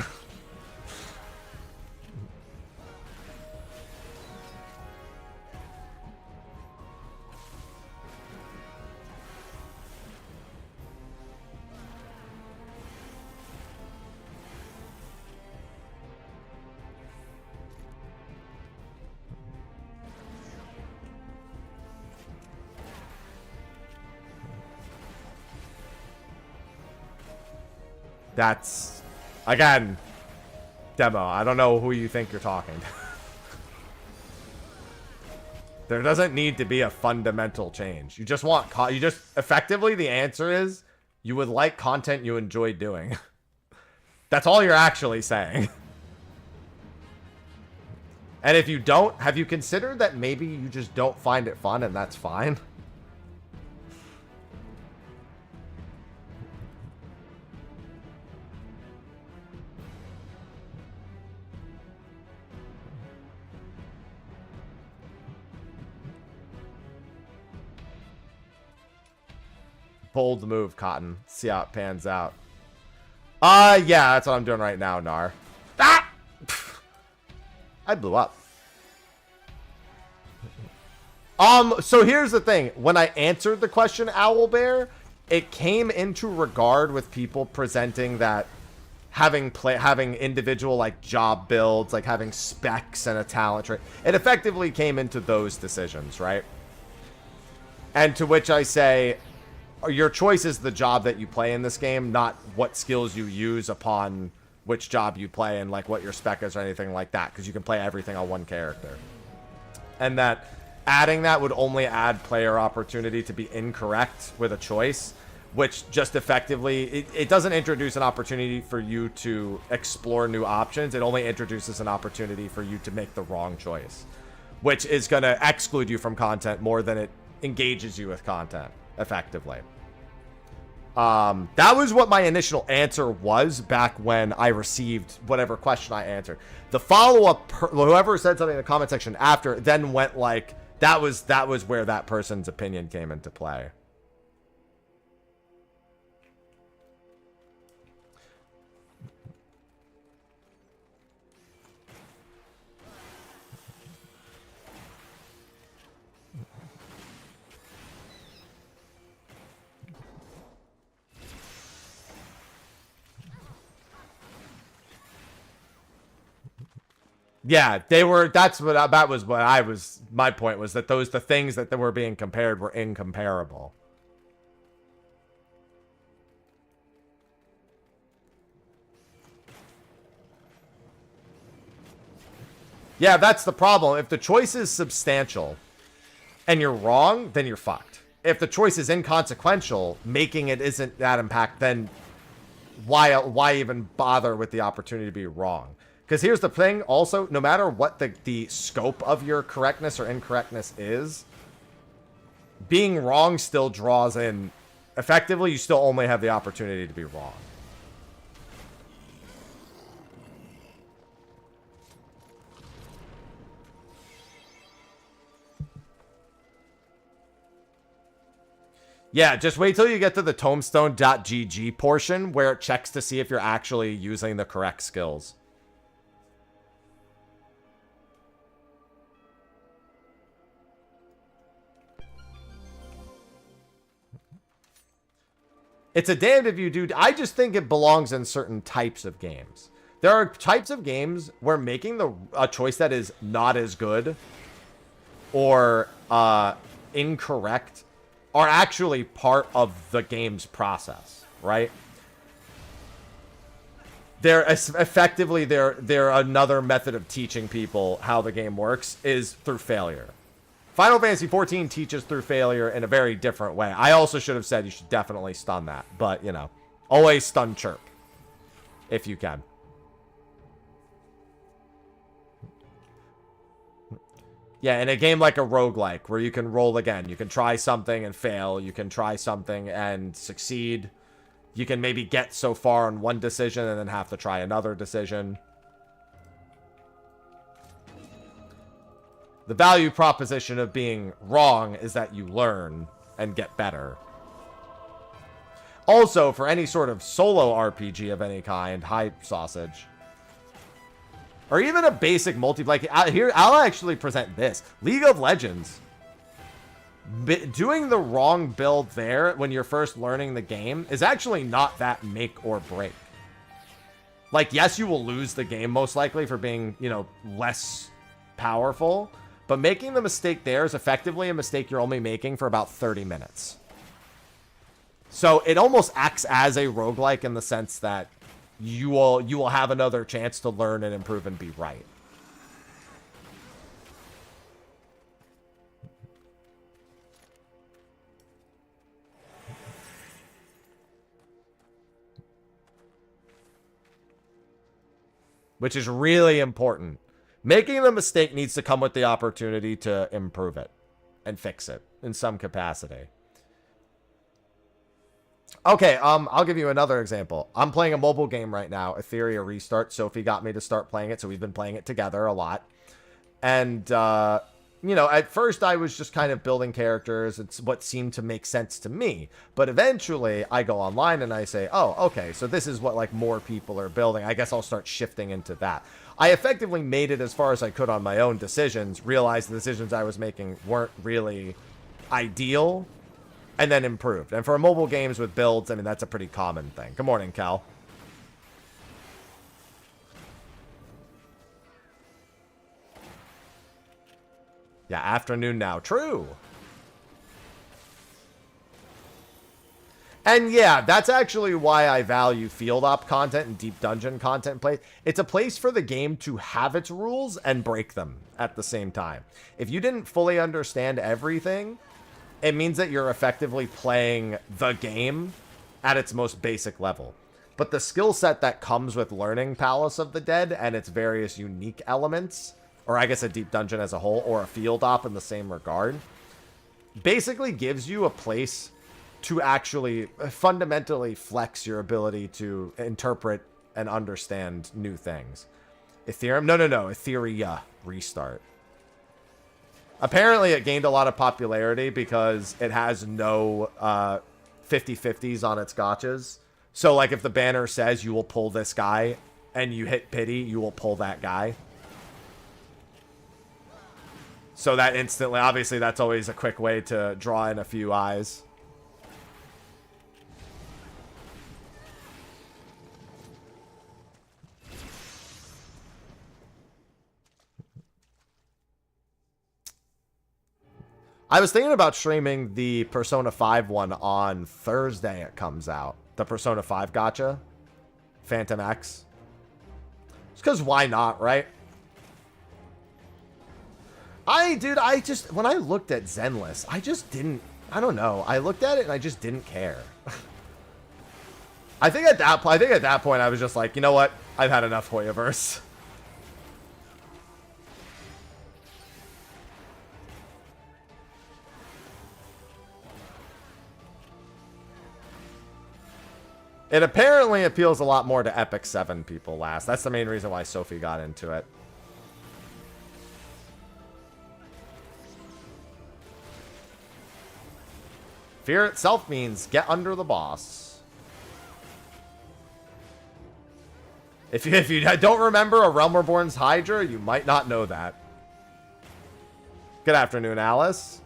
That's, again, demo. I don't know who you think you're talking to. There doesn't need to be a fundamental change. You just want, effectively, the answer is, you would like content you enjoy doing. That's all you're actually saying. And if you don't, have you considered that maybe you just don't find it fun and that's fine? Bold move, Cotton. See how it pans out. Yeah, that's what I'm doing right now, Nar. Ah! I blew up. So here's the thing. When I answered the question, Owlbear, it came into regard with people presenting that having individual, like, job builds, like having specs and a talent trait. It effectively came into those decisions, right? And to which I say, your choice is the job that you play in this game, not what skills you use upon which job you play and like what your spec is or anything like that, because you can play everything on one character. And that adding that would only add player opportunity to be incorrect with a choice, which just effectively, it doesn't introduce an opportunity for you to explore new options. It only introduces an opportunity for you to make the wrong choice, which is going to exclude you from content more than it engages you with content. Effectively. That was what my initial answer was back when I received whatever question I answered. The follow-up, whoever said something in the comment section after, then went like, That was where that person's opinion came into play. Yeah, they were. That was what I was. My point was that the things that were being compared were incomparable. Yeah, that's the problem. If the choice is substantial and you're wrong, then you're fucked. If the choice is inconsequential, making it isn't that impact, then why even bother with the opportunity to be wrong? Because here's the thing, also, no matter what the scope of your correctness or incorrectness is, being wrong still draws in... Effectively, you still only have the opportunity to be wrong. Yeah, just wait till you get to the tombstone.gg portion where it checks to see if you're actually using the correct skills. It's a damned if you do. I just think it belongs in certain types of games. There are types of games where making a choice that is not as good or incorrect are actually part of the game's process, right? They're effectively they're another method of teaching people how the game works is through failure. Final Fantasy XIV teaches through failure in a very different way. I also should have said you should definitely stun that, but you know, always stun chirp if you can. Yeah, in a game like a roguelike where you can roll again, you can try something and fail, you can try something and succeed. You can maybe get so far on one decision and then have to try another decision. The value proposition of being wrong is that you learn and get better. Also, for any sort of solo RPG of any kind, high sausage, or even a basic multiplayer, here, I'll actually present this. League of Legends. Doing the wrong build there when you're first learning the game is actually not that make or break. Like, yes, you will lose the game most likely for being, you know, less powerful, but making the mistake there is effectively a mistake you're only making for about 30 minutes. So it almost acts as a roguelike in the sense that you will have another chance to learn and improve and be right. Which is really important. Making the mistake needs to come with the opportunity to improve it and fix it in some capacity. Okay, I'll give you another example. I'm playing a mobile game right now, Etheria Restart. Sophie got me to start playing it, so we've been playing it together a lot. And, you know, at first I was just kind of building characters. It's what seemed to make sense to me. But eventually I go online and I say, oh, okay, so this is what, like, more people are building. I guess I'll start shifting into that. I effectively made it as far as I could on my own decisions, realized the decisions I was making weren't really ideal, and then improved. And for mobile games with builds, I mean, that's a pretty common thing. Good morning, Cal. Yeah, afternoon now. True. And yeah, that's actually why I value field op content and deep dungeon content play. It's a place for the game to have its rules and break them at the same time. If you didn't fully understand everything, it means that you're effectively playing the game at its most basic level. But the skill set that comes with learning Palace of the Dead and its various unique elements, or I guess a deep dungeon as a whole, or a field op in the same regard, basically gives you a place to actually fundamentally flex your ability to interpret and understand new things. Ethereum? No. Etheria Restart. Apparently, it gained a lot of popularity because it has no 50/50s on its gotchas. So, like, if the banner says you will pull this guy and you hit pity, you will pull that guy. So that instantly, obviously, that's always a quick way to draw in a few eyes. I was thinking about streaming the Persona 5 one on Thursday. It comes out. The Persona 5 gacha. Phantom X. Just because why not, right? Dude, I just, when I looked at Zenless, I just didn't, I don't know. I looked at it and I just didn't care. I think at that point I was just like, you know what? I've had enough Hoyoverse. It apparently appeals a lot more to FFXIV people last. That's the main reason why Sophie got into it. Fear itself means get under the boss. If you don't remember A Realm Reborn's Hydra, you might not know that. Good afternoon, Alice.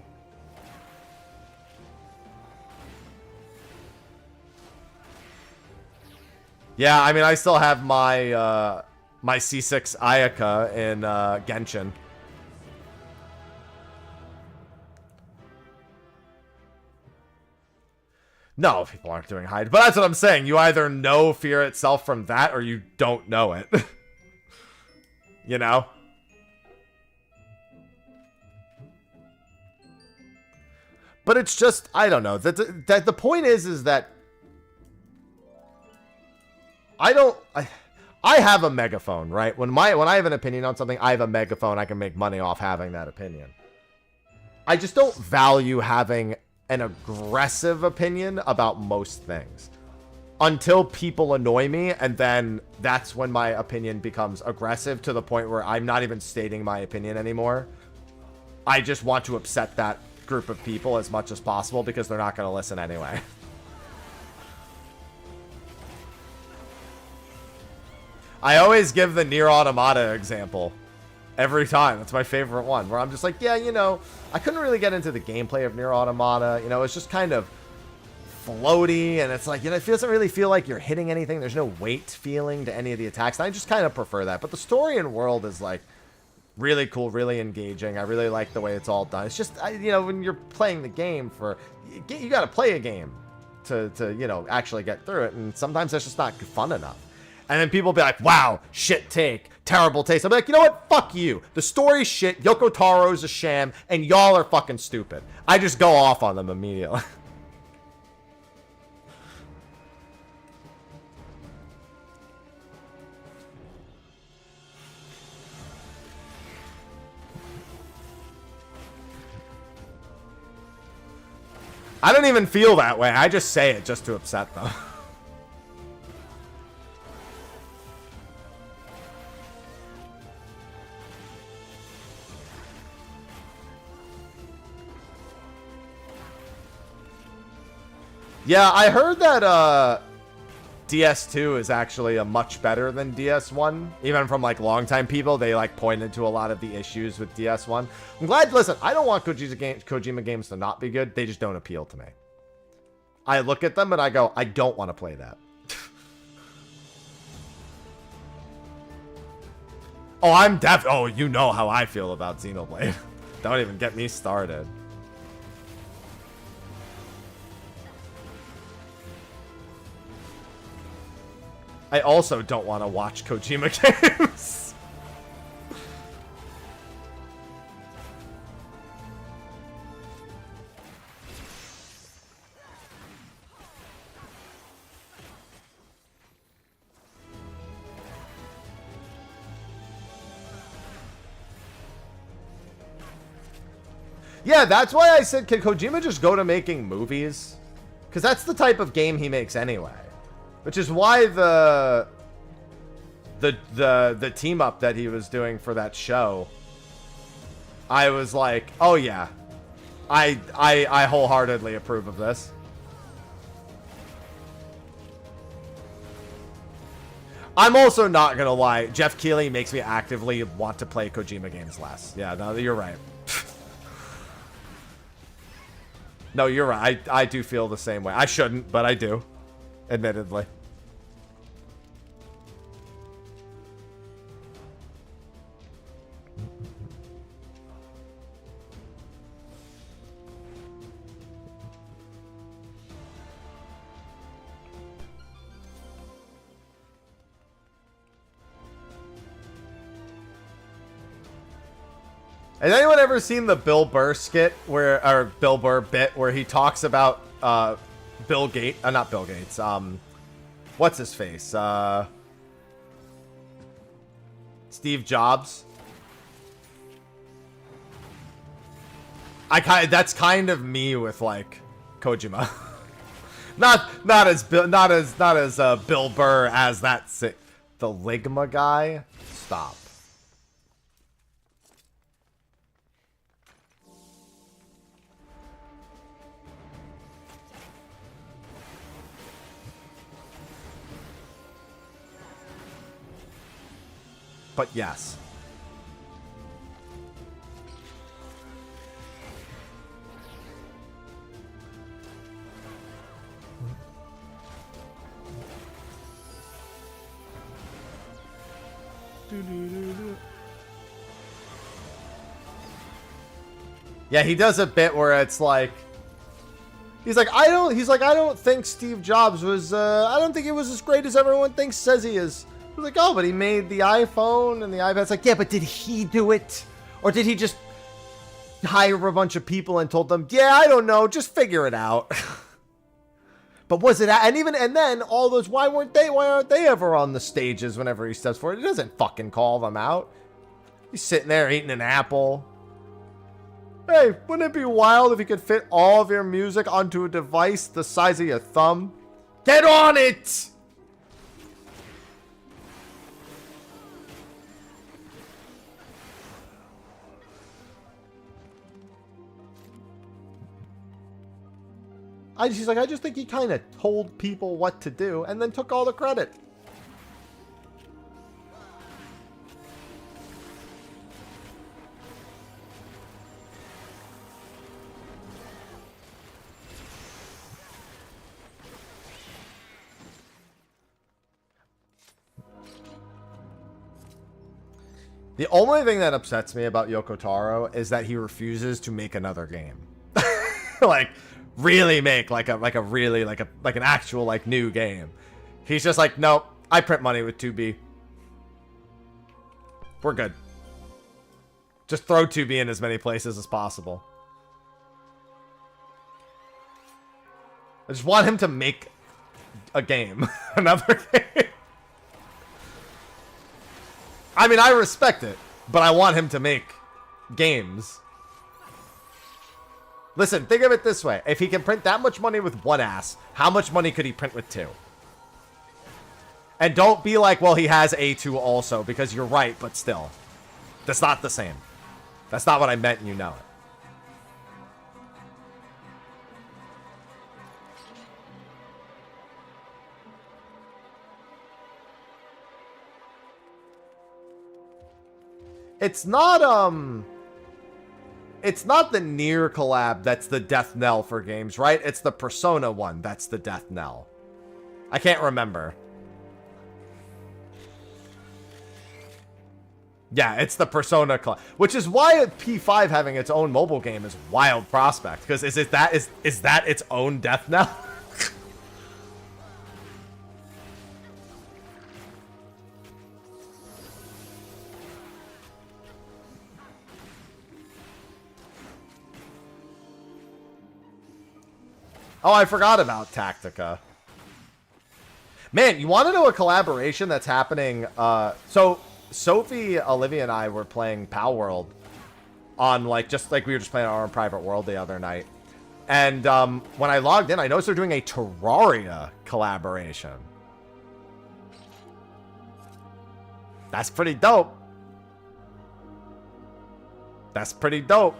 Yeah, I mean, I still have my my C6 Ayaka in Genshin. No, people aren't doing Hydra. But that's what I'm saying. You either know Fear itself from that, or you don't know it. You know? But it's just, I don't know. The point is that I have a megaphone, right? When I have an opinion on something, I have a megaphone. I can make money off having that opinion. I just don't value having an aggressive opinion about most things until people annoy me, and then that's when my opinion becomes aggressive to the point where I'm not even stating my opinion anymore. I just want to upset that group of people as much as possible because they're not going to listen anyway. I always give the Nier Automata example every time. That's my favorite one, where I'm just like, yeah, you know, I couldn't really get into the gameplay of Nier Automata. You know, it's just kind of floaty, and it's like, you know, it doesn't really feel like you're hitting anything. There's no weight feeling to any of the attacks, and I just kind of prefer that. But the story and world is, like, really cool, really engaging. I really like the way it's all done. It's just, you know, when you're playing the game you got to play a game to, you know, actually get through it, and sometimes that's just not fun enough. And then people be like, wow, shit take, terrible taste. I'll be like, you know what? Fuck you. The story's shit, Yoko Taro's a sham, and y'all are fucking stupid. I just go off on them immediately. I don't even feel that way. I just say it just to upset them. Yeah, I heard that DS2 is actually a much better than DS1. Even from, like, longtime people, they, like, pointed to a lot of the issues with DS1. I'm glad, listen, I don't want Kojima games to not be good. They just don't appeal to me. I look at them and I go, I don't want to play that. Oh, you know how I feel about Xenoblade. Don't even get me started. I also don't want to watch Kojima games. Yeah, that's why I said, can Kojima just go to making movies? Because that's the type of game he makes anyway. Which is why the team up that he was doing for that show, I was like, oh yeah, I wholeheartedly approve of this. I'm also not gonna lie, Jeff Keighley makes me actively want to play Kojima games less. Yeah, no, you're right. No, you're right. I do feel the same way. I shouldn't, but I do, admittedly. Has anyone ever seen the Bill Burr skit or Bill Burr bit where he talks about Bill Gates? Not Bill Gates. What's his face? Steve Jobs. That's kind of me with like Kojima. not as Bill Burr as that the Ligma guy. Stop. But yes. Yeah, he does a bit where it's like I don't think Steve Jobs was I don't think it was as great as everyone says he is. He's like, oh, but he made the iPhone and the iPad. It's like, yeah, but did he do it? Or did he just hire a bunch of people and told them, yeah, I don't know, just figure it out. But was it, and then all those, why aren't they ever on the stages whenever he steps forward? He doesn't fucking call them out. He's sitting there eating an apple. Hey, wouldn't it be wild if you could fit all of your music onto a device the size of your thumb? Get on it! She's like, I just think he kind of told people what to do and then took all the credit. The only thing that upsets me about Yoko Taro is that he refuses to make another game. Like, really make like an actual like new game. He's just like, nope, I print money with 2B. We're good. Just throw 2B in as many places as possible. I just want him to make a game. Another game. I mean, I respect it, but I want him to make games. Listen, think of it this way. If he can print that much money with one ass, how much money could he print with two? And don't be like, well, he has A2 also, because you're right, but still. That's not the same. That's not what I meant, and you know it. It's not the Nier collab that's the death knell for games, right? It's the Persona one that's the death knell. I can't remember. Yeah, it's the Persona collab, which is why P5 having its own mobile game is wild prospect. Because is that its own death knell? Oh, I forgot about Tactica. Man, you want to know a collaboration that's happening? So Sophie, Olivia, and I were playing Pal World on just like we were just playing our own private world the other night. And when I logged in, I noticed they're doing a Terraria collaboration. That's pretty dope. That's pretty dope.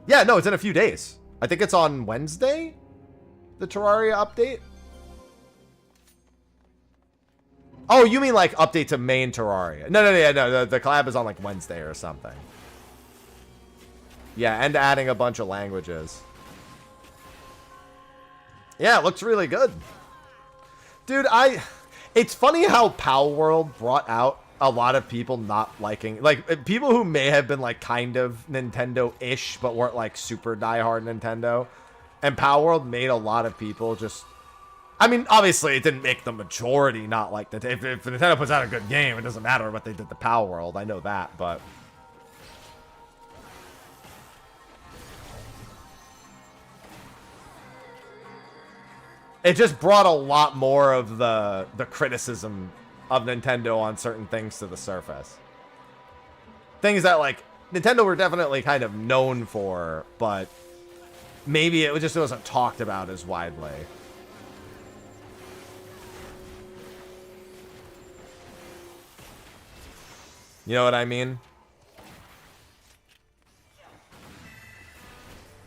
Yeah, no, it's in a few days. I think it's on Wednesday, the Terraria update. Oh, you mean like update to main Terraria? No. The collab is on like Wednesday or something. Yeah, and adding a bunch of languages. Yeah, it looks really good. Dude, it's funny how Pal World brought out a lot of people not liking, like, people who may have been like kind of Nintendo-ish, but weren't like super diehard Nintendo. And Pal World made a lot of people just, I mean, obviously it didn't make the majority not like that. If Nintendo puts out a good game, it doesn't matter what they did to Pal World. I know that, but it just brought a lot more of the criticism of Nintendo on certain things to the surface. Things that, like, Nintendo were definitely kind of known for, but maybe it just wasn't talked about as widely. You know what I mean?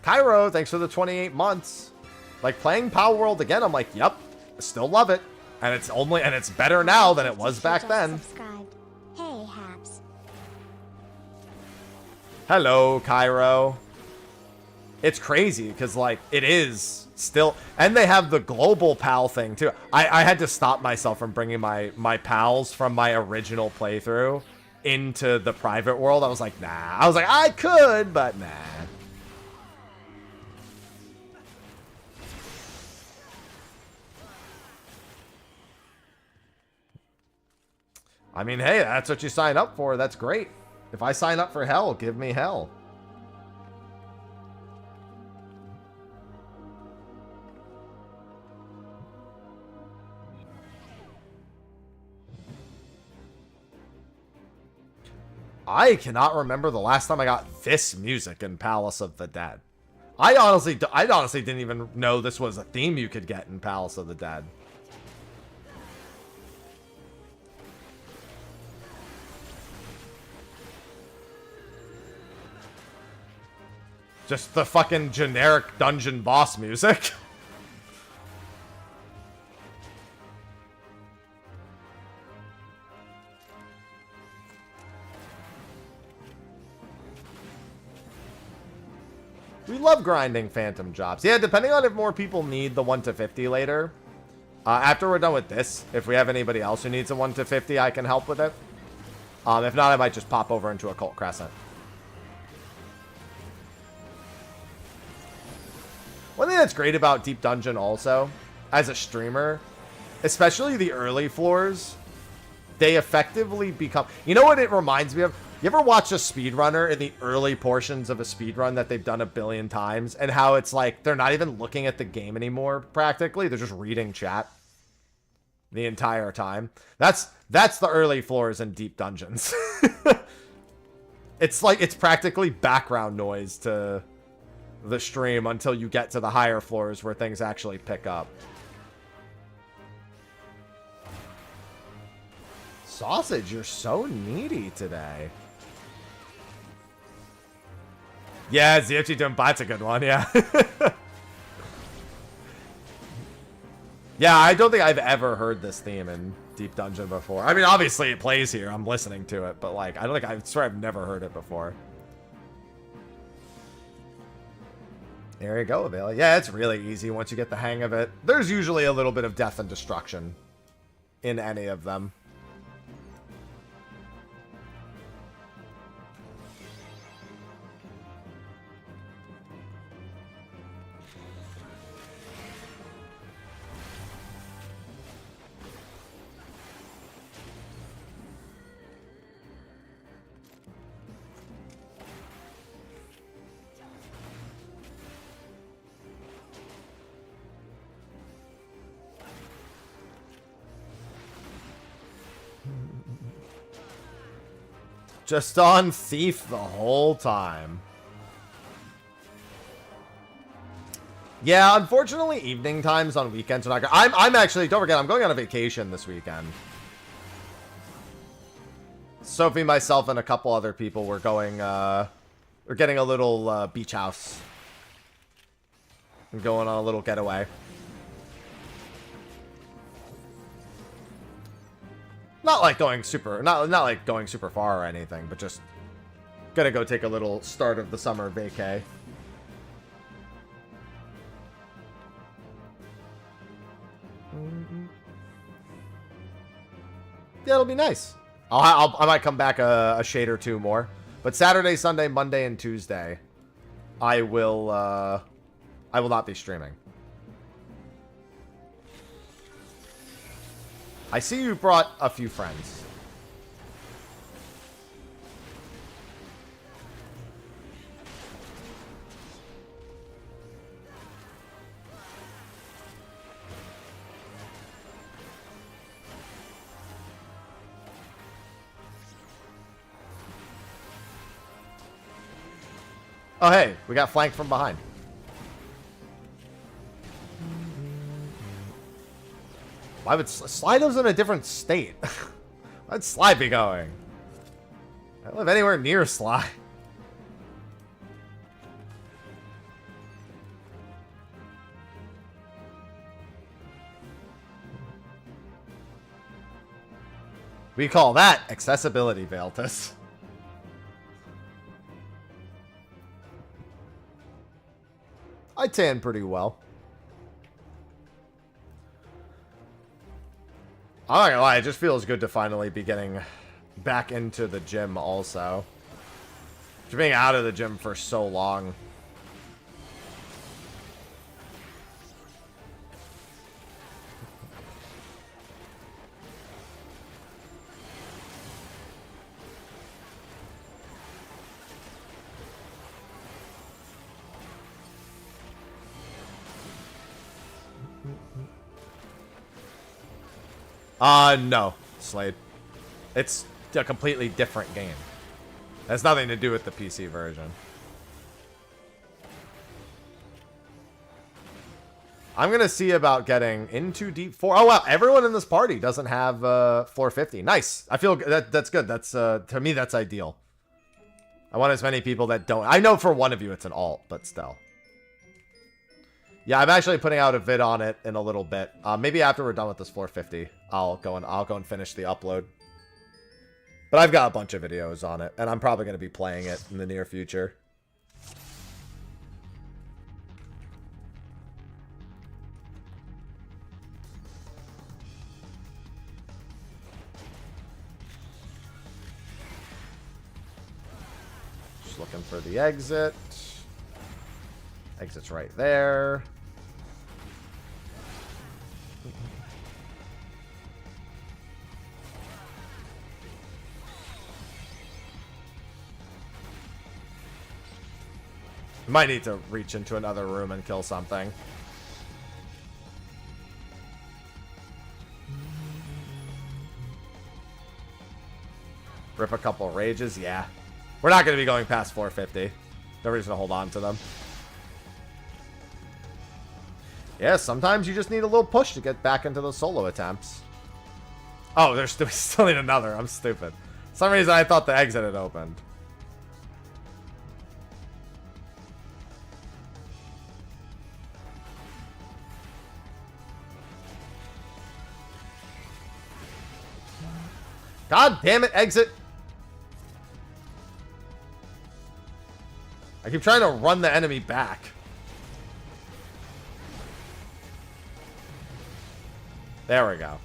Cairo, thanks for the 28 months. Like, playing Power World again, I'm like, yep, still love it. And it's better now than it was back then. Subscribed. Hey, Haps. Hello, Cairo. It's crazy, because, like, it is still... And they have the global PAL thing, too. I had to stop myself from bringing my PALs from my original playthrough into the private world. I was like, nah. I was like, I could, but nah. I mean, hey, that's what you sign up for. That's great. If I sign up for hell, give me hell. I cannot remember the last time I got this music in Palace of the Dead. I honestly didn't even know this was a theme you could get in Palace of the Dead. Just the fucking generic dungeon boss music. We love grinding phantom jobs. Yeah, depending on if more people need the 1 to 50 later. After we're done with this, if we have anybody else who needs a 1 to 50, I can help with it. If not, I might just pop over into Occult Crescent. One thing that's great about Deep Dungeon also, as a streamer, especially the early floors, they effectively become... You know what it reminds me of? You ever watch a speedrunner in the early portions of a speedrun that they've done a billion times, and how it's like they're not even looking at the game anymore, practically? They're just reading chat the entire time. That's the early floors in Deep Dungeons. It's like, it's practically background noise to the stream until you get to the higher floors where things actually pick up. Sausage, you're so needy today. Yeah, ZFG doing bot's a good one, yeah. Yeah, I don't think I've ever heard this theme in Deep Dungeon before. I mean, obviously it plays here. I'm listening to it, but like, I swear I've never heard it before. There you go, Avail. Yeah, it's really easy once you get the hang of it. There's usually a little bit of death and destruction in any of them. Just on Thief the whole time. Yeah, unfortunately, evening times on weekends are not good. I'm actually, don't forget, I'm going on a vacation this weekend. Sophie, myself, and a couple other people were going, we're getting a little beach house. And going on a little getaway. Not like going super, not like going super far or anything, but just gonna go take a little start of the summer vacay. Yeah, it'll be nice. I might come back a shade or two more, but Saturday, Sunday, Monday, and Tuesday, I will not be streaming. I see you brought a few friends. Oh, hey, we got flanked from behind. Why would Slido's in a different state? Why'd Sly be going? I don't live anywhere near Sly. We call that accessibility, Veltus. I tan pretty well. I'm not gonna lie, it just feels good to finally be getting back into the gym also. After being out of the gym for so long. No, Slade. It's a completely different game. It has nothing to do with the PC version. I'm gonna see about getting into Deep 4. Oh wow, everyone in this party doesn't have 450. Nice. I feel that's good. That's to me that's ideal. I want as many people that don't. I know for one of you it's an alt, but still. Yeah, I'm actually putting out a vid on it in a little bit. Maybe after we're done with this 450, I'll go and finish the upload. But I've got a bunch of videos on it, and I'm probably going to be playing it in the near future. Just looking for the exit. Exit's right there. Might need to reach into another room and kill something. Rip a couple rages, yeah. We're not going to be going past 450. No reason to hold on to them. Yeah, sometimes you just need a little push to get back into those solo attempts. Oh, we still need another. I'm stupid. For some reason, I thought the exit had opened. God damn it, exit. I keep trying to run the enemy back. There we go.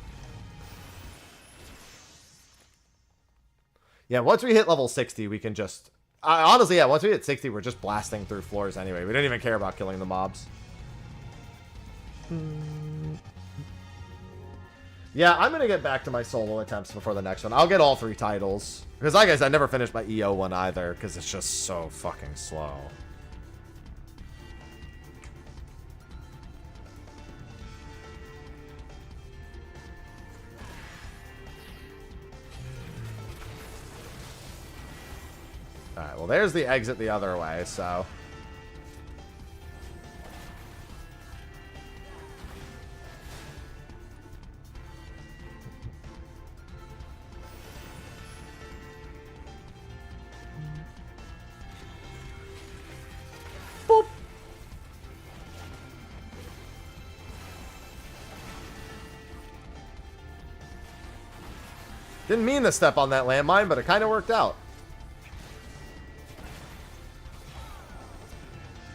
Yeah, once we hit level 60, we can just... honestly, yeah, once we hit 60, we're just blasting through floors anyway. We don't even care about killing the mobs. Yeah, I'm going to get back to my solo attempts before the next one. I'll get all 3 titles. Because like I said, I never finished my EO one either, because it's just so fucking slow. Alright, well there's the exit the other way, so... Didn't mean to step on that landmine, but it kind of worked out.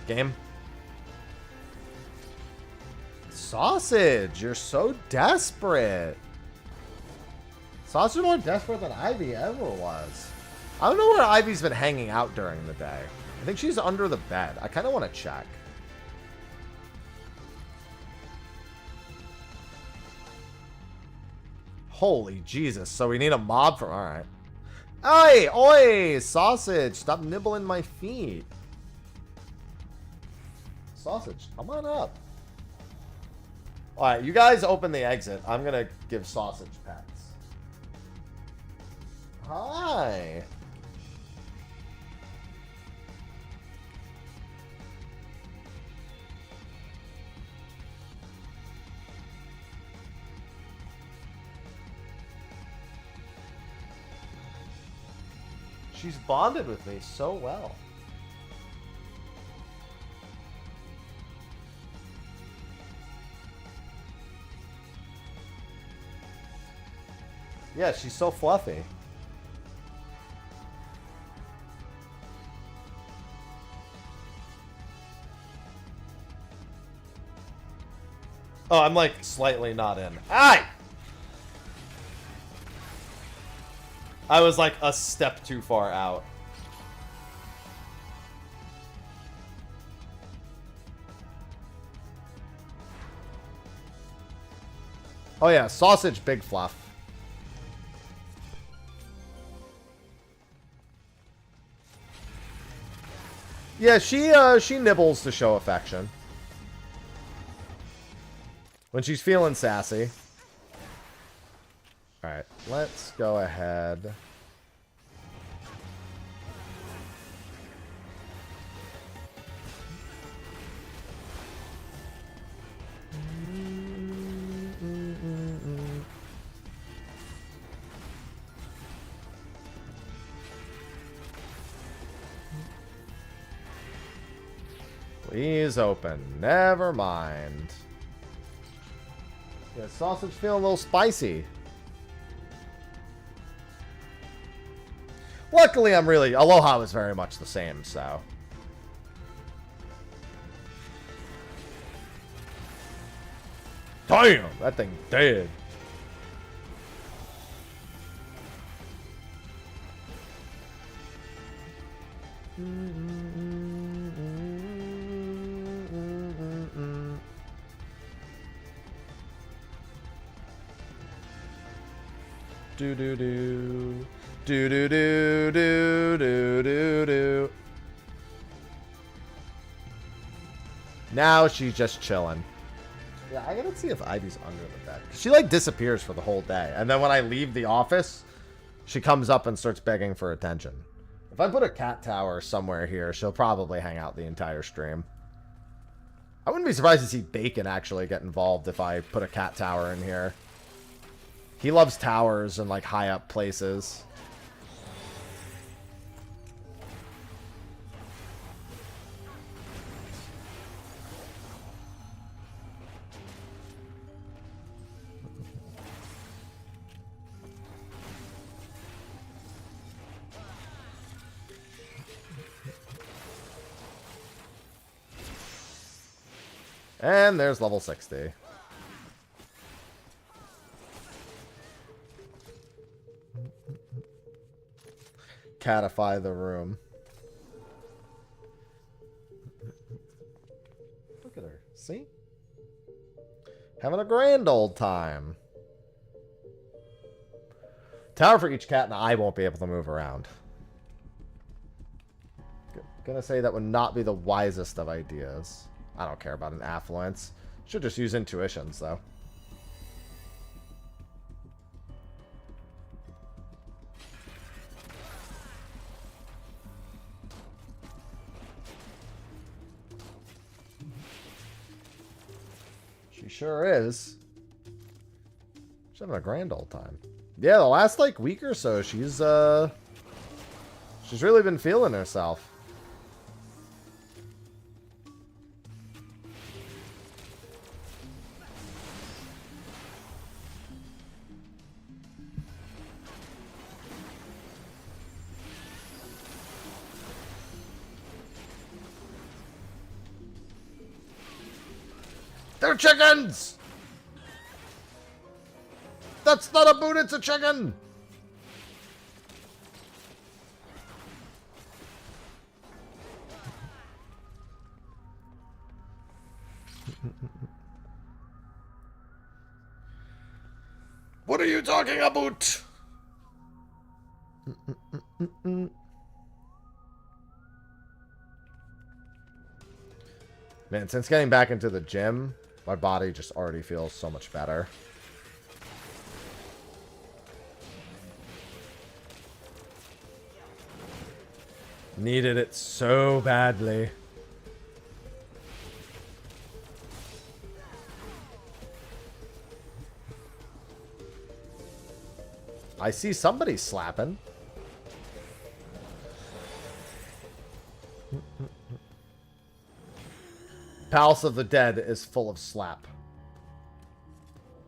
Game. Sausage, you're so desperate. Sausage is more desperate than Ivy ever was. I don't know where Ivy's been hanging out during the day. I think she's under the bed. I kind of want to check. Holy Jesus. So we need a mob for... Alright. Oi! Oi! Sausage! Stop nibbling my feet. Sausage, come on up. Alright, you guys open the exit. I'm gonna give Sausage pets. Hi! She's bonded with me so well. Yeah, she's so fluffy. Oh, I'm like slightly not in. Aye! I was like a step too far out. Oh yeah, Sausage Big Fluff. Yeah, she nibbles to show affection. When she's feeling sassy. Alright, let's go ahead. Please open. Never mind. Yeah, Sausage feeling a little spicy. Luckily, I'm really... Aloha was very much the same, so... Damn! That thing dead. Do do do. Do do do do do do do. Now she's just chilling. Yeah, I gotta see if Ivy's under the bed. She like disappears for the whole day, and then when I leave the office, she comes up and starts begging for attention. If I put a cat tower somewhere here, she'll probably hang out the entire stream. I wouldn't be surprised to see Bacon actually get involved if I put a cat tower in here. He loves towers and like high up places. And there's level 60. Catify the room. Look at her. See? Having a grand old time. Tower for each cat, and I won't be able to move around. Gonna say that would not be the wisest of ideas. I don't care about an affluence. Should just use intuitions, though. She sure is. She's having a grand old time. Yeah, the last, like, week or so, she's really been feeling herself. They're chickens! That's not a boot, it's a chicken! What are you talking about? Man, since getting back into the gym, my body just already feels so much better. Needed it so badly. I see somebody slapping. Palace of the Dead is full of slap.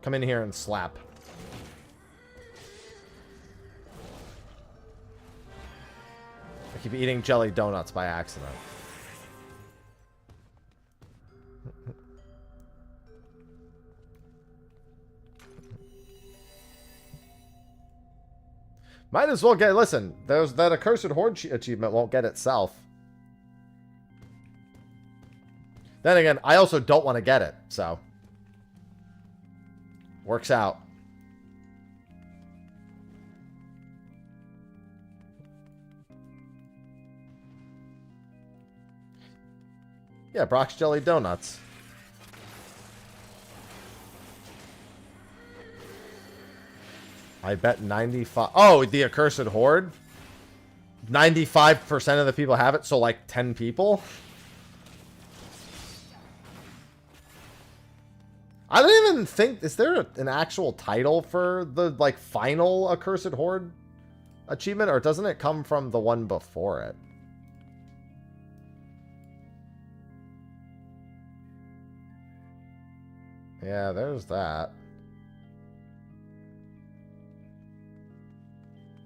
Come in here and slap. I keep eating jelly donuts by accident. Might as well get... Listen, there's that Accursed Horde achievement won't get itself. Then again, I also don't want to get it, so... Works out. Yeah, Brock's Jelly Donuts. I bet 95... Oh, the Accursed Horde? 95% of the people have it, so like 10 people? I don't even think... Is there an actual title for the, like, final Accursed Horde achievement? Or doesn't it come from the one before it? Yeah, there's that.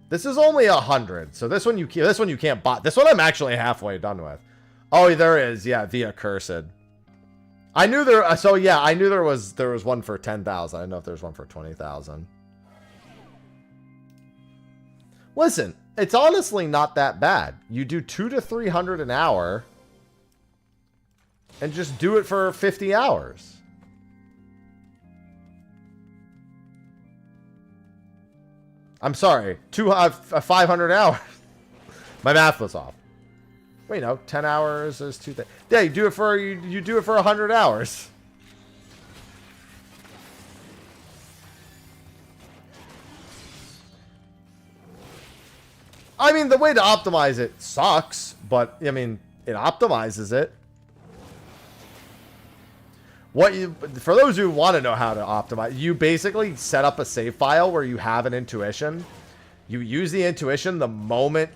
This is only 100, so this one you can't buy. This one I'm actually halfway done with. Oh, there is, yeah, the Accursed. I knew there. So yeah, I knew there was one for 10,000. I don't know if there's one for 20,000. Listen, it's honestly not that bad. You do 200 to 300 an hour, and just do it for 50 hours. I'm sorry, 500 hours. My math was off. Wait, no, 10 hours is 2 things. Yeah, you do it for 100 hours. I mean, the way to optimize it sucks, but I mean, it optimizes it. For those who want to know how to optimize, you basically set up a save file where you have an intuition. You use the intuition the moment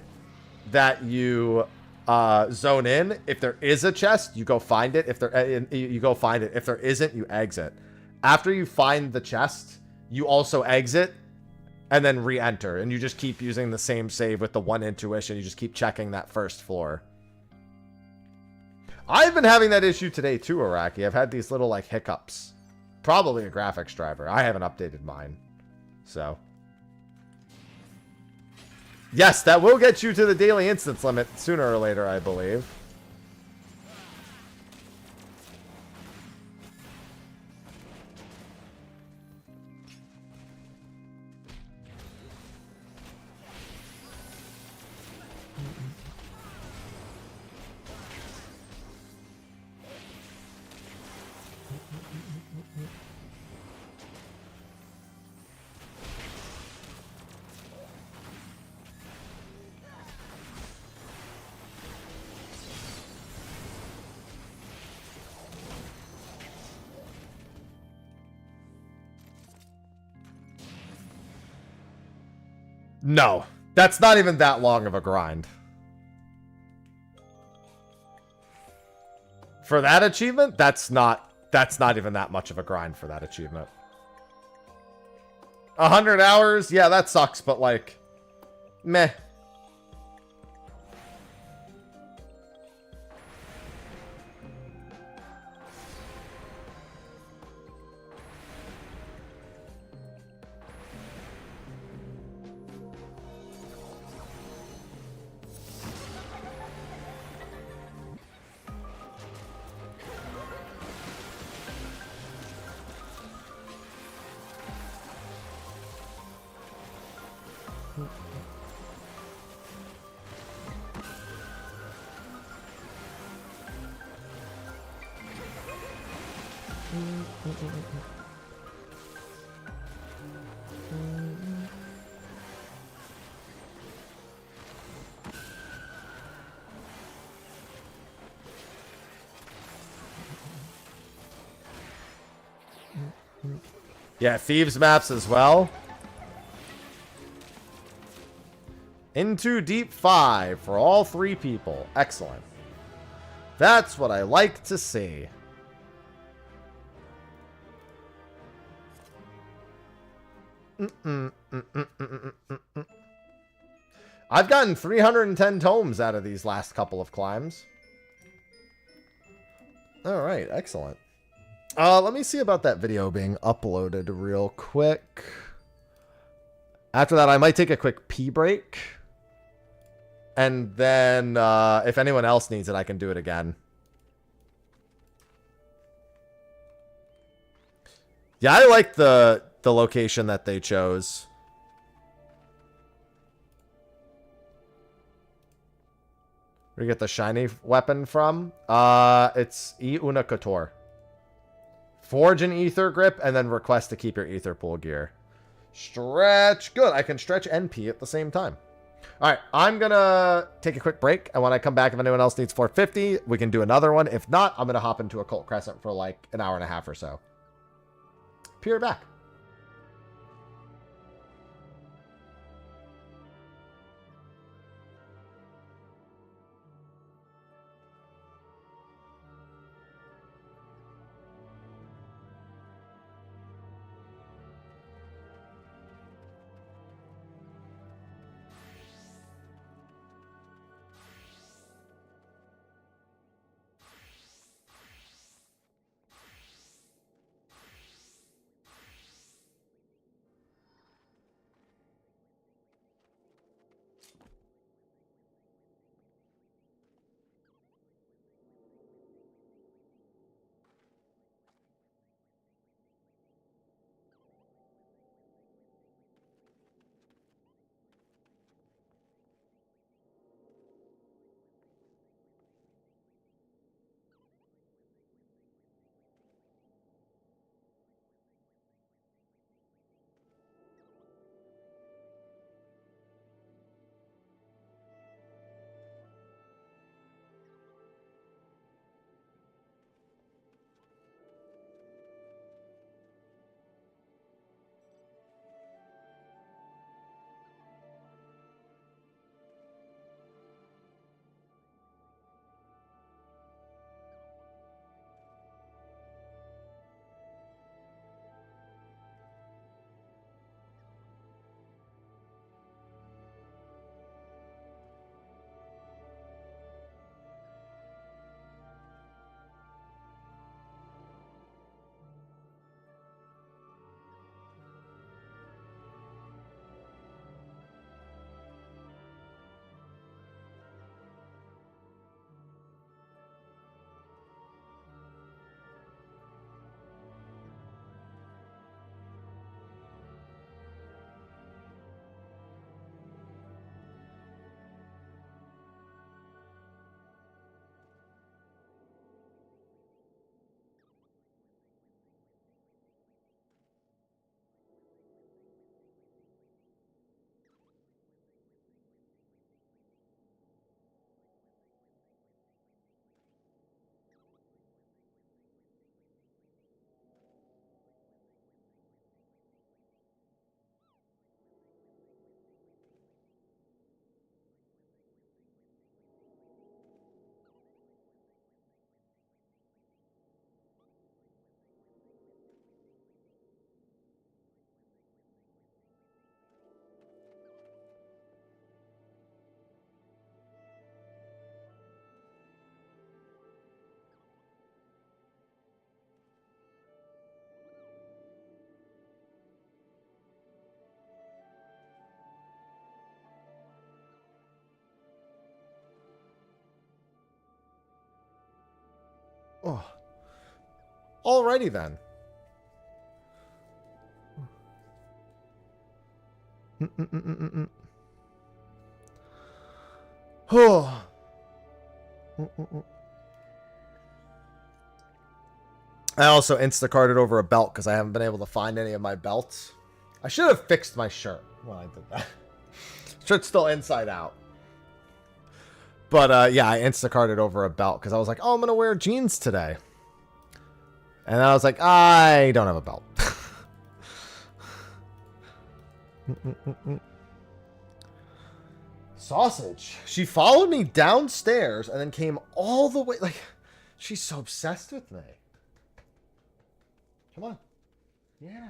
that you zone in. If there is a chest, you go find it. If there isn't, you exit. After you find the chest, you also exit and then re-enter, and you just keep using the same save with the one intuition. You just keep checking that first floor. I've been having that issue today too, Araki. I've had these little like hiccups. Probably a graphics driver. I haven't updated mine. So. Yes, that will get you to the daily instance limit sooner or later, I believe. No, that's not even that long of a grind. For that achievement, that's not even that much of a grind for that achievement. 100 hours? Yeah, that sucks, but like, meh. Yeah, Thieves maps as well. Into Deep 5 for all 3 people. Excellent. That's what I like to see. I've gotten 310 tomes out of these last couple of climbs. Alright, excellent. Let me see about that video being uploaded real quick. After that, I might take a quick pee break. And then, if anyone else needs it, I can do it again. Yeah, I like the location that they chose. Where you get the shiny weapon from? It's E Una Couture. Forge an ether grip and then request to keep your ether pool gear. Stretch. Good. I can stretch and pee at the same time. All right. I'm going to take a quick break. And when I come back, if anyone else needs 450, we can do another one. If not, I'm going to hop into Occult Crescent for like an hour and a half or so. Be right back. Oh. Alrighty then. I also Instacarted over a belt because I haven't been able to find any of my belts. I should have fixed my shirt when I did that. Shirt's still inside out. But yeah, I Instacarted over a belt because I was like, oh, I'm going to wear jeans today. And then I was like, I don't have a belt. Sausage. She followed me downstairs and then came all the way. Like, she's so obsessed with me. Come on. Yeah.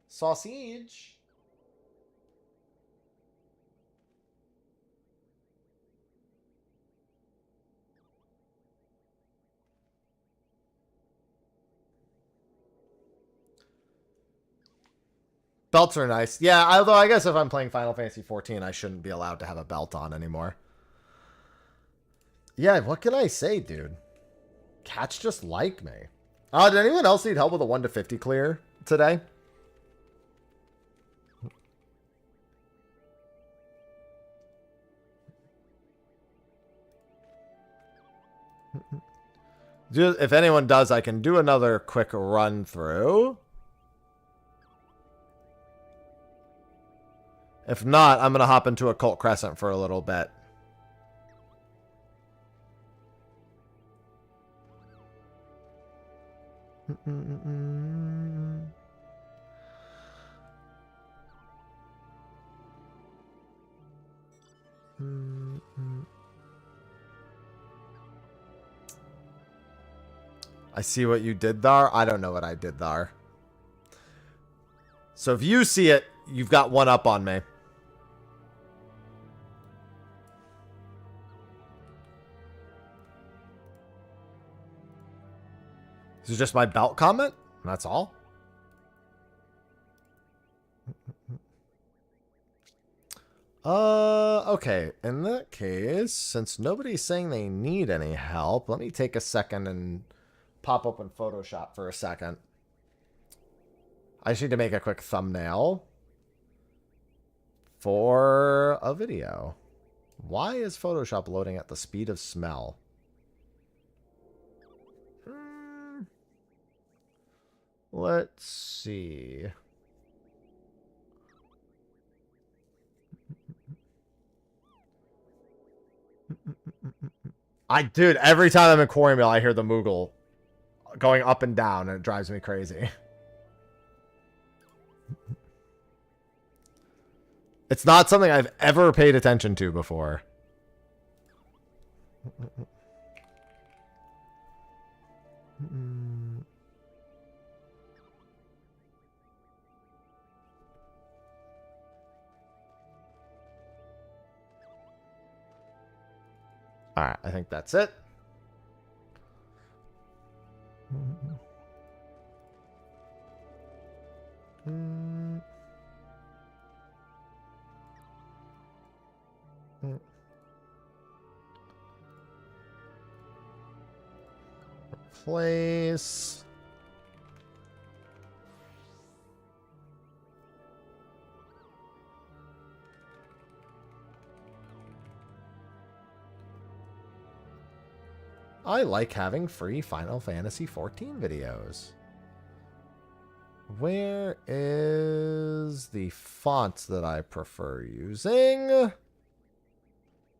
Sausage. Belts are nice. Yeah, although I guess if I'm playing Final Fantasy XIV, I shouldn't be allowed to have a belt on anymore. Yeah, what can I say, dude? Cats just like me. Did anyone else need help with a 1 to 50 clear today? If anyone does, I can do another quick run through. If not, I'm going to hop into Occult Crescent for a little bit. I see what you did there. I don't know what I did there. So if you see it, you've got one up on me. This is just my belt comment? That's all? Okay. In that case, since nobody's saying they need any help, let me take a second and pop open Photoshop for a second. I just need to make a quick thumbnail for a video. Why is Photoshop loading at the speed of smell? Let's see. Dude, every time I'm in Quarrymill, I hear the Moogle going up and down, and it drives me crazy. It's not something I've ever paid attention to before. Alright, I think that's it. Replace. I like having free Final Fantasy XIV videos. Where is the font that I prefer using?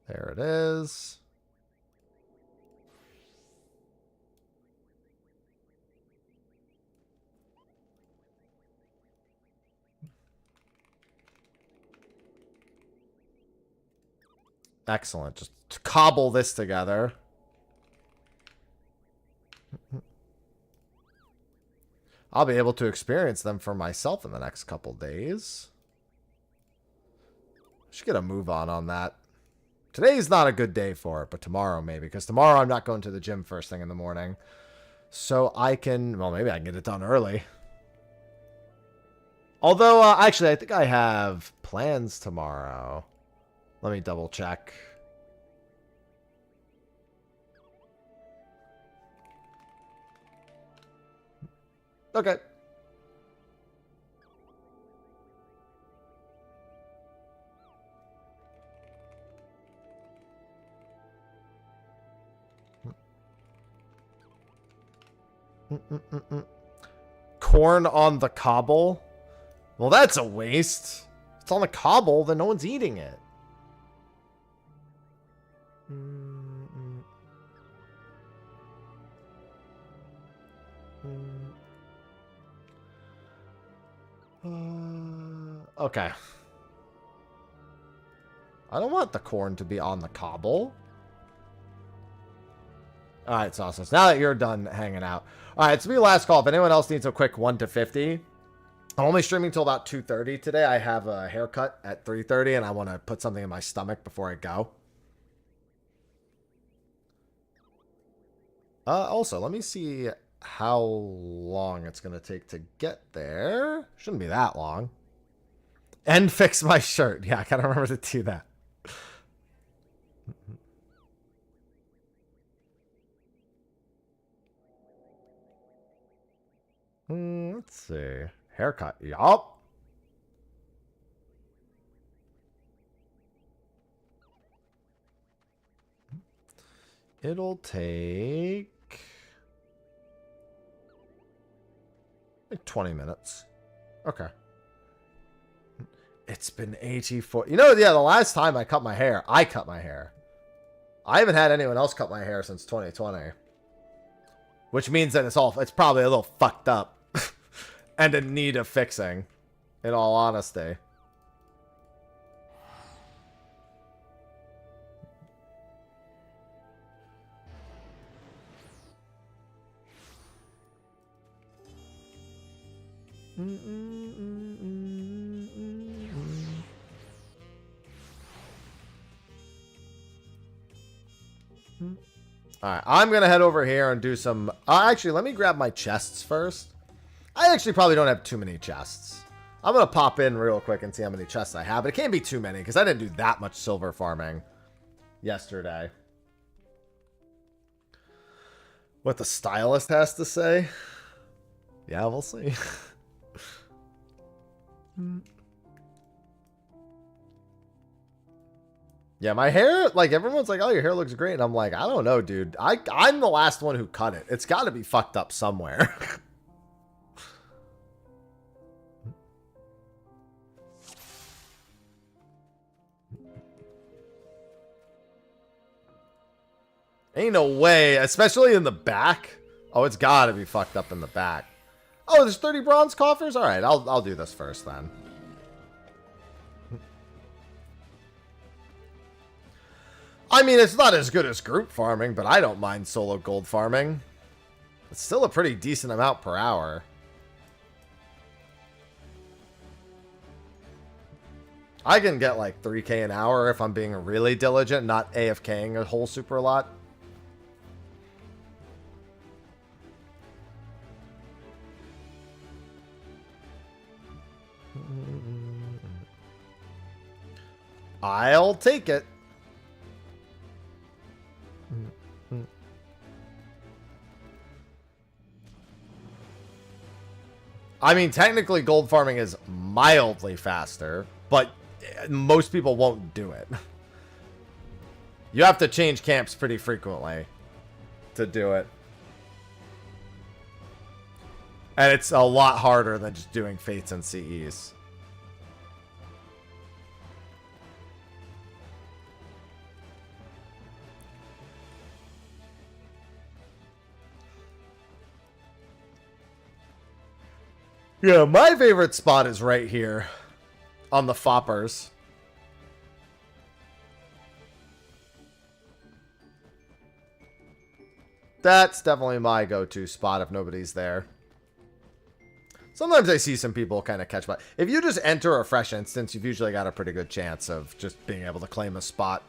There it is. Excellent. Just to cobble this together. I'll be able to experience them for myself in the next couple days. Should get a move on that. Today's not a good day for it, but tomorrow maybe. Because tomorrow I'm not going to the gym first thing in the morning. So I can... Well, maybe I can get it done early. Although, actually, I think I have plans tomorrow. Let me double check. Okay. Corn on the cobble? Well, that's a waste. If it's on the cobble, then no one's eating it. Okay. I don't want the corn to be on the cobble. Alright, Sausage. Now that you're done hanging out. Alright, it's me last call. If anyone else needs a quick 1 to 50, I'm only streaming till about 2:30 today. I have a haircut at 3:30, and I want to put something in my stomach before I go. Also, let me see how long it's going to take to get there. Shouldn't be that long. And fix my shirt. Yeah, I gotta remember to do that. Let's see. Haircut. Yup. It'll take like 20 minutes. Okay. It's been 84. You know, yeah, the last time I cut my hair, I cut my hair. I haven't had anyone else cut my hair since 2020. Which means that it's probably a little fucked up. And in need of fixing, in all honesty. Alright, I'm going to head over here and do some... actually, let me grab my chests first. I actually probably don't have too many chests. I'm going to pop in real quick and see how many chests I have. But it can't be too many because I didn't do that much silver farming yesterday. What the stylist has to say? Yeah, we'll see. Yeah, my hair, like, everyone's like, oh, your hair looks great. And I'm like, I don't know, dude. I'm the last one who cut it. It's got to be fucked up somewhere. Ain't no way, especially in the back. Oh, it's got to be fucked up in the back. Oh, there's 30 bronze coffers? All right, I'll do this first then. I mean, it's not as good as group farming, but I don't mind solo gold farming. It's still a pretty decent amount per hour. I can get like 3K an hour if I'm being really diligent, not AFKing a whole super lot. I'll take it. I mean, technically gold farming is mildly faster, but most people won't do it. You have to change camps pretty frequently to do it. And it's a lot harder than just doing Fates and CEs. Yeah, my favorite spot is right here on the Foppers. That's definitely my go-to spot if nobody's there. Sometimes I see some people kind of catch by. If you just enter a fresh instance, you've usually got a pretty good chance of just being able to claim a spot.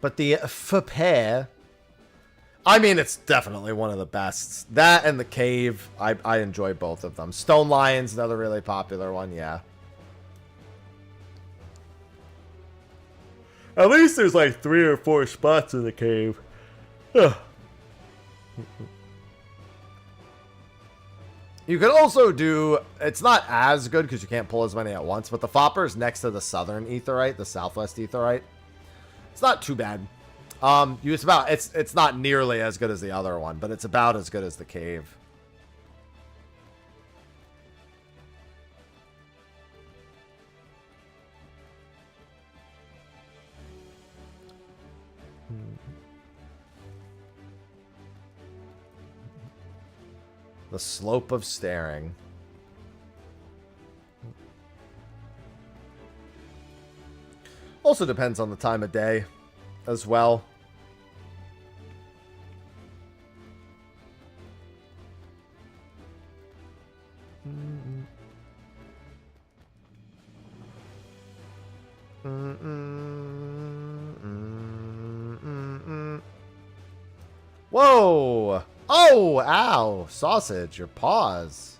But the Fapé, I mean, it's definitely one of the best. That and the Cave, I enjoy both of them. Stone Lion's another really popular one, yeah. At least there's like 3 or 4 spots in the cave. Ugh. You could also do, it's not as good because you can't pull as many at once, but the Fopper's next to the southern Aetheryte, the southwest Aetheryte. It's not too bad. It's not nearly as good as the other one, but it's about as good as the cave. The slope of staring. Also depends on the time of day as well. Whoa! Oh, ow! Sausage, your paws.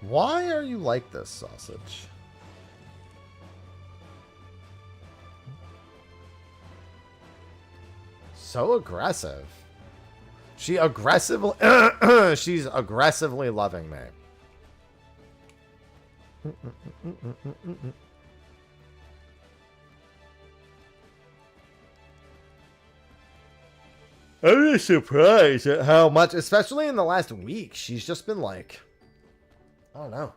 Why are you like this, Sausage? So aggressive. She's aggressively loving me. I'm just surprised at how much, especially in the last week, she's just been like, I don't know.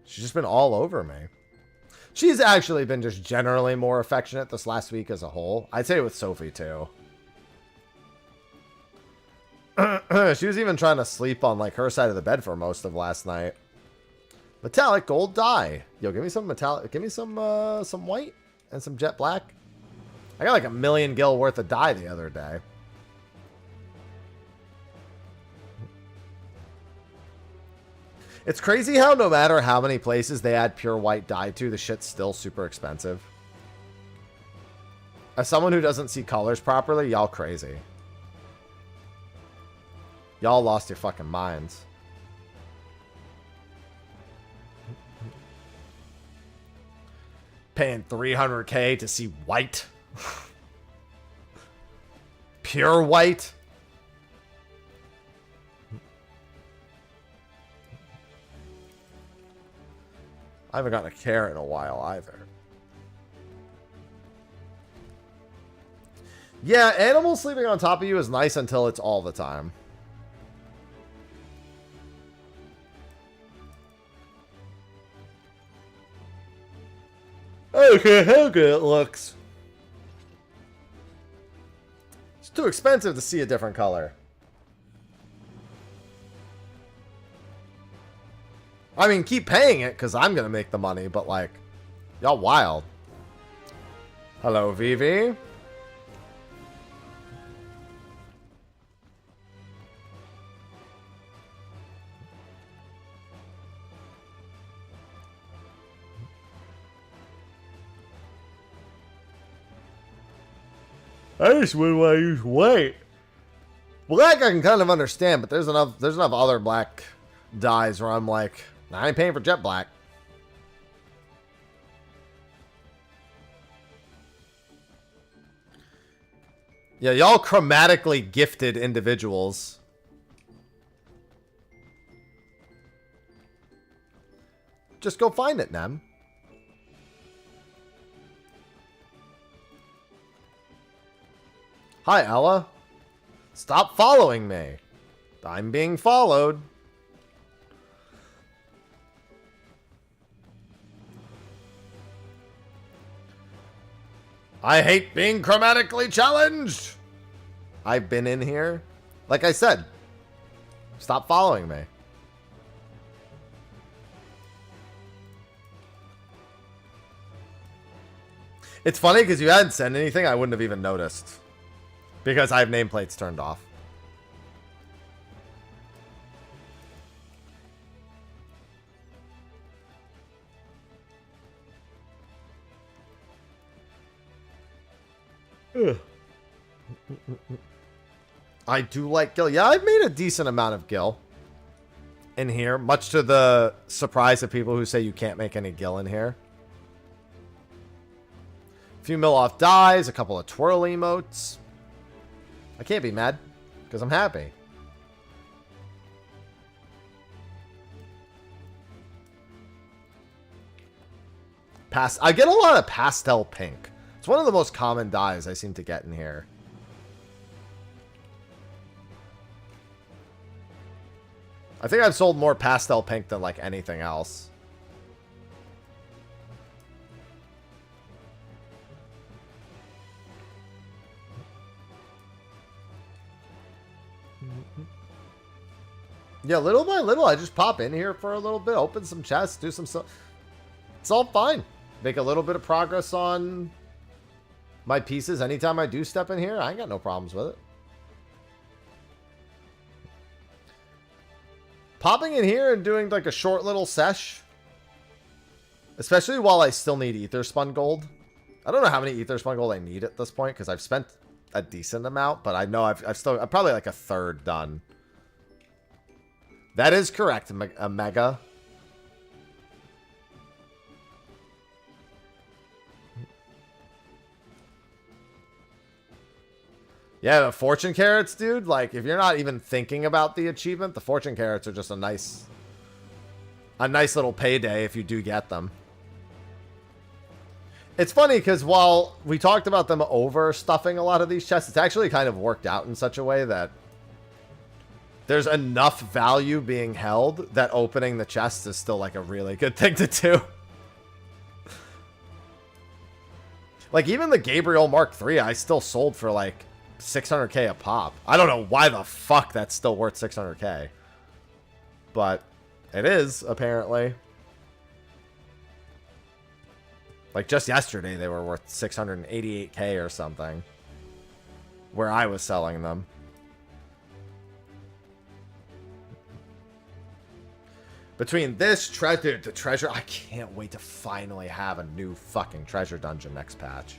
She's just been all over me. She's actually been just generally more affectionate this last week as a whole. I'd say with Sophie too. She was even trying to sleep on like her side of the bed for most of last night. Metallic gold dye. Yo, give me some metallic. Give me some white and some jet black. I got like 1,000,000 gil worth of dye the other day. It's crazy how no matter how many places they add pure white dye to, the shit's still super expensive. As someone who doesn't see colors properly, y'all crazy. Y'all lost your fucking minds. Paying 300K to see white. Pure white. I haven't gotten a care in a while either. Yeah, animals sleeping on top of you is nice until it's all the time. I don't care how good it looks. It's too expensive to see a different color. I mean, keep paying it because I'm going to make the money, but like, y'all wild. Hello, Vivi. I just wouldn't want to use white. Black I can kind of understand, but there's enough other black dyes where I'm like, I ain't paying for jet black. Yeah, y'all chromatically gifted individuals. Just go find it, Nem. Hi, Ella. Stop following me. I'm being followed. I hate being chromatically challenged. I've been in here. Like I said, stop following me. It's funny because you hadn't said anything, I wouldn't have even noticed. Because I have nameplates turned off. I do like Gil. Yeah, I've made a decent amount of Gil in here, much to the surprise of people who say you can't make any Gil in here. A few mill off dies, a couple of twirl emotes. I can't be mad, because I'm happy. I get a lot of pastel pink. It's one of the most common dyes I seem to get in here. I think I've sold more pastel pink than like anything else. Yeah, little by little, I just pop in here for a little bit, open some chests, do some stuff. It's all fine. Make a little bit of progress on my pieces anytime I do step in here. I ain't got no problems with it. Popping in here and doing like a short little sesh. Especially while I still need ether spun gold. I don't know how many ether spun gold I need at this point because I've spent a decent amount, but I know I'm probably like a third done. That is correct, a mega. Yeah, the fortune carrots, dude. Like, if you're not even thinking about the achievement, the fortune carrots are just a nice little payday if you do get them. It's funny because while we talked about them overstuffing a lot of these chests, it's actually kind of worked out in such a way that there's enough value being held that opening the chests is still like a really good thing to do. Like, even the Gabriel Mark III, I still sold for like 600k a pop. I don't know why the fuck that's still worth 600k. But it is, apparently. Like, just yesterday, they were worth 688k or something. Where I was selling them. Between this treasure, the treasure, I can't wait to finally have a new fucking treasure dungeon next patch.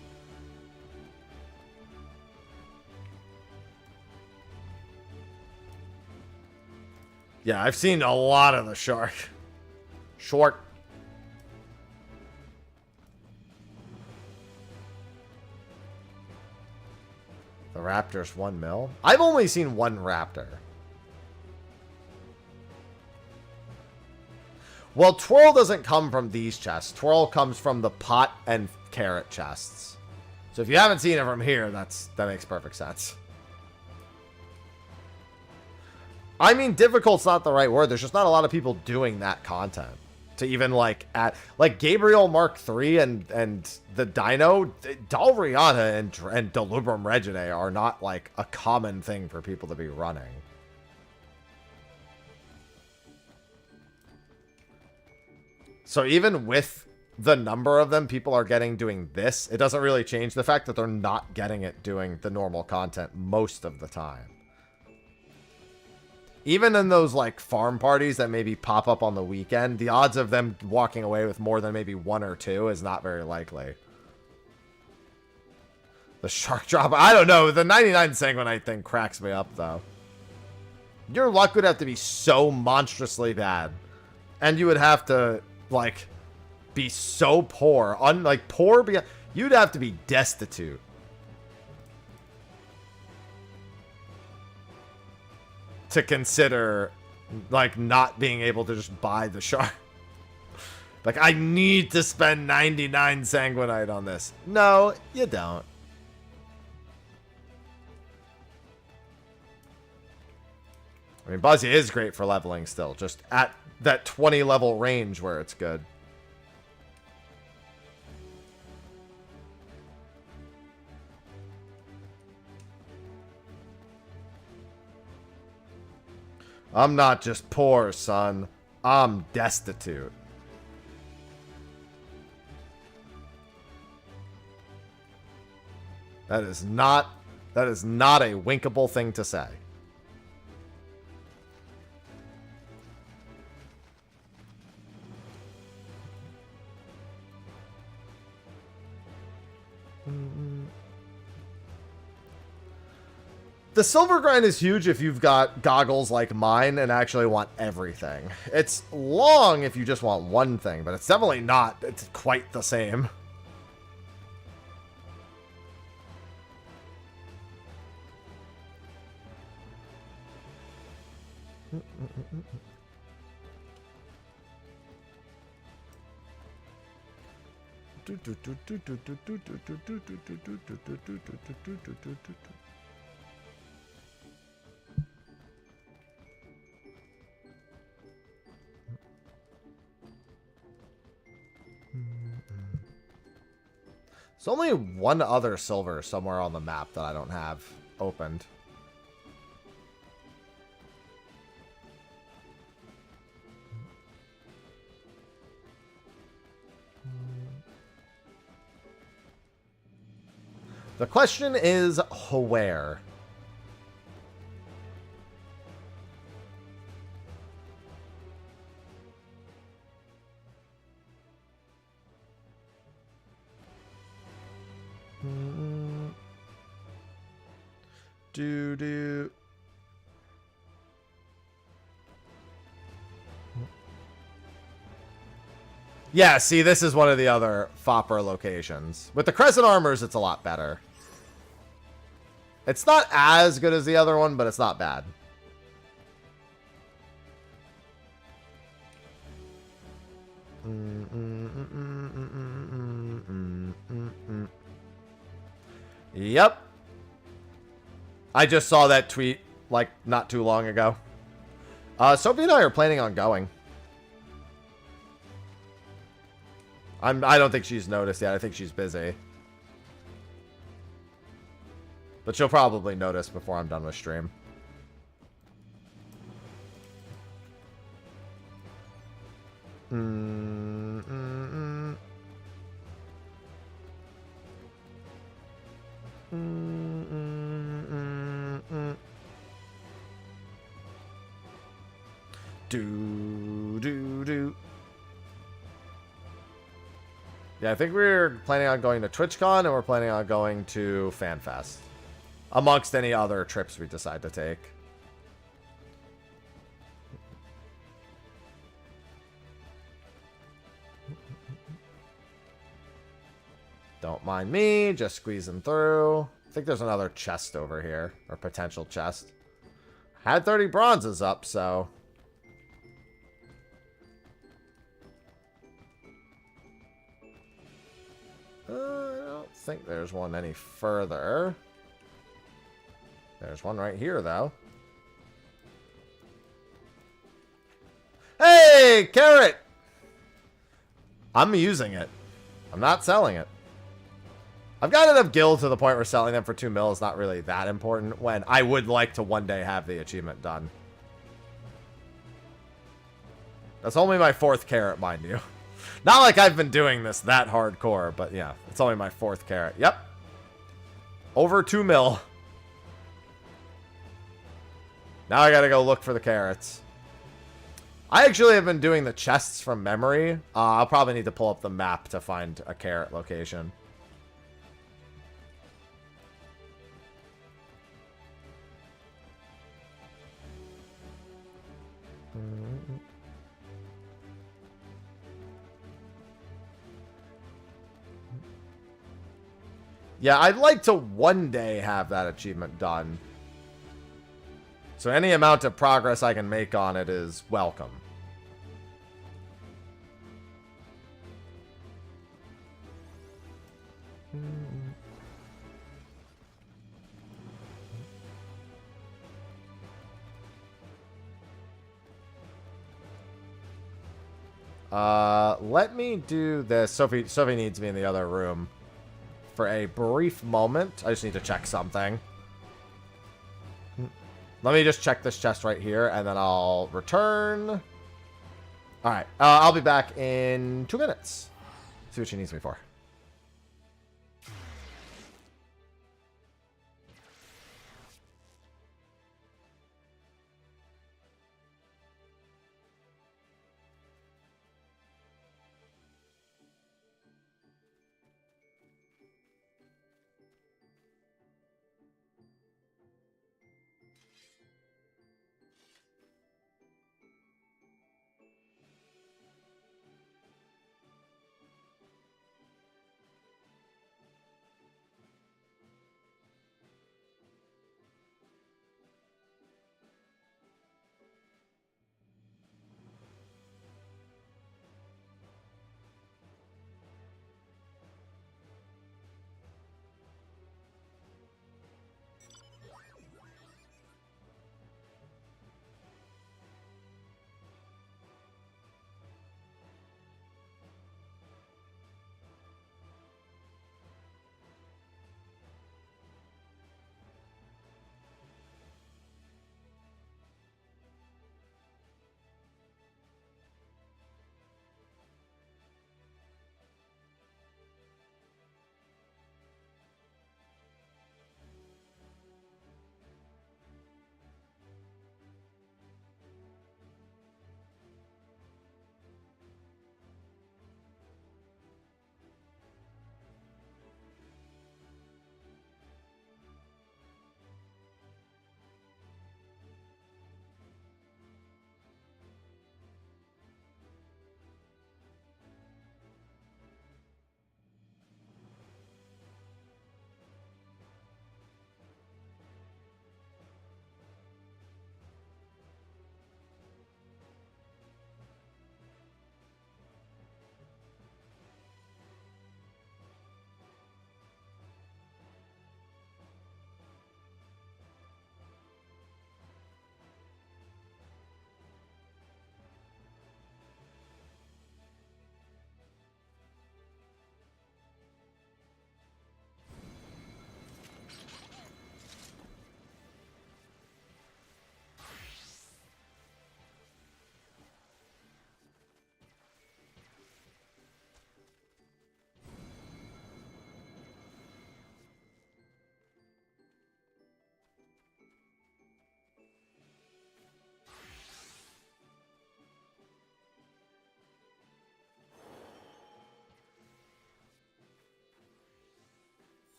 Yeah, I've seen a lot of the shark. Short. The raptor's 1 mil. I've only seen one raptor. Well, twirl doesn't come from these chests. Twirl comes from the pot and carrot chests. So if you haven't seen it from here, that makes perfect sense. I mean, difficult's not the right word. There's just not a lot of people doing that content. To even like Gabriel Mark III and the Dino, Dalriana and Delubrum Reginae are not like a common thing for people to be running. So even with the number of them people are getting doing this, it doesn't really change the fact that they're not getting it doing the normal content most of the time. Even in those like farm parties that maybe pop up on the weekend, the odds of them walking away with more than maybe 1 or 2 is not very likely. The shark drop, I don't know. The 99 sanguinite thing cracks me up though. Your luck would have to be so monstrously bad. And you would have to like be so poor, poor beyond, you'd have to be destitute. To consider, like, not being able to just buy the shark. Like, I need to spend 99 sanguinite on this. No, you don't. I mean, Buzzy is great for leveling still. Just at that 20 level range where it's good. I'm not just poor, son. I'm destitute. That is not a winkable thing to say. The silver grind is huge if you've got goggles like mine and actually want everything. It's long if you just want one thing, but it's definitely not. It's quite the same. There's only one other silver somewhere on the map that I don't have opened. The question is, where? Do. Yeah, see, this is one of the other Fopper locations. With the Crescent armors, it's a lot better. It's not as good as the other one, but it's not bad. Yep. I just saw that tweet, like, not too long ago. Sophie and I are planning on going. I don't think she's noticed yet. I think she's busy. But she'll probably notice before I'm done with stream. Do. Yeah, I think we're planning on going to TwitchCon and we're planning on going to FanFest. Amongst any other trips we decide to take. Don't mind me, just squeezing through. I think there's another chest over here, or potential chest. Had 30 bronzes up, so... I don't think there's one any further. There's one right here, though. Hey, carrot! I'm using it. I'm not selling it. I've got enough gil to the point where selling them for 2 mil is not really that important, when I would like to one day have the achievement done. That's only my 4th carrot, mind you. Not like I've been doing this that hardcore, but yeah, it's only my 4th carrot. Yep. Over 2 mil. Now I gotta go look for the carrots. I actually have been doing the chests from memory. I'll probably need to pull up the map to find a carrot location. Yeah, I'd like to one day have that achievement done. So any amount of progress I can make on it is welcome. Let me do this. Sophie needs me in the other room for a brief moment. I just need to check something. Let me just check this chest right here, and then I'll return. Alright, I'll be back in 2 minutes. See what she needs me for.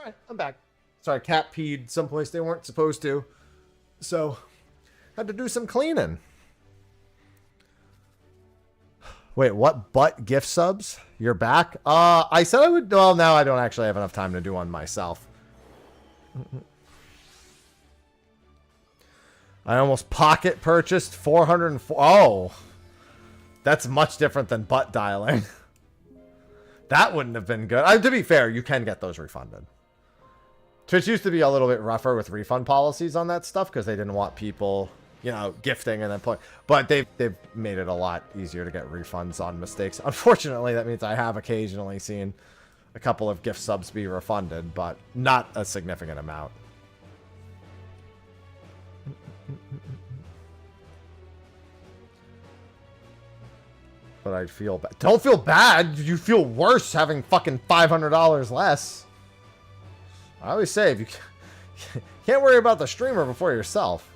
Alright, I'm back. Sorry, cat peed someplace they weren't supposed to. So, had to do some cleaning. Wait, what? Butt gift subs? You're back? I said I would... Well, now I don't actually have enough time to do one myself. I almost pocket purchased 404... Oh! That's much different than butt dialing. That wouldn't have been good. To be fair, you can get those refunded. Twitch used to be a little bit rougher with refund policies on that stuff because they didn't want people, you know, gifting and then playing. But they've made it a lot easier to get refunds on mistakes. Unfortunately, that means I have occasionally seen a couple of gift subs be refunded, but not a significant amount. But I feel bad. Don't feel bad. You feel worse having fucking $500 less. I always say, if you can't worry about the streamer before yourself.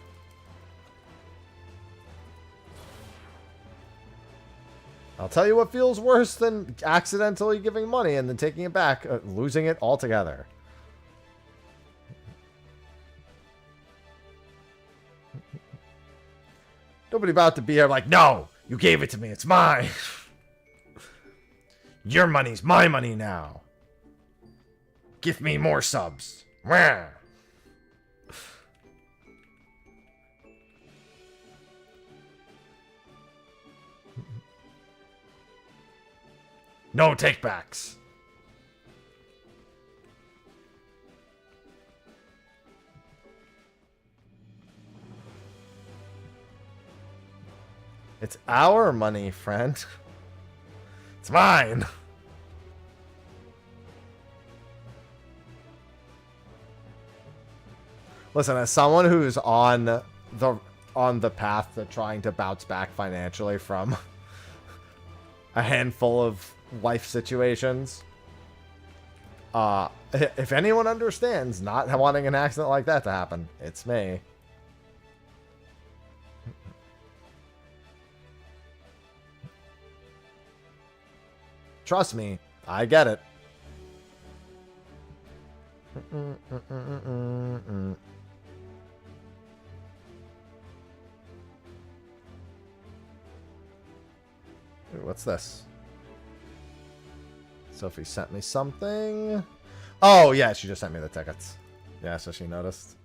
I'll tell you what feels worse than accidentally giving money and then taking it back, losing it altogether. Nobody about to be here like, no, you gave it to me, it's mine. Your money's my money now. Give me more subs. Wah. No takebacks. It's our money, friend. It's mine. Listen, as someone who's on the path to trying to bounce back financially from a handful of life situations, if anyone understands not wanting an accident like that to happen, it's me. Trust me, I get it. Ooh, what's this? Sophie sent me something. Oh, yeah, she just sent me the tickets. Yeah, so she noticed.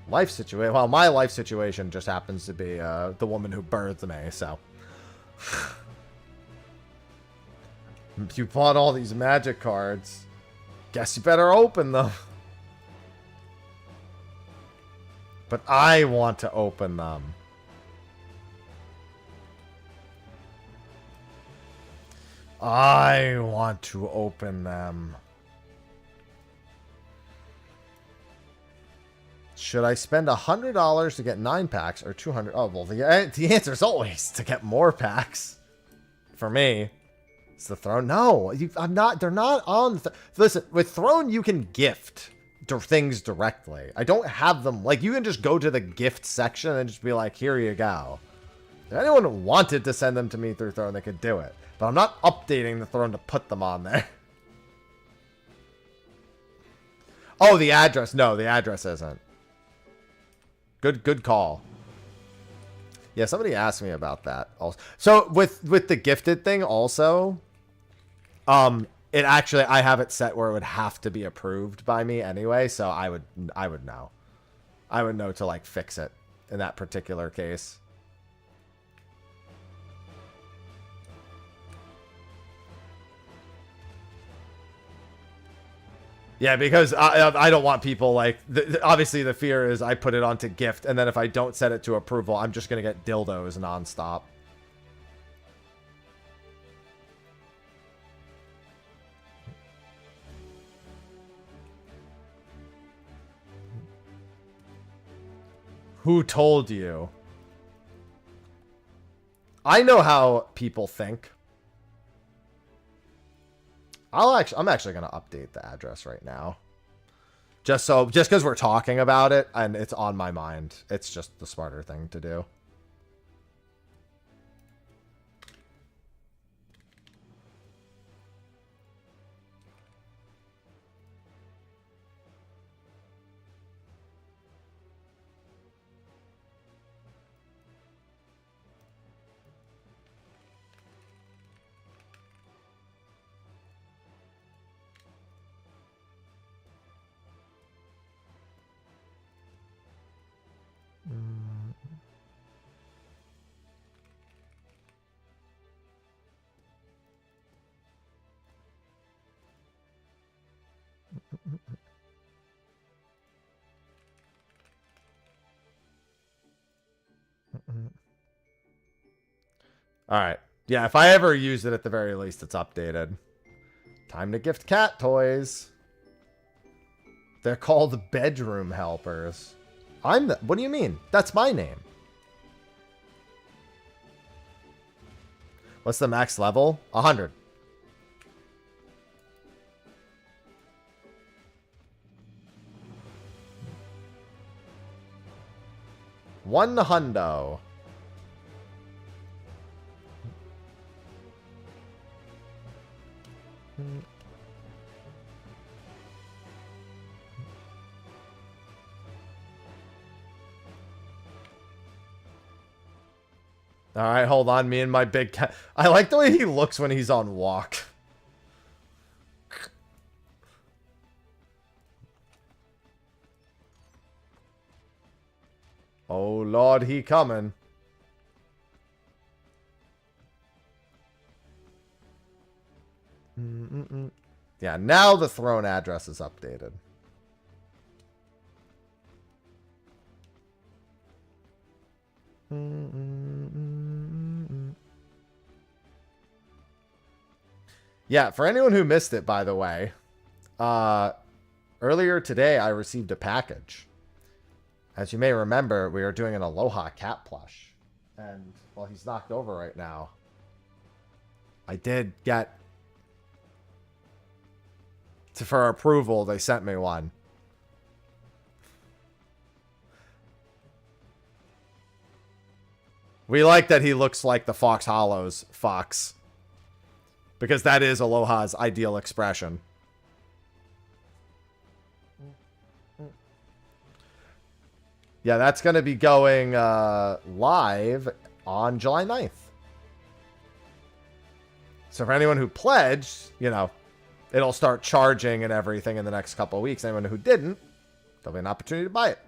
Life situation. Well, my life situation just happens to be the woman who birthed me, so. You bought all these magic cards. Guess you better open them. But I want to open them. I want to open them. Should I spend $100 to get 9 packs or 200? Oh, well, the answer is always to get more packs. For me. It's the throne. No, I'm not. They're not on. Listen, with throne, you can gift things directly. I don't have them. Like, you can just go to the gift section and just be like, here you go. If anyone wanted to send them to me through throne, they could do it. But I'm not updating the throne to put them on there. Oh, the address. No, the address isn't. Good call. Yeah, somebody asked me about that also. So with the gifted thing also, it actually, I have it set where it would have to be approved by me anyway, so I would know. I would know to like fix it in that particular case. Yeah, because I don't want people like... obviously, the fear is I put it onto gift, and then if I don't set it to approval, I'm just going to get dildos nonstop. Who told you? I know how people think. I'm actually going to update the address right now. Just because we're talking about it and it's on my mind. It's just the smarter thing to do. All right. Yeah, if I ever use it, at the very least, it's updated. Time to gift cat toys. They're called bedroom helpers. What do you mean? That's my name. What's the max level? 100. One hundo. All right, hold on. Me and my big cat. I like the way he looks when he's on walk. Oh, Lord, he coming. Yeah, now the throne address is updated. Yeah, for anyone who missed it, by the way, earlier today I received a package. As you may remember, we are doing an Aloha cat plush. And, well, he's knocked over right now. I did get... For approval, they sent me one. We like that he looks like the Fox Hollows fox. Because that is Aloha's ideal expression. Yeah, that's going to be going live on July 9th. So for anyone who pledged, you know, it'll start charging and everything in the next couple of weeks. Anyone who didn't, there'll be an opportunity to buy it.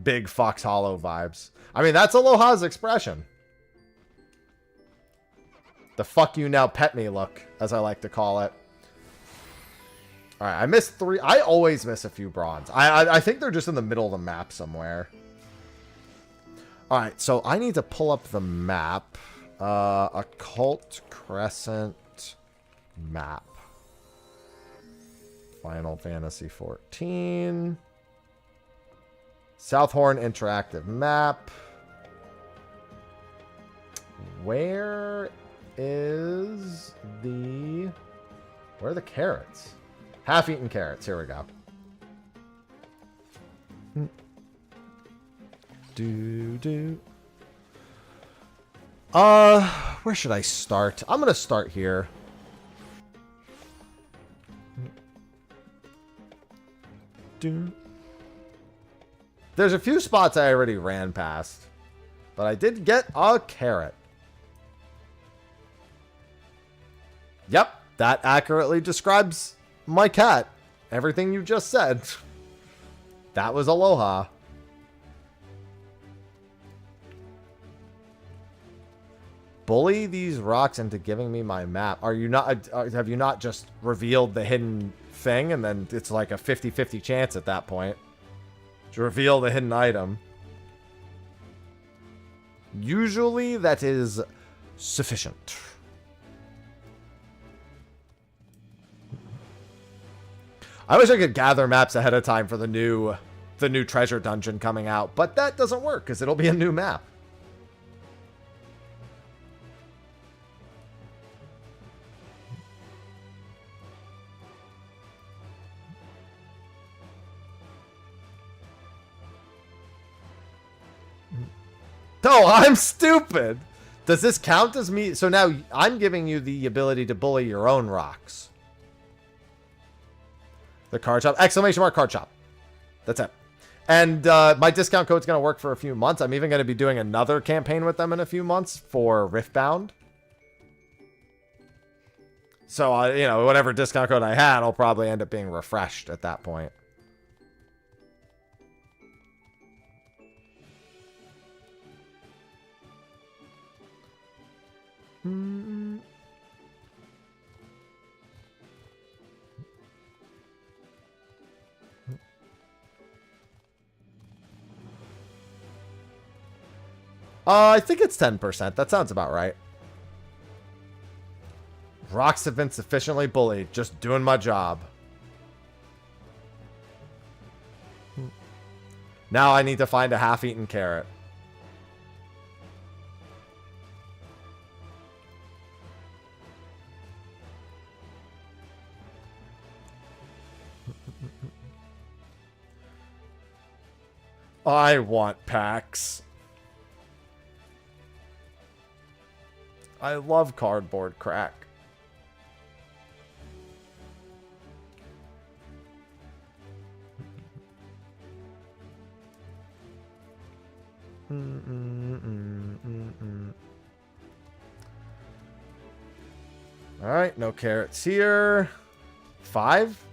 Big Fox Hollow vibes. I mean, that's Aloha's expression. The fuck you now pet me look, as I like to call it. Alright, I missed 3. I always miss a few bronze. I think they're just in the middle of the map somewhere. Alright, so I need to pull up the map. Occult Crescent map. Final Fantasy 14. Southhorn interactive map. Where is the... Where are the carrots? Half-eaten carrots. Here we go. Where should I start? I'm gonna start here. There's a few spots I already ran past, but I did get a carrot. Yep, that accurately describes my cat. Everything you just said. That was Aloha. Bully these rocks into giving me my map. Are you not? Have you not just revealed the hidden thing, and then it's like a 50-50 chance at that point to reveal the hidden item? Usually, that is sufficient. I wish I could gather maps ahead of time for the new treasure dungeon coming out, but that doesn't work because it'll be a new map. No, I'm stupid. Does this count as me? So now I'm giving you the ability to bully your own rocks. The card shop. Exclamation mark card shop. That's it. And my discount code's going to work for a few months. I'm even going to be doing another campaign with them in a few months for Riftbound. So, you know, whatever discount code I had, I'll probably end up being refreshed at that point. I think it's 10%. That sounds about right. Rocks have been sufficiently bullied. Just doing my job. Now I need to find a half-eaten carrot. I want packs. I love cardboard crack. All right, no carrots here. 5?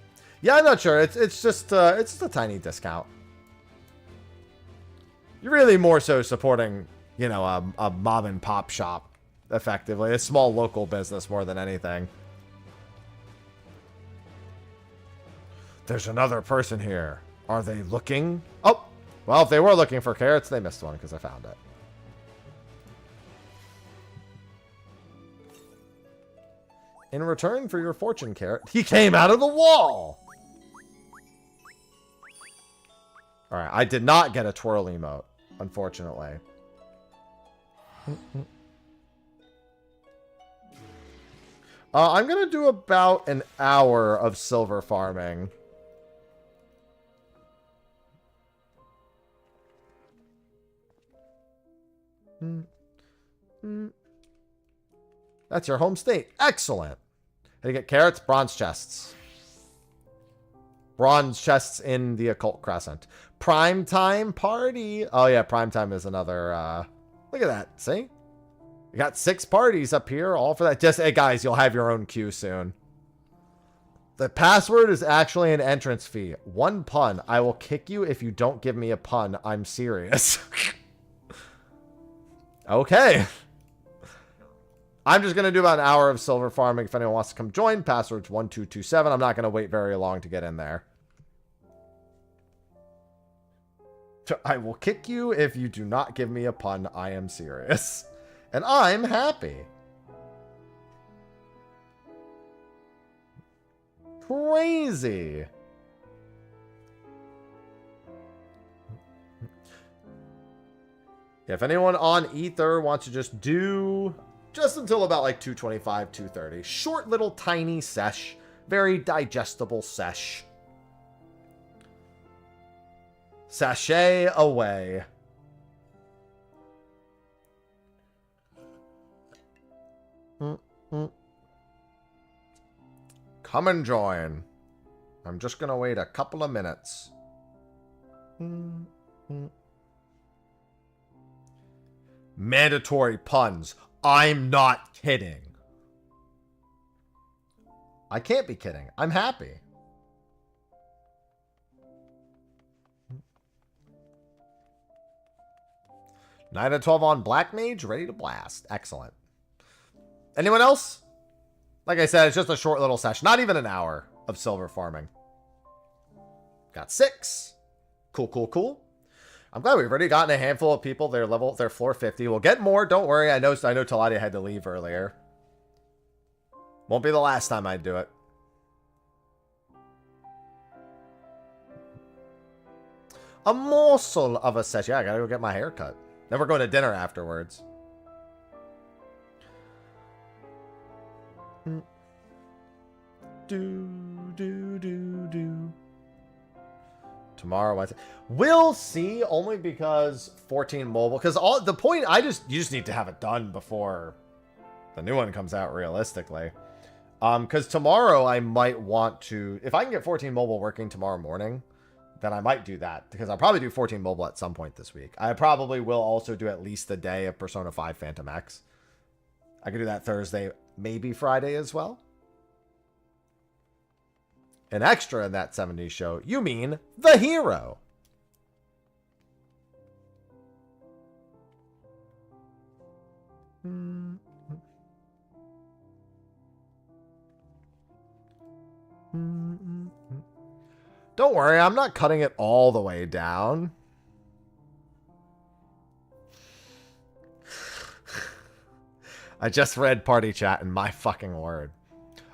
Yeah, I'm not sure. It's just a tiny discount. You're really more so supporting, you know, a mom and pop shop, effectively. A small local business more than anything. There's another person here. Are they looking? Oh, well, if they were looking for carrots, they missed one because I found it. In return for your fortune carrot, he came out of the wall. All right, I did not get a twirl emote, unfortunately. I'm going to do about an hour of silver farming. That's your home state. Excellent. How do you get carrots? Bronze chests. Bronze chests in the Occult Crescent. Primetime party. Oh, yeah, primetime is another... look at that. See? You got 6 parties up here, all for that. Just, hey, guys, you'll have your own queue soon. The password is actually an entrance fee. 1 pun. I will kick you if you don't give me a pun. I'm serious. Okay. I'm just going to do about an hour of silver farming. If anyone wants to come join, password's 1227. I'm not going to wait very long to get in there. I will kick you if you do not give me a pun. I am serious. And I'm happy. Crazy. If anyone on Ether wants to just do just until about like 2:25, 2:30. Short little tiny sesh. Very digestible sesh. Sachet away. Come and join. I'm just going to wait a couple of minutes. Mandatory puns. I'm not kidding. I can't be kidding. I'm happy. Nine to 12 on Black Mage, ready to blast. Excellent. Anyone else? Like I said, it's just a short little session. Not even an hour of silver farming. Got 6. Cool, cool, cool. I'm glad we've already gotten a handful of people. They're floor 50. We'll get more. Don't worry. I know Taladia had to leave earlier. Won't be the last time I do it. A morsel of a session. Yeah, I gotta go get my hair cut. Then we're going to dinner afterwards. tomorrow, Wednesday. We'll see, only because 14 mobile. Because all the point, you just need to have it done before the new one comes out, realistically. Because tomorrow I might want to, if I can get 14 mobile working tomorrow morning, then I might do that. Because I'll probably do 14 mobile at some point this week. I probably will also do at least a day of Persona 5 Phantom X. I could do that Thursday, maybe Friday as well. An extra in that 70s show. You mean the hero. Don't worry, I'm not cutting it all the way down. I just read party chat and my fucking word.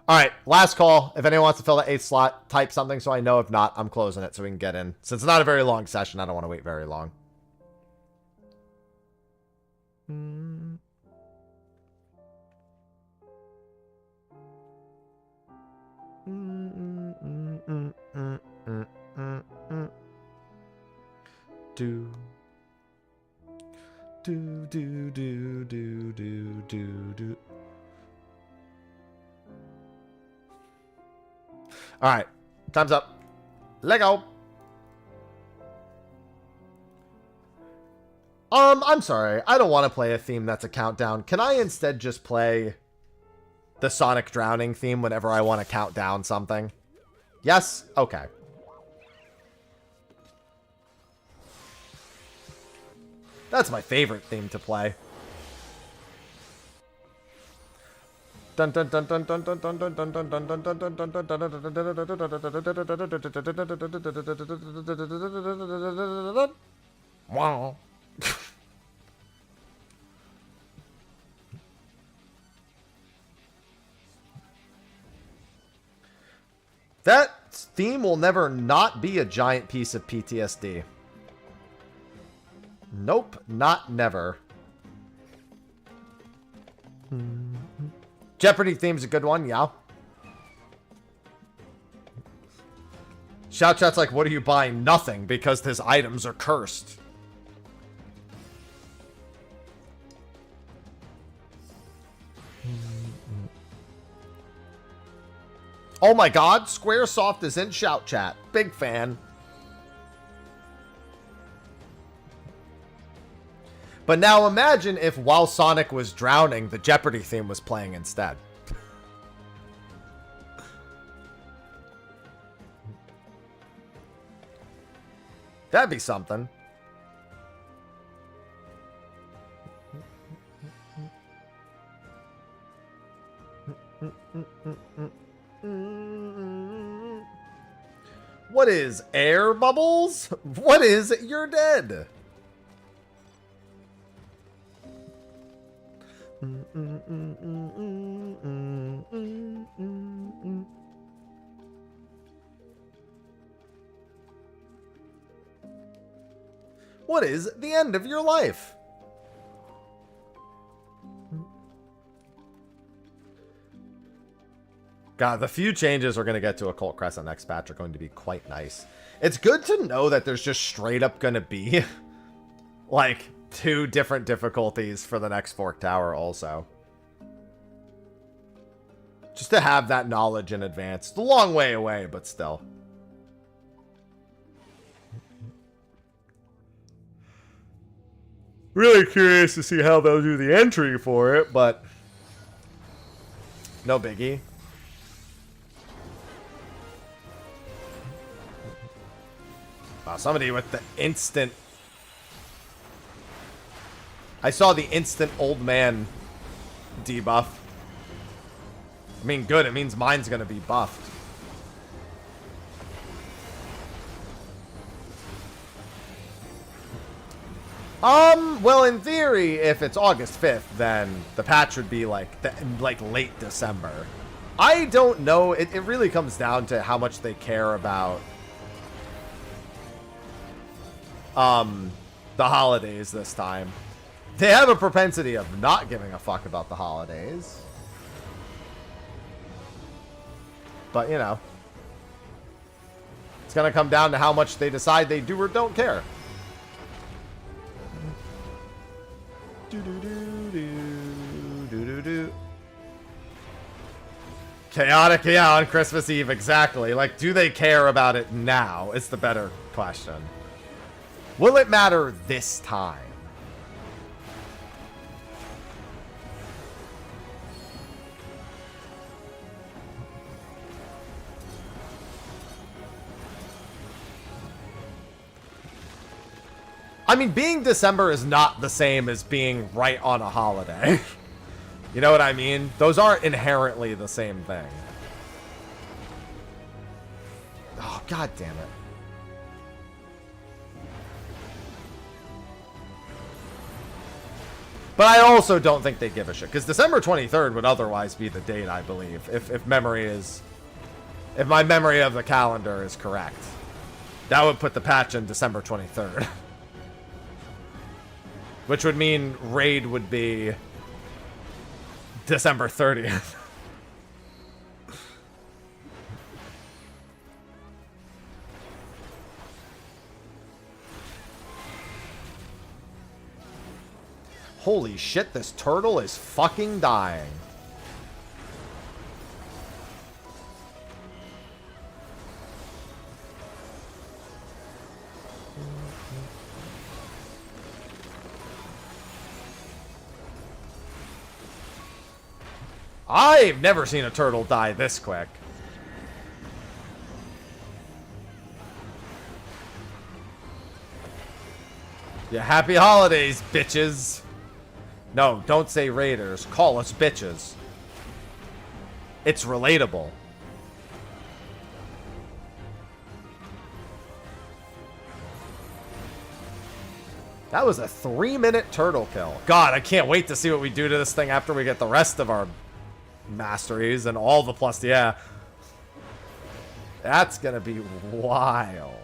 All right, last call. If anyone wants to fill the 8th slot, type something so I know. If not, I'm closing it so we can get in. Since it's not a very long session, I don't want to wait very long. Do. All right, time's up. Let go. I'm sorry. I don't want to play a theme that's a countdown. Can I instead just play the Sonic Drowning theme whenever I want to count down something? Yes? Okay. That's my favorite theme to play. Dun dun dun dun dun dun dun dun dun dun dun dun dun dun dun dun. Wow. That theme will never not be a giant piece of PTSD. Nope, not never. Jeopardy theme's a good one, yeah. Shout chat's like, what are you buying? Nothing, because his items are cursed. Oh my god, Squaresoft is in shout chat. Big fan. But now imagine if while Sonic was drowning, the Jeopardy theme was playing instead. That'd be something. What is air bubbles? What is you're dead? What is the end of your life? God, the few changes we're going to get to Occult Crescent next patch are going to be quite nice. It's good to know that there's just straight up going to be like 2 different difficulties for the next Fork Tower also. Just to have that knowledge in advance. It's a long way away, but still. Really curious to see how they'll do the entry for it, but no biggie. Wow, somebody with the instant... I saw the instant old man debuff. I mean, good. It means mine's going to be buffed. Well, in theory, if it's August 5th, then the patch would be like late December. I don't know. It really comes down to how much they care about the holidays this time. They have a propensity of not giving a fuck about the holidays. But, you know. It's going to come down to how much they decide they do or don't care. Chaotic, yeah, on Christmas Eve, exactly. Like, do they care about it now? It's the better question. Will it matter this time? I mean, being December is not the same as being right on a holiday. You know what I mean? Those aren't inherently the same thing. Oh, god damn it. But I also don't think they give a shit. Because December 23rd would otherwise be the date, I believe. If memory is... If my memory of the calendar is correct. That would put the patch in December 23rd. Which would mean raid would be... December 30th. Holy shit, this turtle is fucking dying. I've never seen a turtle die this quick. Yeah, happy holidays, bitches. No, don't say raiders. Call us bitches. It's relatable. That was a 3-minute turtle kill. God, I can't wait to see what we do to this thing after we get the rest of our masteries and all the plus. Yeah, that's gonna be wild.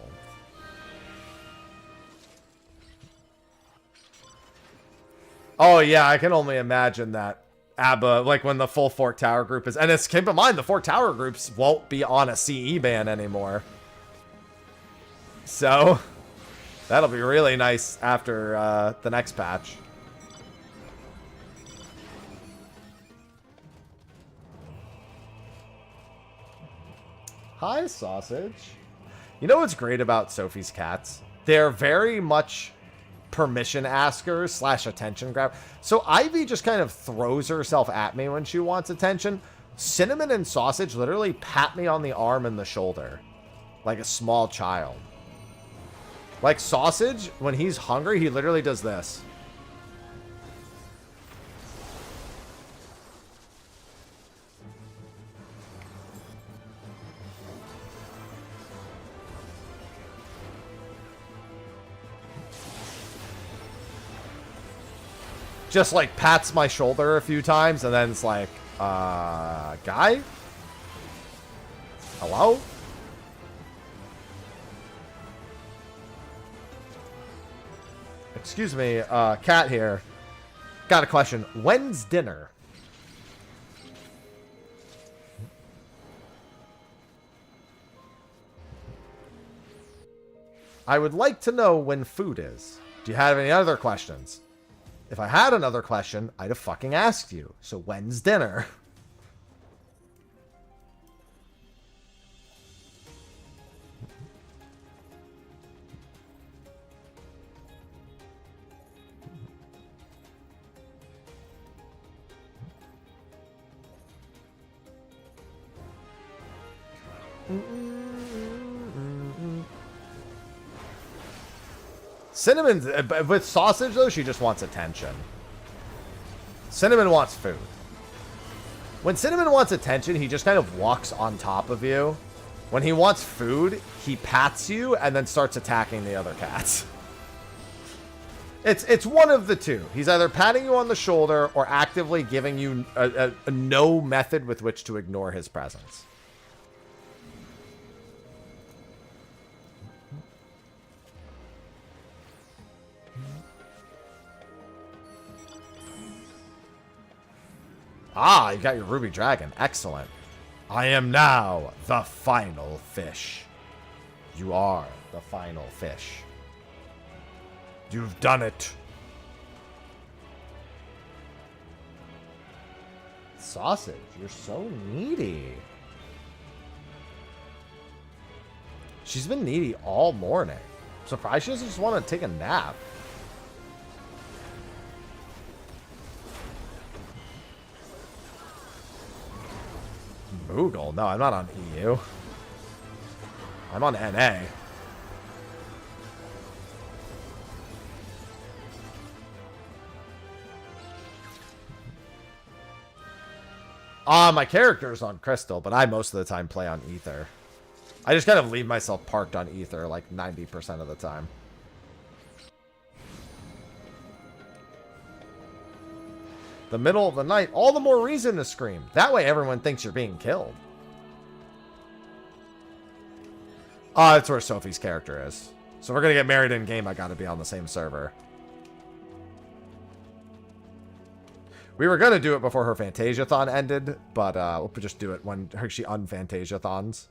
Oh yeah, I can only imagine that ABBA, like when the full Fort Tower group is, and it's, keep in mind the Fort Tower groups won't be on a CE ban anymore, so that'll be really nice after the next patch. Hi, Sausage. You know what's great about Sophie's cats? They're very much permission askers slash attention grab. So Ivy just kind of throws herself at me when she wants attention. Cinnamon and Sausage literally pat me on the arm and the shoulder. Like a small child. Like Sausage, when he's hungry, he literally does this. Just like pats my shoulder a few times and then it's like, guy? Hello? Excuse me, Cat here. Got a question. When's dinner? I would like to know when food is. Do you have any other questions? If I had another question, I'd have fucking asked you. So when's dinner? Cinnamon, with Sausage though, she just wants attention. Cinnamon wants food. When Cinnamon wants attention, he just kind of walks on top of you. When he wants food, he pats you and then starts attacking the other cats. It's one of the two. He's either patting you on the shoulder or actively giving you a no method with which to ignore his presence. Ah, you got your ruby dragon. Excellent. I am now the final fish. You are the final fish. You've done it. Sausage, you're so needy. She's been needy all morning. Surprised she doesn't just want to take a nap. Moogle? No, I'm not on EU. I'm on NA. My character's on Crystal, but I most of the time play on Ether. I just kind of leave myself parked on Ether like 90% of the time. The middle of the night, all the more reason to scream. That way everyone thinks you're being killed. That's where Sophie's character is. So if we're going to get married in game, I got to be on the same server. We were going to do it before her Fantasia-thon ended, but we'll just do it when she un-Fantasia-thons.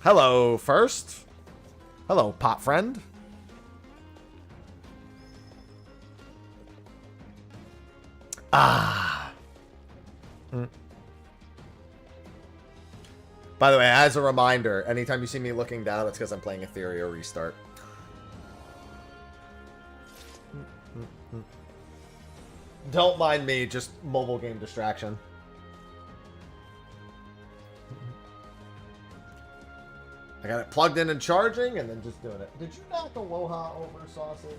Hello, first. Hello, pot friend. By the way, as a reminder, anytime you see me looking down, it's because I'm playing Ethereal Restart. Don't mind me, just mobile game distraction. I got it plugged in and charging, and then just doing it. Did you knock Aloha over, Sausage?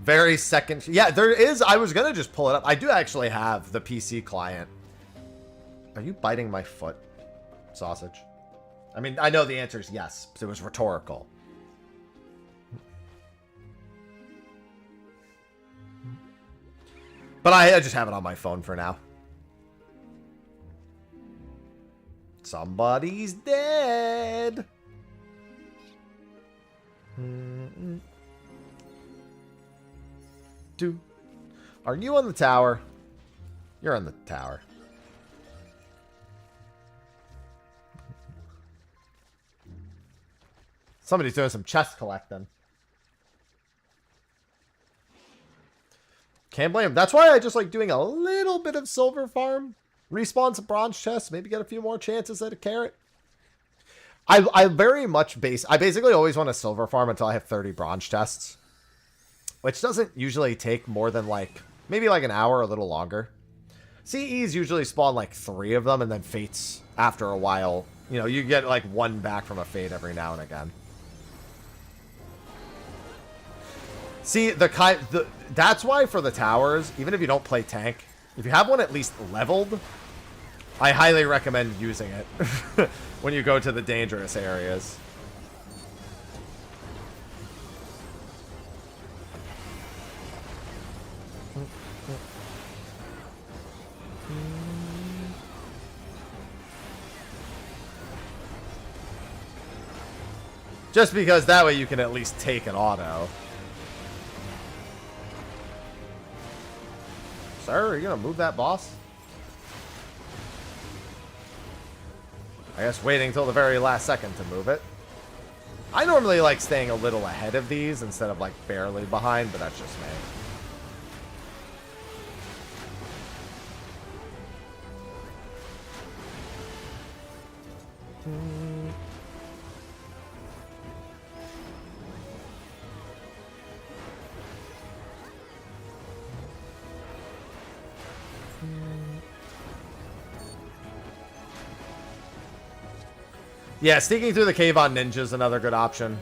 Very second. Yeah, there is. I was going to just pull it up. I do actually have the PC client. Are you biting my foot, Sausage? I mean, I know the answer is yes. It was rhetorical. But I just have it on my phone for now. Somebody's dead. Are you on the tower? You're on the tower. Somebody's doing some chest collecting. Can't blame him. That's why I just like doing a little bit of silver farm. Respawn some bronze chests. Maybe get a few more chances at a carrot. I very much I basically always want a silver farm until I have 30 bronze chests. Which doesn't usually take more than like, maybe like an hour, a little longer. CEs usually spawn like 3 of them, and then fates after a while. You know, you get like 1 back from a fate every now and again. See, that's why for the towers, even if you don't play tank, if you have one at least leveled, I highly recommend using it when you go to the dangerous areas. Just because that way you can at least take an auto. Sir, are you gonna move that boss? I guess waiting till the very last second to move it. I normally like staying a little ahead of these instead of like barely behind, but that's just me. Yeah, sneaking through the cave on ninja is another good option.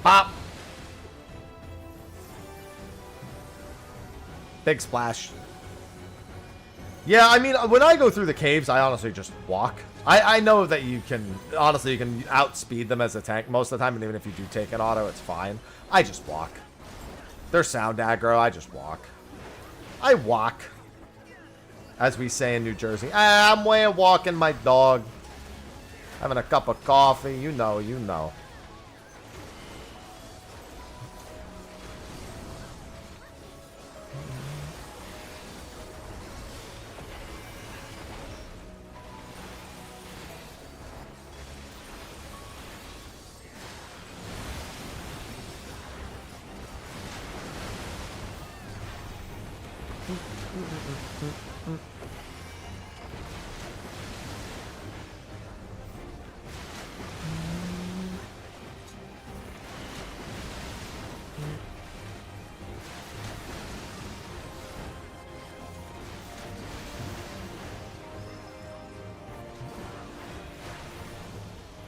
Pop! Big splash. Yeah, I mean, when I go through the caves, I honestly just walk. I know that you can, honestly, you can outspeed them as a tank most of the time, and even if you do take an auto, it's fine. I just walk. They're sound aggro, I just walk. I walk. As we say in New Jersey. I'm way walking my dog. Having a cup of coffee, you know, you know.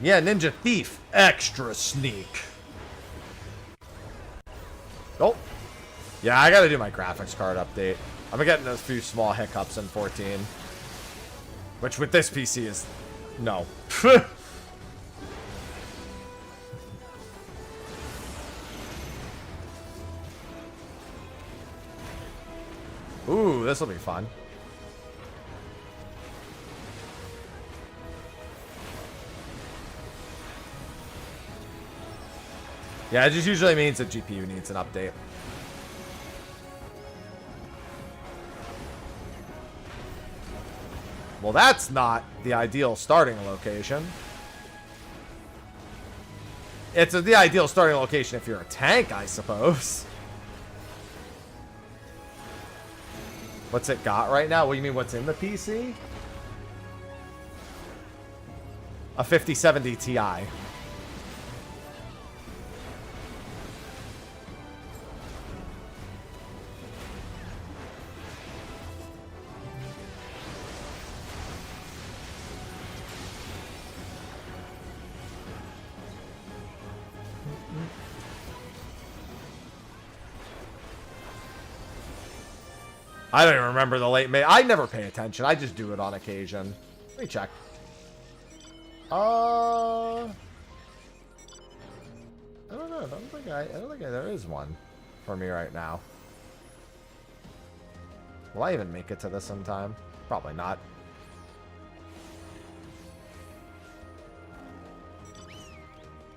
Yeah, Ninja Thief. Extra sneak. Oh. Yeah, I gotta do my graphics card update. I'm getting a few small hiccups in 14. Which with this PC is... no. Ooh, this will be fun. Yeah, it just usually means the GPU needs an update. Well, that's not the ideal starting location. It's the ideal starting location if you're a tank, I suppose. What's it got right now? What do you mean, what's in the PC? A 5070 Ti. I don't even remember the late May. I never pay attention. I just do it on occasion. Let me check. I don't know. I don't think there is one for me right now. Will I even make it to this in time? Probably not.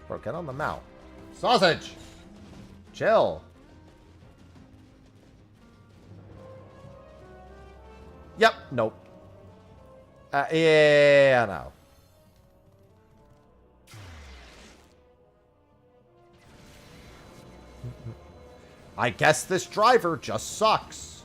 Bro, get on the mount. Sausage! Chill. Yep, nope. Yeah, no. I guess this driver just sucks.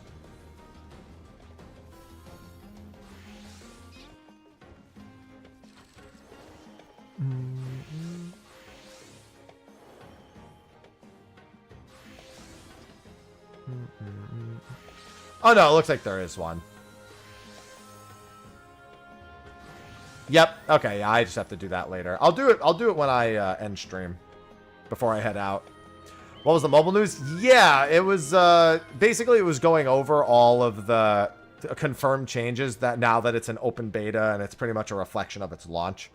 Oh no, it looks like there is one. Yep. Okay. Yeah, I just have to do that later. I'll do it when I end stream, before I head out. What was the mobile news? Yeah, it was basically it was going over all of the confirmed changes that now that it's an open beta and it's pretty much a reflection of its launch.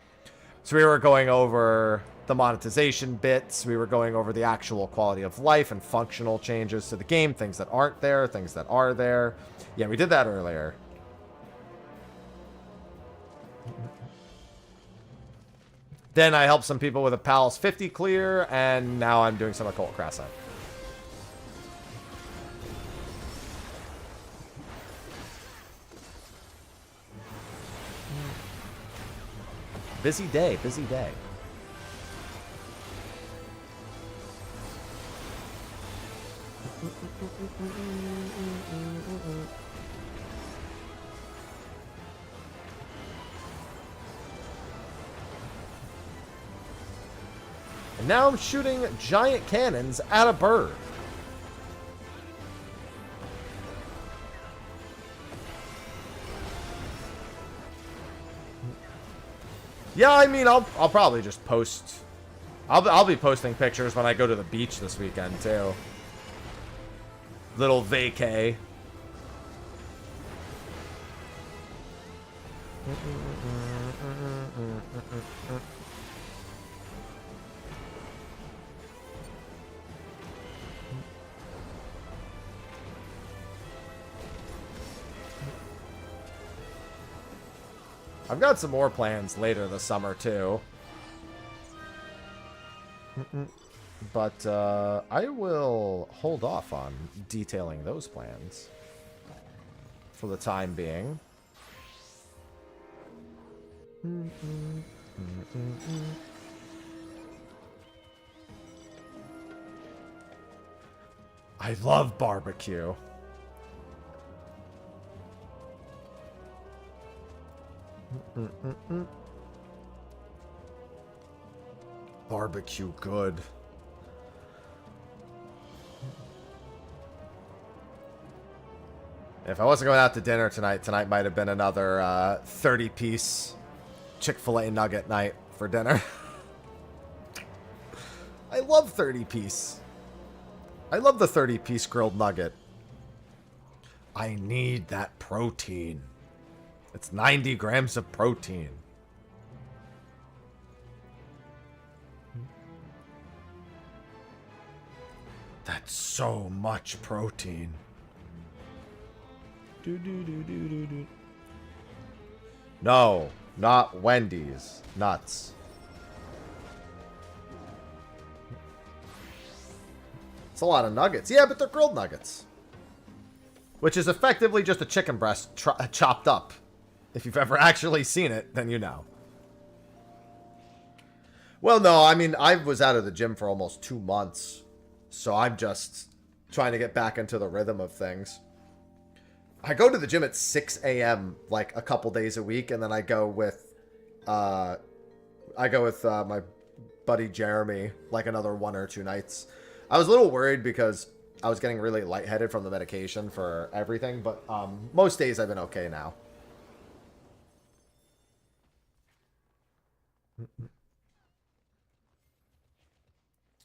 So we were going over the monetization bits. We were going over the actual quality of life and functional changes to the game, things that aren't there, things that are there. Yeah, we did that earlier. Then I helped some people with a PALS 50 clear, and now I'm doing some Occult Crescent. Busy day, busy day. And now I'm shooting giant cannons at a bird. Yeah, I mean, I'll probably just post I'll be posting pictures when I go to the beach this weekend too. Little vacay. I've got some more plans later this summer too. But I will hold off on detailing those plans for the time being. I love barbecue. Barbecue good. If I wasn't going out to dinner tonight might have been another 30-piece Chick-fil-A nugget night for dinner. I love 30-piece. I love the 30-piece grilled nugget. I need that protein. It's 90 grams of protein. That's so much protein. No, not Wendy's. Nuts. It's a lot of nuggets. Yeah, but they're grilled nuggets. Which is effectively just a chicken breast chopped up. If you've ever actually seen it, then you know. Well, no, I mean, I was out of the gym for almost 2 months. So I'm just trying to get back into the rhythm of things. I go to the gym at 6 a.m. like a couple days a week, and then I go with my buddy Jeremy like another 1 or 2 nights. I was a little worried because I was getting really lightheaded from the medication for everything, but most days I've been okay now.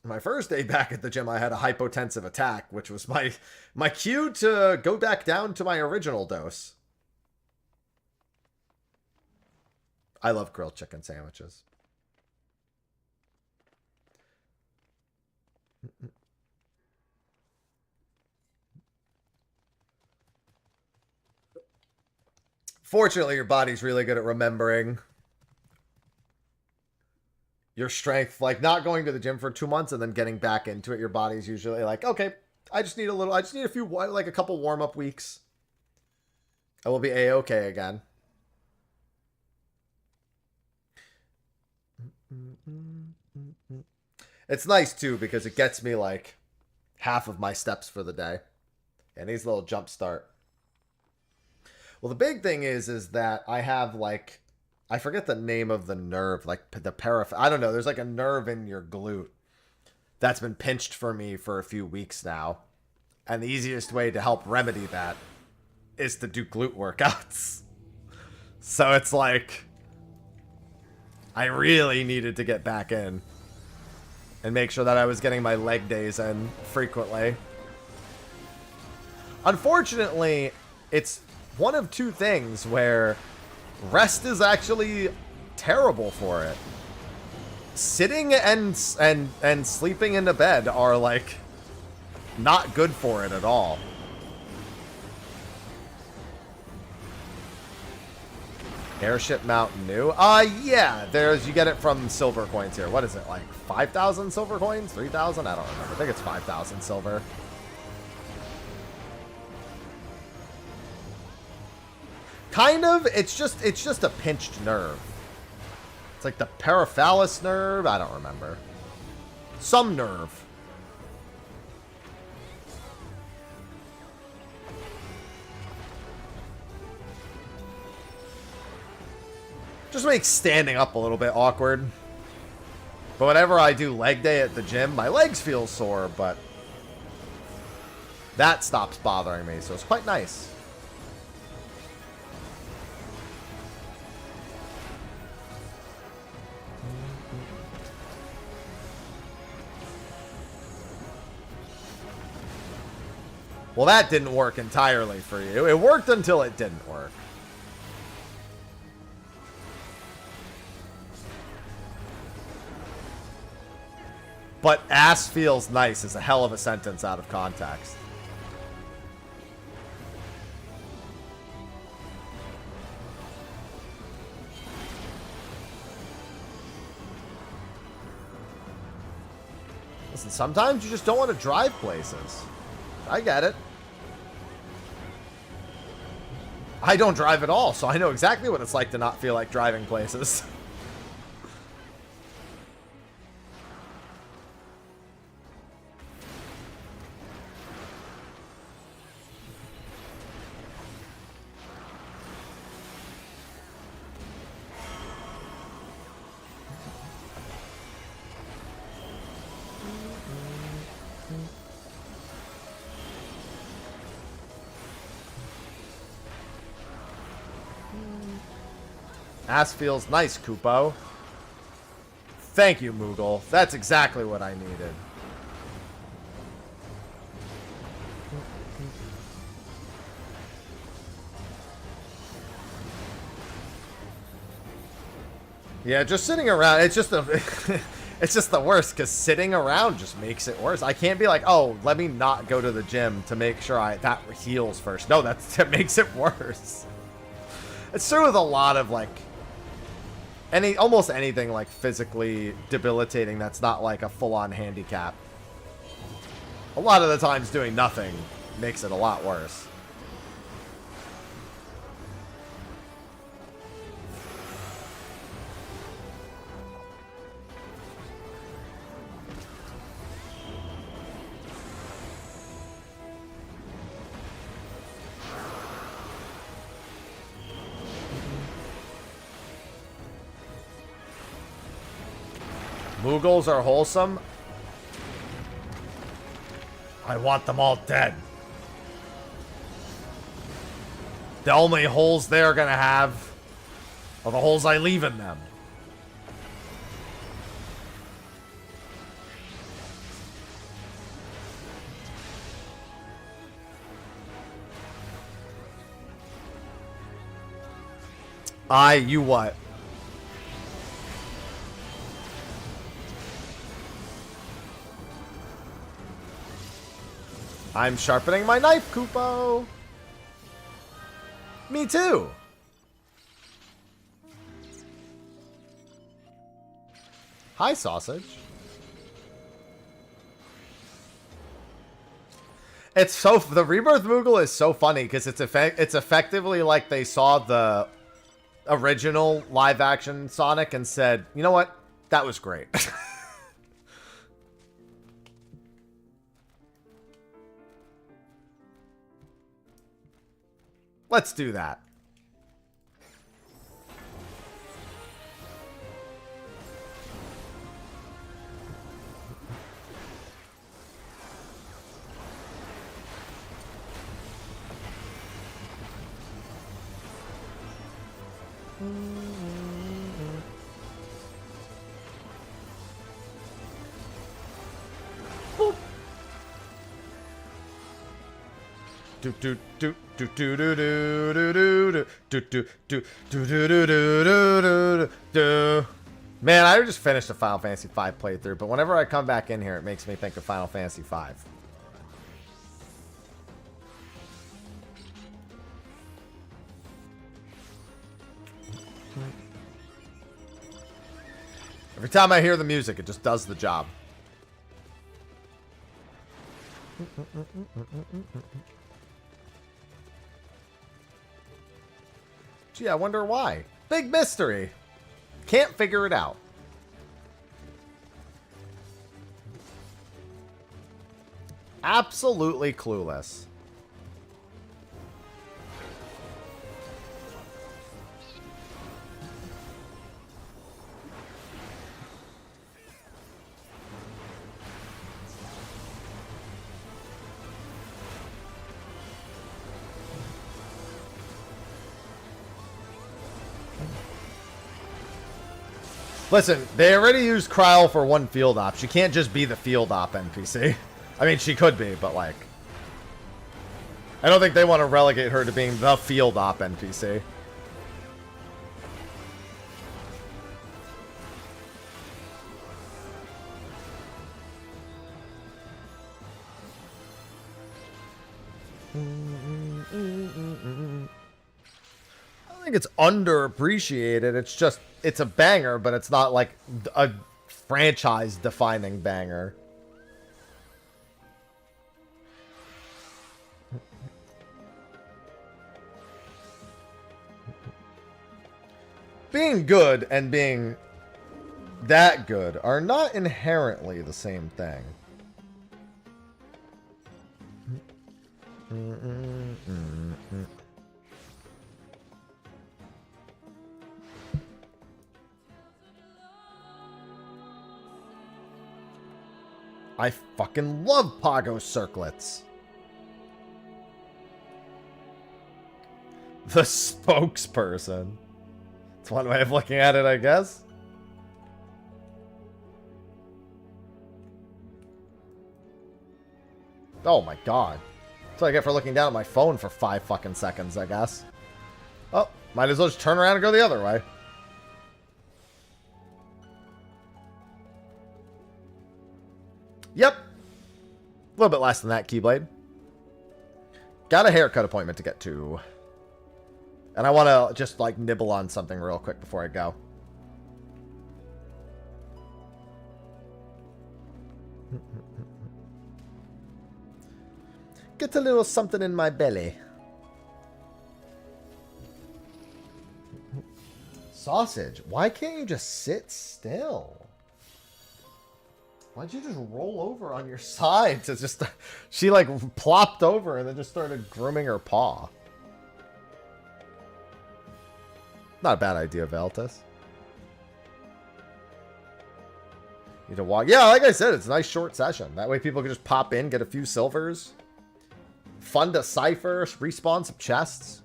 My first day back at the gym, I had a hypotensive attack, which was my cue to go back down to my original dose. I love grilled chicken sandwiches. Fortunately, your body's really good at remembering your strength. Like, not going to the gym for 2 months and then getting back into it, your body's usually like, okay, I just need a few, like a couple warm-up weeks. I will be A-okay again. It's nice, too, because it gets me, like, half of my steps for the day. And these little jump start. Well, the big thing is that I have, like, I forget the name of the nerve, like the I don't know. There's like a nerve in your glute that's been pinched for me for a few weeks now. And the easiest way to help remedy that is to do glute workouts. So it's like, I really needed to get back in and make sure that I was getting my leg days in frequently. Unfortunately, it's one of two things where rest is actually terrible for it. Sitting and sleeping in the bed are like not good for it at all. Airship Mountain New? Yeah, you get it from silver coins here. What is it, like 5,000 silver coins? 3,000? I don't remember. I think it's 5,000 silver. Kind of. It's just a pinched nerve. It's like the paraphallis nerve. I don't remember. Some nerve. Just makes standing up a little bit awkward. But whenever I do leg day at the gym, my legs feel sore, but that stops bothering me, so it's quite nice. Well, that didn't work entirely for you. It worked until it didn't work. But ass feels nice is a hell of a sentence out of context. Listen, sometimes you just don't want to drive places. I get it. I don't drive at all, so I know exactly what it's like to not feel like driving places. Ass feels nice, Kupo. Thank you, Moogle. That's exactly what I needed. Yeah, just sitting around, it's just a it's just the worst because sitting around just makes it worse. I can't be like, oh, let me not go to the gym to make sure that heals first. No, that makes it worse. It's true with a lot of like almost anything like physically debilitating that's not like a full-on handicap. A lot of the times doing nothing makes it a lot worse. Moogles are wholesome. I want them all dead. The only holes they're gonna have are the holes I leave in them. You what? I'm sharpening my knife, Kupo. Me too. Hi, sausage. It's so the Rebirth Moogle is so funny because it's effectively like they saw the original live action Sonic and said, you know what, that was great. Let's do that. Do do do do do do do do do do do do do do do do. Man, I just finished a Final Fantasy V playthrough, but whenever I come back in here, it makes me think of Final Fantasy V. Every time I hear the music, it just does the job. Gee, I wonder why. Big mystery. Can't figure it out. Absolutely clueless. Listen, they already used Kryl for one field op. She can't just be the field op NPC. I mean, she could be, but like... I don't think they want to relegate her to being the field op NPC. I don't think it's underappreciated. It's just, it's a banger, but it's not like a franchise-defining banger. Being good and being that good are not inherently the same thing. I fucking love Pogo circlets. The spokesperson. It's one way of looking at it, I guess. Oh my god. That's what I get for looking down at my phone for 5 fucking seconds, I guess. Oh, might as well just turn around and go the other way. Yep. A little bit less than that, Keyblade. Got a haircut appointment to get to. And I want to just, like, nibble on something real quick before I go. Get a little something in my belly. Sausage, why can't you just sit still? Why'd you just roll over on your side to just... She, like, plopped over and then just started grooming her paw. Not a bad idea, Valtis. Need to walk. Yeah, like I said, it's a nice short session. That way people can just pop in, get a few silvers. Fun to cipher, respawn some chests.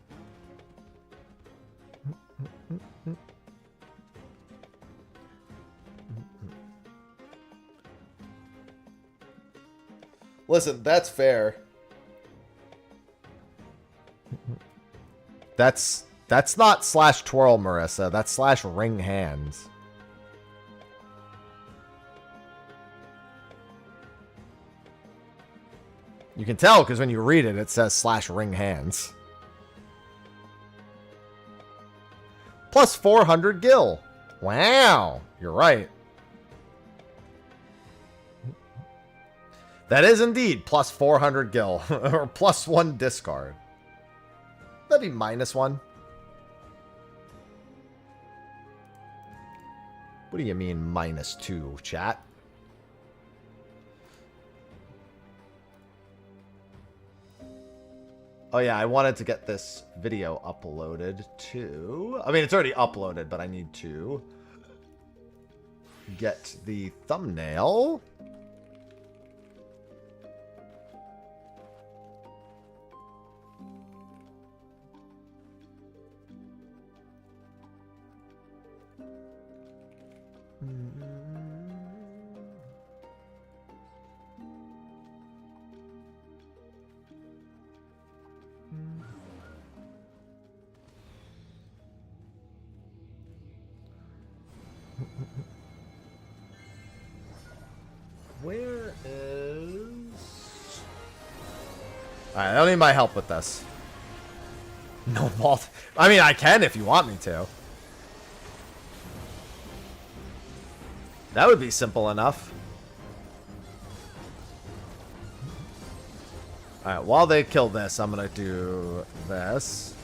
Listen, that's fair. That's not slash twirl, Marissa. That's slash ring hands. You can tell because when you read it, it says slash ring hands. Plus 400 gil. Wow. You're right. That is indeed plus 400 gil. Or plus 1 discard. That'd be minus 1. What do you mean minus 2, chat? Oh yeah, I wanted to get this video uploaded too. I mean, it's already uploaded, but I need to get the thumbnail. Where is... Alright, I don't need my help with this. No vault. I mean, I can if you want me to. That would be simple enough. Alright, while they kill this, I'm gonna do this.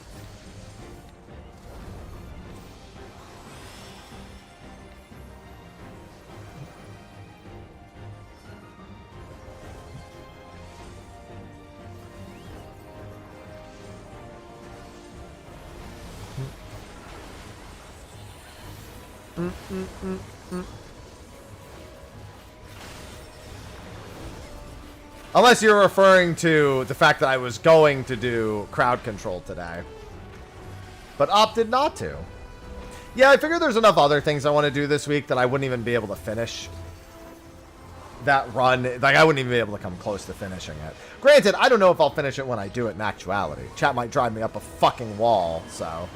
Unless you're referring to the fact that I was going to do crowd control today. But opted not to. Yeah, I figured there's enough other things I want to do this week that I wouldn't even be able to finish that run, like, I wouldn't even be able to come close to finishing it. Granted, I don't know if I'll finish it when I do it in actuality. Chat might drive me up a fucking wall, so.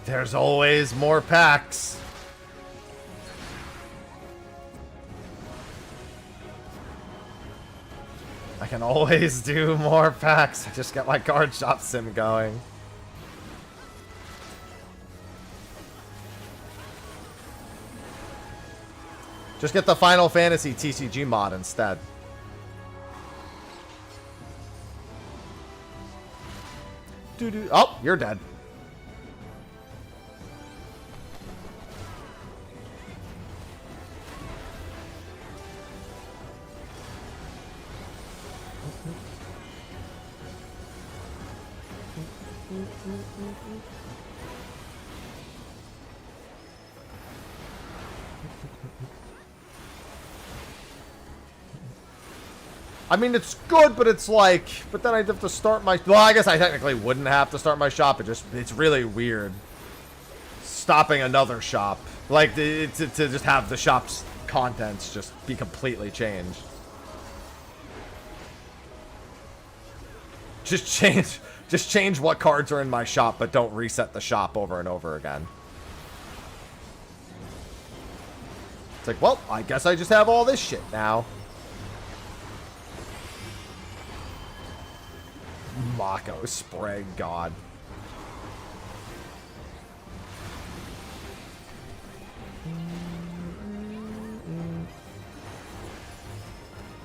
There's always more packs. I can always do more packs. I just got my card shop sim going. Just get the Final Fantasy TCG mod instead. Oh, you're dead. I mean, it's good, but it's like, but then I'd have to start my, well, I guess I technically wouldn't have to start my shop. It's really weird stopping another shop. Like, to just have the shop's contents just be completely changed. Just change what cards are in my shop, but don't reset the shop over and over again. It's like, well, I guess I just have all this shit now. Mako spray, god.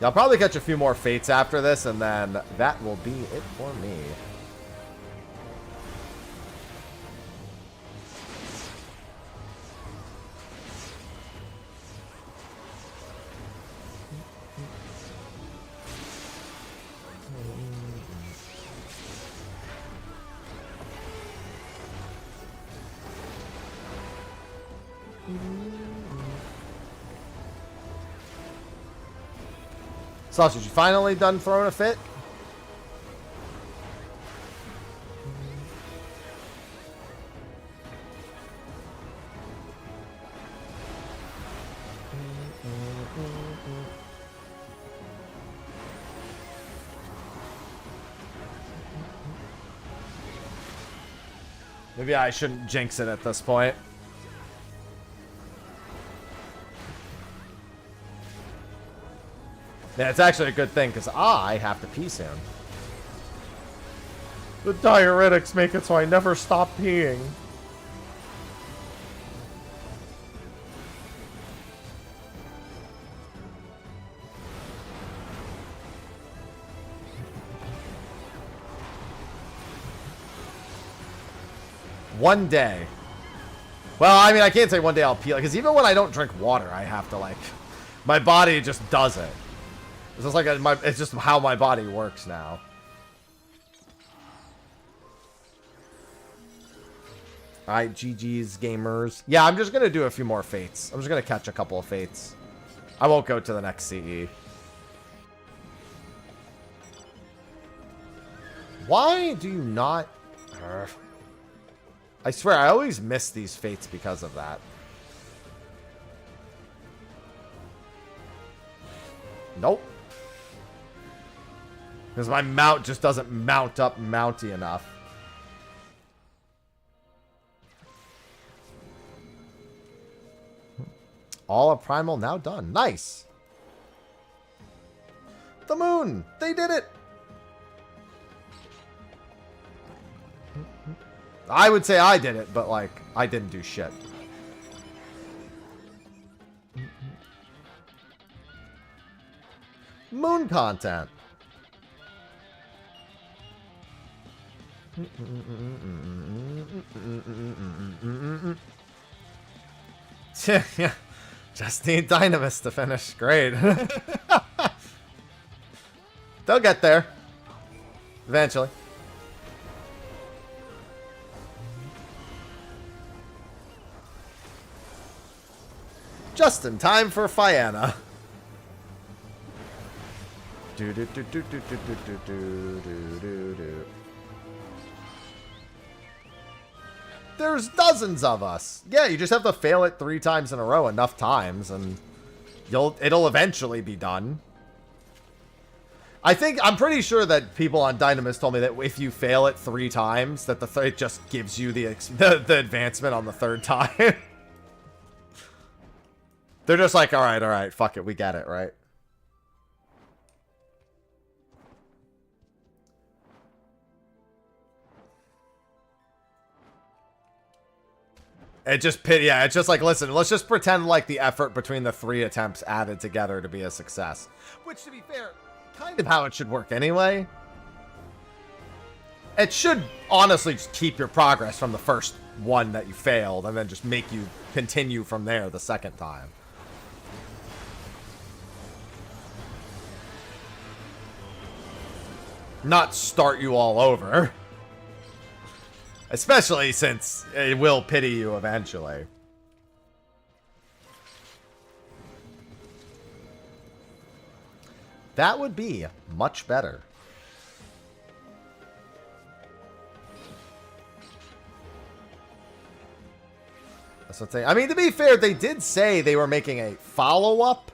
Yeah, I'll probably catch a few more fates after this, and then that will be it for me. Sausage, you finally done throwing a fit? Maybe I shouldn't jinx it at this point. Yeah, it's actually a good thing, because I have to pee soon. The diuretics make it so I never stop peeing. One day. Well, I mean, I can't say one day I'll pee, because even when I don't drink water, I have to, like, my body just does it. It's just like it's just how my body works now. Alright, GG's gamers. Yeah, I'm just gonna do a few more fates. I'm just gonna catch a couple of fates. I won't go to the next CE. Why do you not... I swear, I always miss these fates because of that. Nope. Because my mount just doesn't mount up mounty enough. All of Primal now done. Nice. The moon. They did it. I would say I did it, but like, I didn't do shit. Moon content. Yeah, just need Dynamis to finish. Great. They'll get there. Eventually. Just in time for Fianna. Do do do do do do do do do do do. There's dozens of us. Yeah, you just have to fail it 3 times in a row enough times, and it'll eventually be done. I'm pretty sure that people on Dynamis told me that if you fail it 3 times, that it just gives you the advancement on the 3rd time. They're just like, all right, fuck it, we get it, right? It's just like, listen, let's just pretend like the effort between the 3 attempts added together to be a success. Which, to be fair, kind of how it should work anyway. It should honestly just keep your progress from the first one that you failed, and then just make you continue from there the 2nd time. Not start you all over. Especially since it will pity you eventually. That would be much better. That's what I mean, to be fair, they did say they were making a follow-up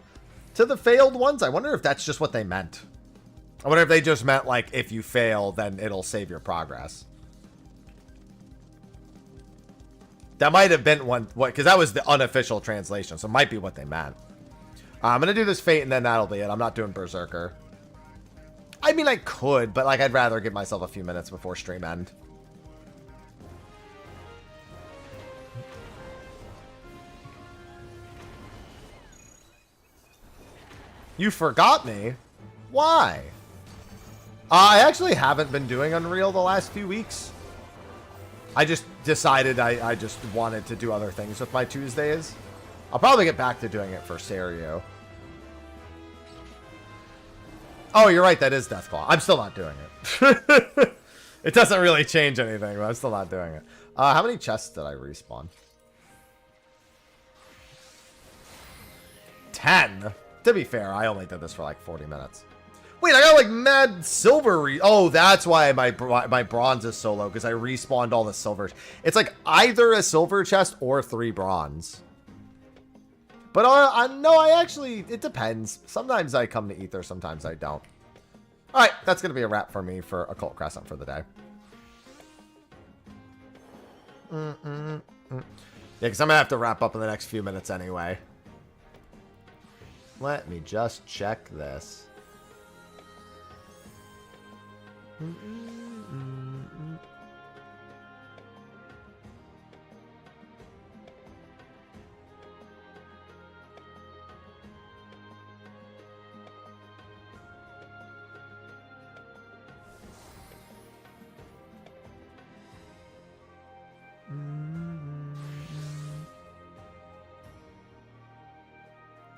to the failed ones. I wonder if that's just what they meant. I wonder if they just meant, like, if you fail, then it'll save your progress. That might have been because that was the unofficial translation, so it might be what they meant. I'm going to do this Fate, and then that'll be it. I'm not doing Berserker. I mean, I could, but, like, I'd rather give myself a few minutes before stream end. You forgot me? Why? I actually haven't been doing Unreal the last few weeks. I just decided I just wanted to do other things with my Tuesdays. I'll probably get back to doing it for Serio. Oh, you're right. That is Deathclaw. I'm still not doing it. It doesn't really change anything, but I'm still not doing it. How many chests did I respawn? 10. To be fair, I only did this for like 40 minutes. Wait, I got like mad silver. Oh, that's why my bronze is so low, because I respawned all the silvers. It's like either a silver chest or 3 bronze. But no, I actually, it depends. Sometimes I come to Ether, sometimes I don't. All right, that's going to be a wrap for me for Occult Crescent for the day. Yeah, because I'm going to have to wrap up in the next few minutes anyway. Let me just check this.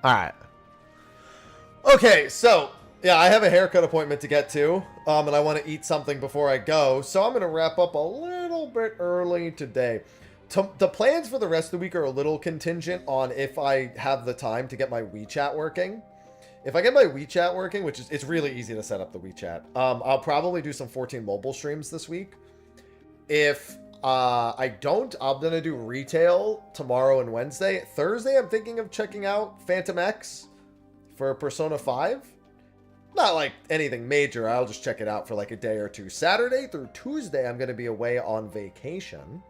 All right. Okay, so yeah, I have a haircut appointment to get to, and I want to eat something before I go, so I'm going to wrap up a little bit early today. The plans for the rest of the week are a little contingent on if I have the time to get my WeChat working. If I get my WeChat working, which is, it's really easy to set up the WeChat, I'll probably do some 14 mobile streams this week. If I don't, I'm going to do retail tomorrow and Wednesday. Thursday, I'm thinking of checking out Phantom X for Persona 5. Not like anything major. I'll just check it out for like a day or two. Saturday through Tuesday, I'm going to be away on vacation.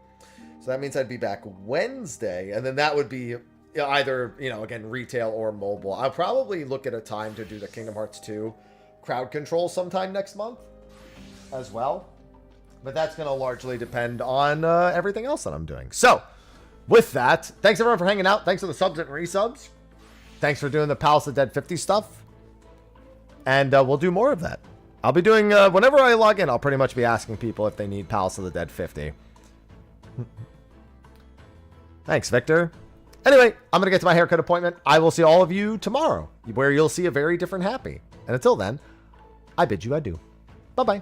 So that means I'd be back Wednesday. And then that would be either, you know, again, retail or mobile. I'll probably look at a time to do the Kingdom Hearts 2 crowd control sometime next month as well. But that's going to largely depend on everything else that I'm doing. So with that, thanks everyone for hanging out. Thanks for the subs and resubs. Thanks for doing the Palace of the Dead 50 stuff. And we'll do more of that. I'll be doing, whenever I log in, I'll pretty much be asking people if they need Palace of the Dead 50. Thanks, Victor. Anyway, I'm going to get to my haircut appointment. I will see all of you tomorrow, where you'll see a very different Happy. And until then, I bid you adieu. Bye-bye.